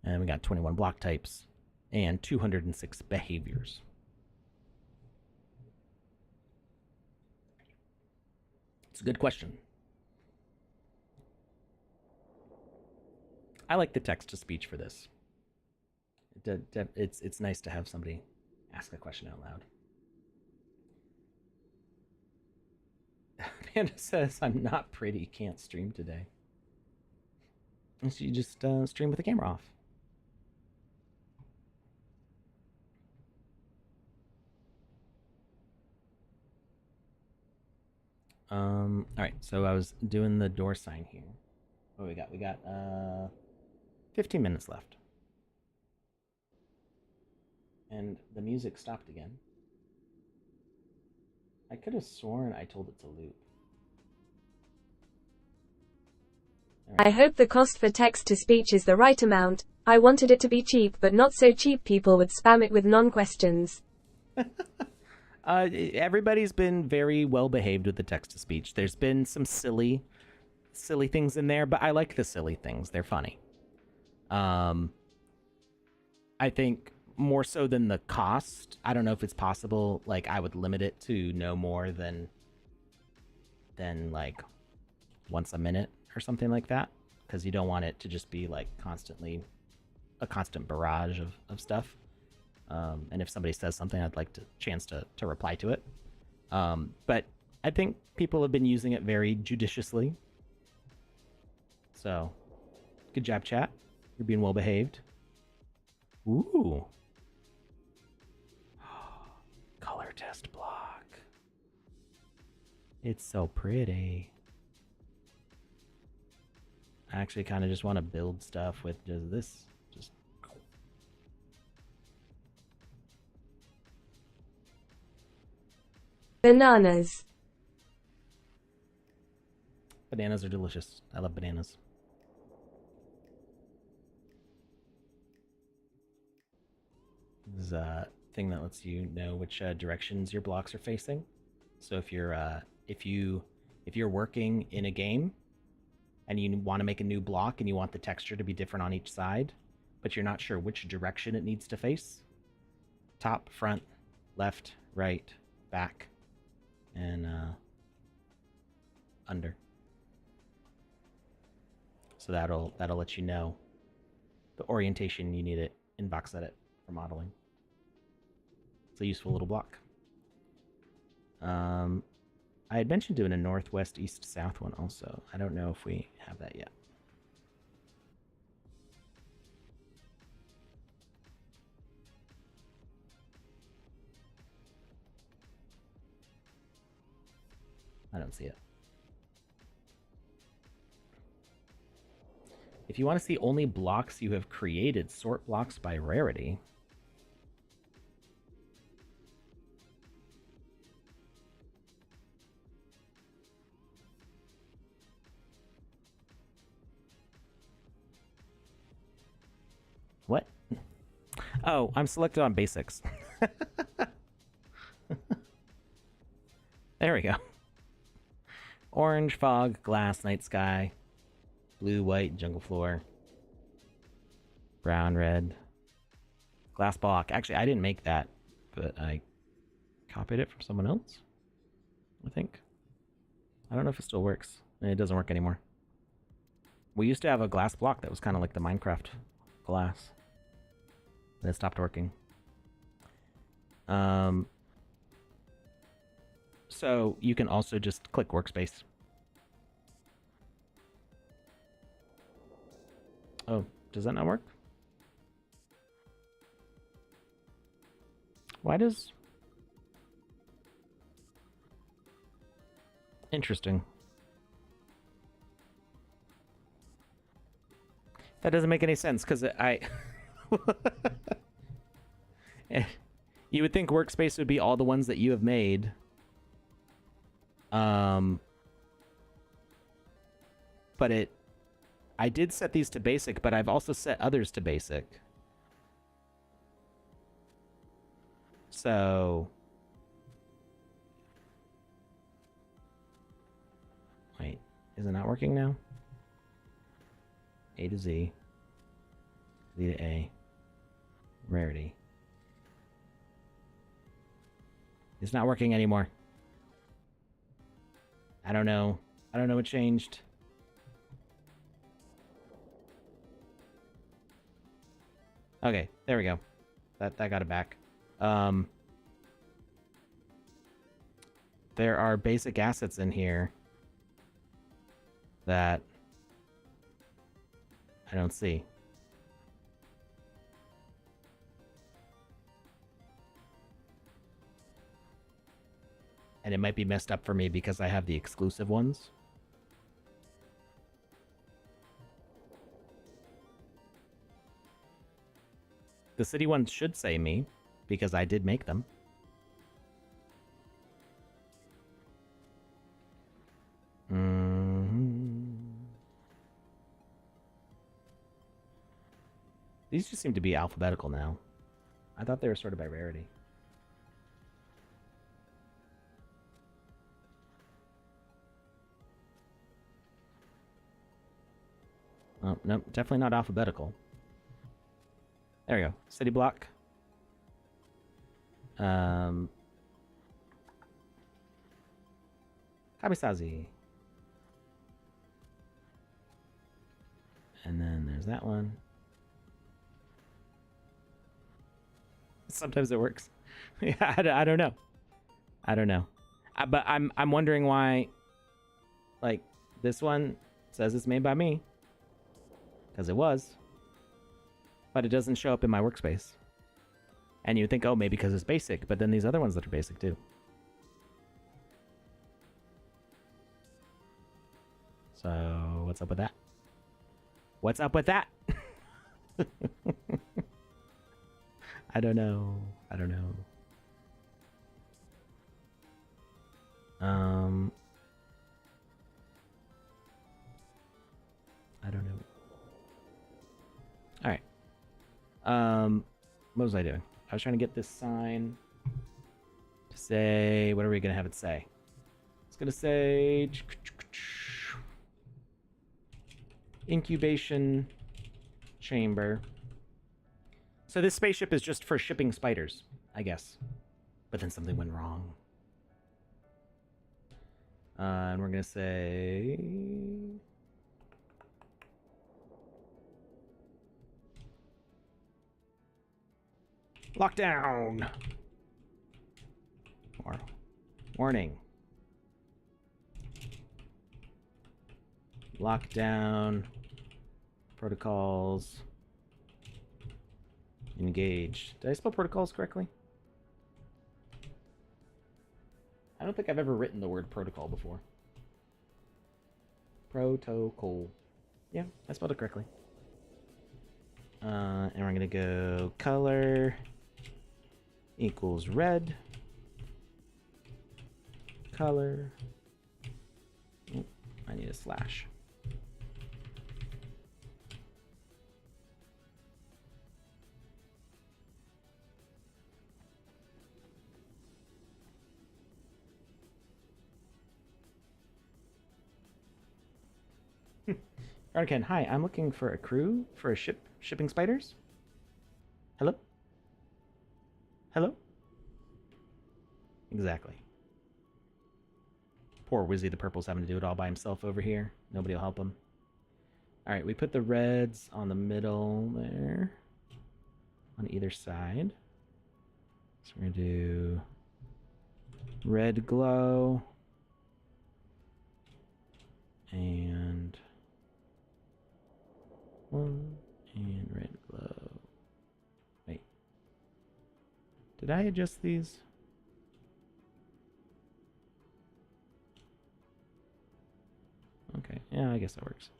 we got 21 block types and 206 behaviors. It's a good question. I like the text to speech for this. It's nice to have somebody ask a question out loud. Panda says, I'm not pretty, can't stream today. So you just stream with the camera off. All right, so I was doing the door sign here. What we got? We got 15 minutes left. And the music stopped again. I could have sworn I told it to loop. I hope the cost for text-to-speech is the right amount. I wanted it to be cheap, but not so cheap people would spam it with non-questions. Everybody's been very well behaved with the text-to-speech. There's been some silly things in there, but I like the silly things. They're funny. I think more so than the cost. I don't know if it's possible. Like, I would limit it to no more than like once a minute or something like that, because you don't want it to just be like constantly a constant barrage of stuff. And if somebody says something, I'd like to chance to reply to it. But I think people have been using it very judiciously. So, good job, chat. You're being well behaved. Ooh. Color test block. It's so pretty. I actually kind of just want to build stuff with just this. Just Bananas. bananas are delicious. I love bananas. This is a thing that lets you know which directions your blocks are facing. So if you're if you're working in a game and you want to make a new block and you want the texture to be different on each side, but you're not sure which direction it needs to face, top, front, left, right, back, and under. So that'll let you know the orientation you need it in VoxEdit for modeling. It's a useful little block. I had mentioned doing a northwest, east, south one also. I don't know if we have that yet. I don't see it. If you want to see only blocks you have created, sort blocks by rarity. What? Oh, I'm selected on basics. There we go. Orange, fog, glass, night sky, blue, white, jungle floor, brown, red, glass block. Actually, I didn't make that, but I copied it from someone else, I think. I don't know if it still works. It doesn't work anymore. We used to have a glass block that was kind of like the Minecraft glass. And it stopped working. So you can also just click workspace. Oh, does that not work? Why does... Interesting. That doesn't make any sense, because I... You would think workspace would be all the ones that you have made. But I did set these to basic, but I've also set others to basic. So... Wait, is it not working now? A to Z. Z to A. Rarity. It's not working anymore. I don't know. I don't know what changed. Okay, there we go. That got it back. There are basic assets in here that I don't see. And it might be messed up for me because I have the exclusive ones. The city ones should say me, because I did make them. These just seem to be alphabetical now. I thought they were sorted by rarity. Oh, nope, definitely not alphabetical. There we go. City block. Kamisazi. And then there's that one. Sometimes it works. Yeah, I don't know. I don't know. But I'm wondering why, like, this one says it's made by me. Because it was. But it doesn't show up in my workspace. And you think, oh, maybe because it's basic. But then these other ones that are basic too. So, what's up with that? What's up with that? I don't know. I don't know. I don't know. All right. What was I doing? I was trying to get this sign to say, what are we going to have it say? It's gonna say incubation chamber. So this spaceship is just for shipping spiders, I guess. But then something went wrong. And we're gonna say lockdown. Or warning. Lockdown. Protocols. Engage. Did I spell protocols correctly? I don't think I've ever written the word protocol before. Protocol. Yeah, I spelled it correctly. And we're gonna go color equals red. Color. Oh, I need a slash. Arkan, hi, I'm looking for a crew for a ship shipping spiders. Hello? Hello? Exactly. Poor Wizzy the Purple's having to do it all by himself over here. Nobody will help him. Alright, we put the reds on the middle there. On either side. So we're going to do red glow. And one and red glow. Wait. Did I adjust these? Okay, yeah, I guess that works.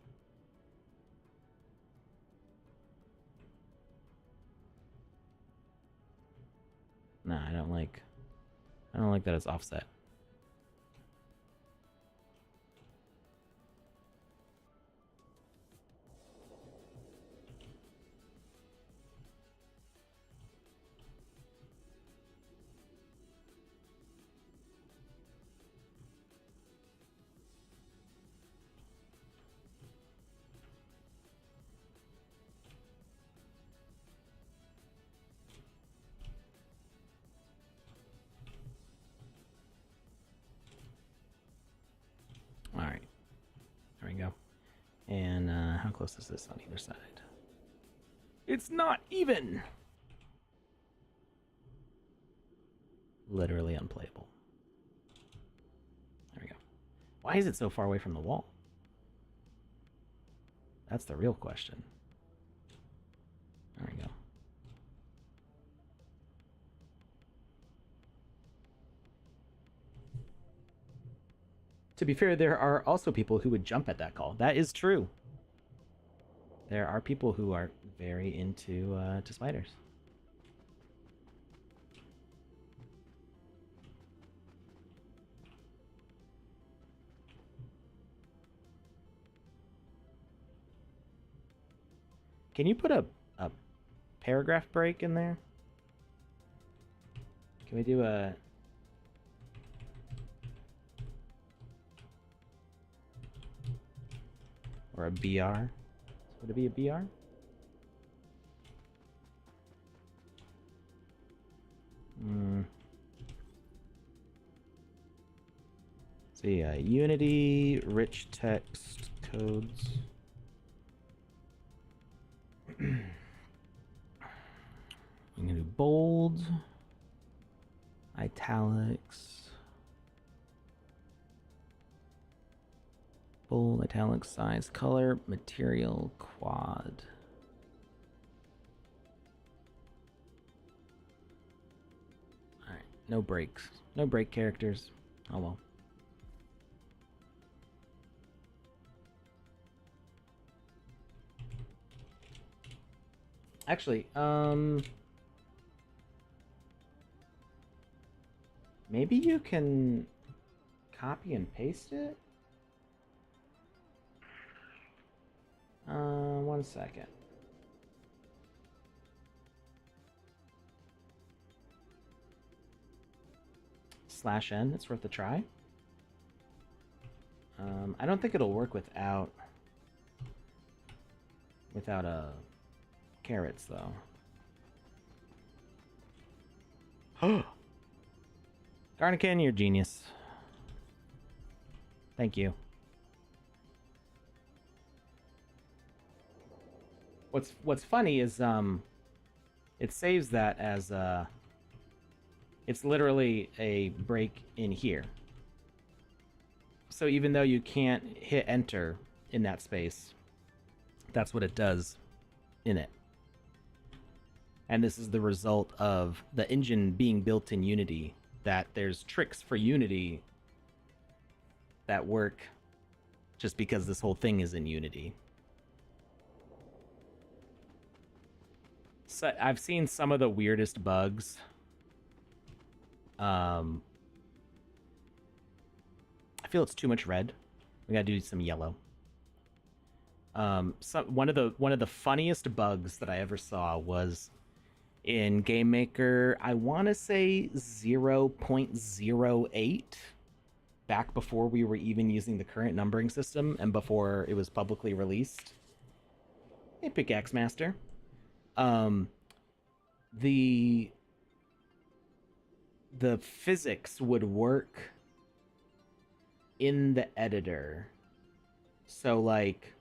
Nah, I don't like that it's offset. Alright. There we go. And how close is this on either side? It's not even! Literally unplayable. There we go. Why is it so far away from the wall? That's the real question. There we go. To be fair, there are also people who would jump at that call. That is true. There are people who are very into to spiders. Can you put a paragraph break in there? Can we do a... or a BR? Would it be a BR? See, Unity, rich text codes. I'm gonna do bold, italics, bold, italics, size, color, material, quad. Alright, no breaks. No break characters. Oh well. Actually, maybe you can copy and paste it? 1 second. /n, it's worth a try. I don't think it'll work without carrots though. Garnican, you're a genius. Thank you. What's funny is it saves that as it's literally a break in here. So even though you can't hit enter in that space, that's what it does in it. And this is the result of the engine being built in Unity, that there's tricks for Unity that work just because this whole thing is in Unity. So I've seen some of the weirdest bugs. I feel it's too much red. We gotta do some yellow. One of the funniest bugs that I ever saw was in Game Maker. I want to say 0.08, back before we were even using the current numbering system and before it was publicly released. Hey, Pickaxe Master. The physics would work in the editor. So like,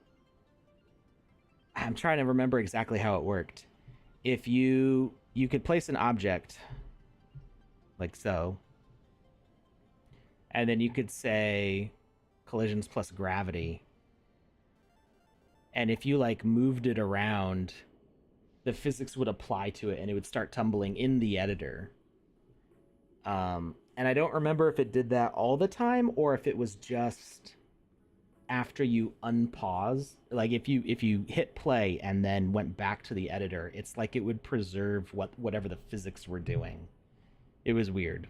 I'm trying to remember exactly how it worked. If you could place an object like so, and then you could say collisions plus gravity, and if you like moved it around, the physics would apply to it and it would start tumbling in the editor. And I don't remember if it did that all the time or if it was just after you unpause. Like if you hit play and then went back to the editor, it's like it would preserve whatever the physics were doing. It was weird.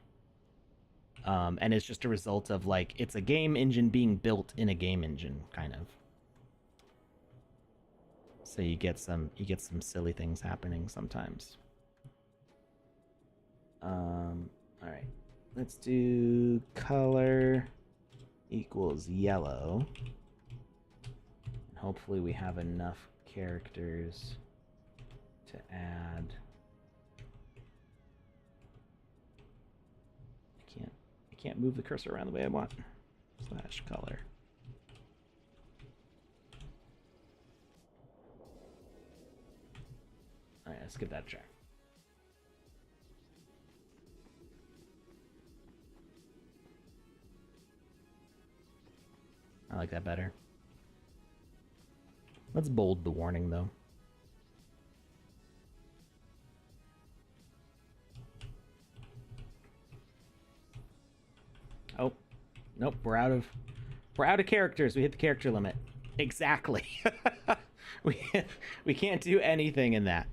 And it's just a result of like, it's a game engine being built in a game engine, kind of. So you get some silly things happening sometimes. All right, let's do color equals yellow. Hopefully we have enough characters to add. I can't move the cursor around the way I want. Slash color. All right, let's give that a try. I like that better. Let's bold the warning, though. Oh, nope, we're out of characters. We hit the character limit. Exactly. we can't do anything in that.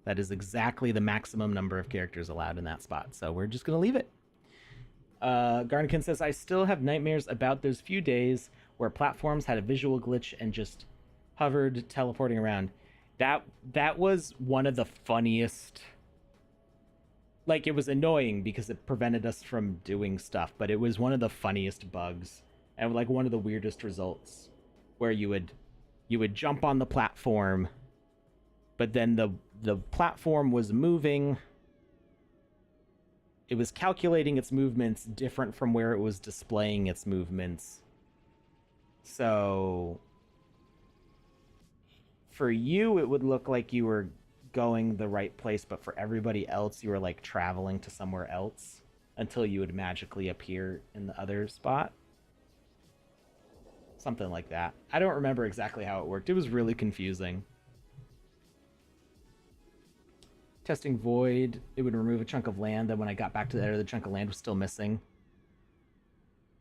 That is exactly the maximum number of characters allowed in that spot, so we're just gonna leave it. Garnican says, I still have nightmares about those few days where platforms had a visual glitch and just hovered, teleporting around. That was one of the funniest. Like, it was annoying because it prevented us from doing stuff, but it was one of the funniest bugs and like one of the weirdest results, where you would jump on the platform, but then the platform was moving. It was calculating its movements different from where it was displaying its movements. So for you, it would look like you were going the right place, but for everybody else, you were like traveling to somewhere else until you would magically appear in the other spot. Something like that. I don't remember exactly how it worked. It was really confusing. Testing void, it would remove a chunk of land, then when I got back to the editor, the chunk of land was still missing.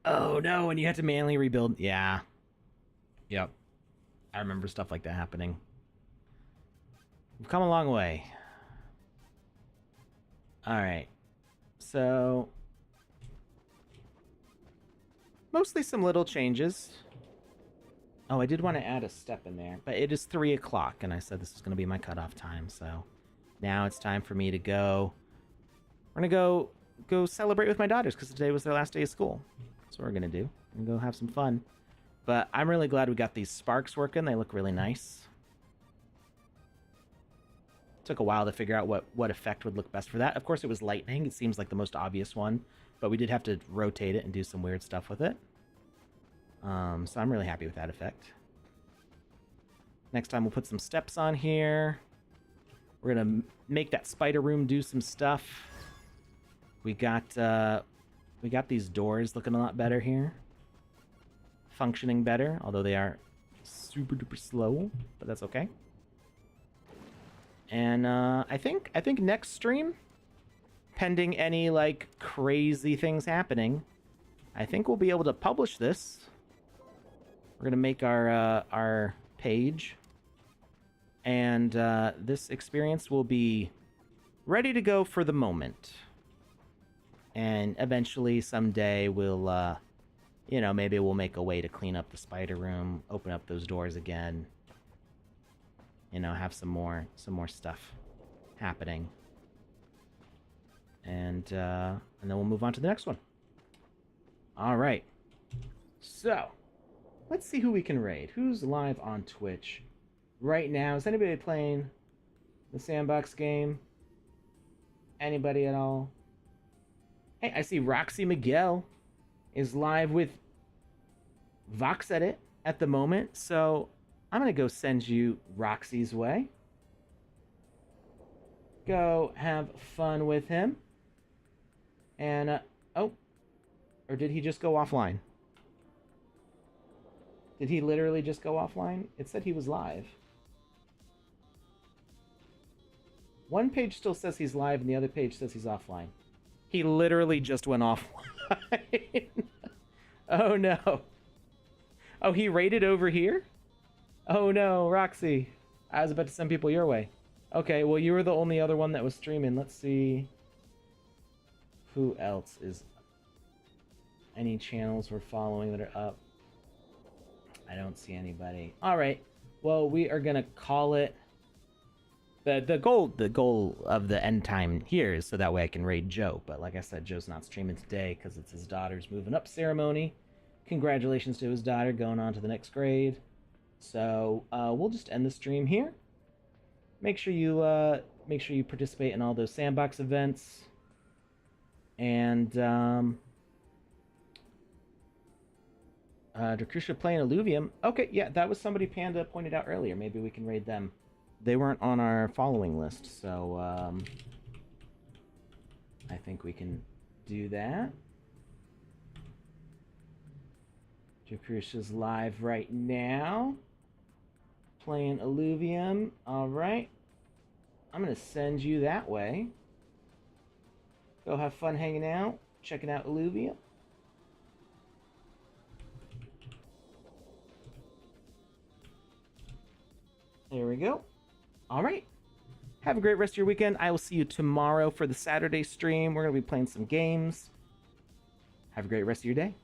Oh no, and you had to manually rebuild. Yeah. Yep. I remember stuff like that happening. We've come a long way. Alright. So mostly some little changes. Oh, I did want to add a step in there, but it is 3 o'clock, and I said this was going to be my cutoff time, so now it's time for me to go. We're going to go go celebrate with my daughters because today was their last day of school. That's what we're gonna do. And go have some fun. But I'm really glad we got these sparks working. They look really nice. Took a while to figure out what effect would look best for that. Of course, it was lightning. It seems like the most obvious one, but we did have to rotate it and do some weird stuff with it. So I'm really happy with that effect. Next time we'll put some steps on here. We're gonna make that spider room do some stuff. We got these doors looking a lot better here. Functioning better, although they are super duper slow, but that's okay. And I think next stream, pending any like crazy things happening, I think we'll be able to publish this. We're gonna make our page, and this experience will be ready to go for the moment. And eventually, someday, we'll, you know, maybe we'll make a way to clean up the spider room, open up those doors again. You know, have some more stuff happening. And then we'll move on to the next one. All right. So, let's see who we can raid. Who's live on Twitch right now? Is anybody playing the Sandbox game? Anybody at all? Hey, I see Roxy Miguel is live with VoxEdit at the moment, so I'm going to go send you Roxy's way. Go have fun with him. And, oh, or did he just go offline? Did he literally just go offline? It said he was live. One page still says he's live, and the other page says he's offline. He literally just went offline. Oh, no. Oh, he raided over here? Oh, no, Roxy. I was about to send people your way. Okay, well, you were the only other one that was streaming. Let's see who else is... Any channels we're following that are up? I don't see anybody. All right. Well, we are going to call it... The goal of the end time here is so that way I can raid Joe. But like I said, Joe's not streaming today because it's his daughter's moving up ceremony. Congratulations to his daughter going on to the next grade. So we'll just end the stream here. Make sure you participate in all those sandbox events. And Dracusha playing Alluvium. Okay, yeah, that was somebody Panda pointed out earlier. Maybe we can raid them. They weren't on our following list, so I think we can do that. Dracusha's live right now. Playing Alluvium. Alright. I'm going to send you that way. Go have fun hanging out, checking out Alluvium. There we go. All right. Have a great rest of your weekend. I will see you tomorrow for the Saturday stream. We're going to be playing some games. Have a great rest of your day.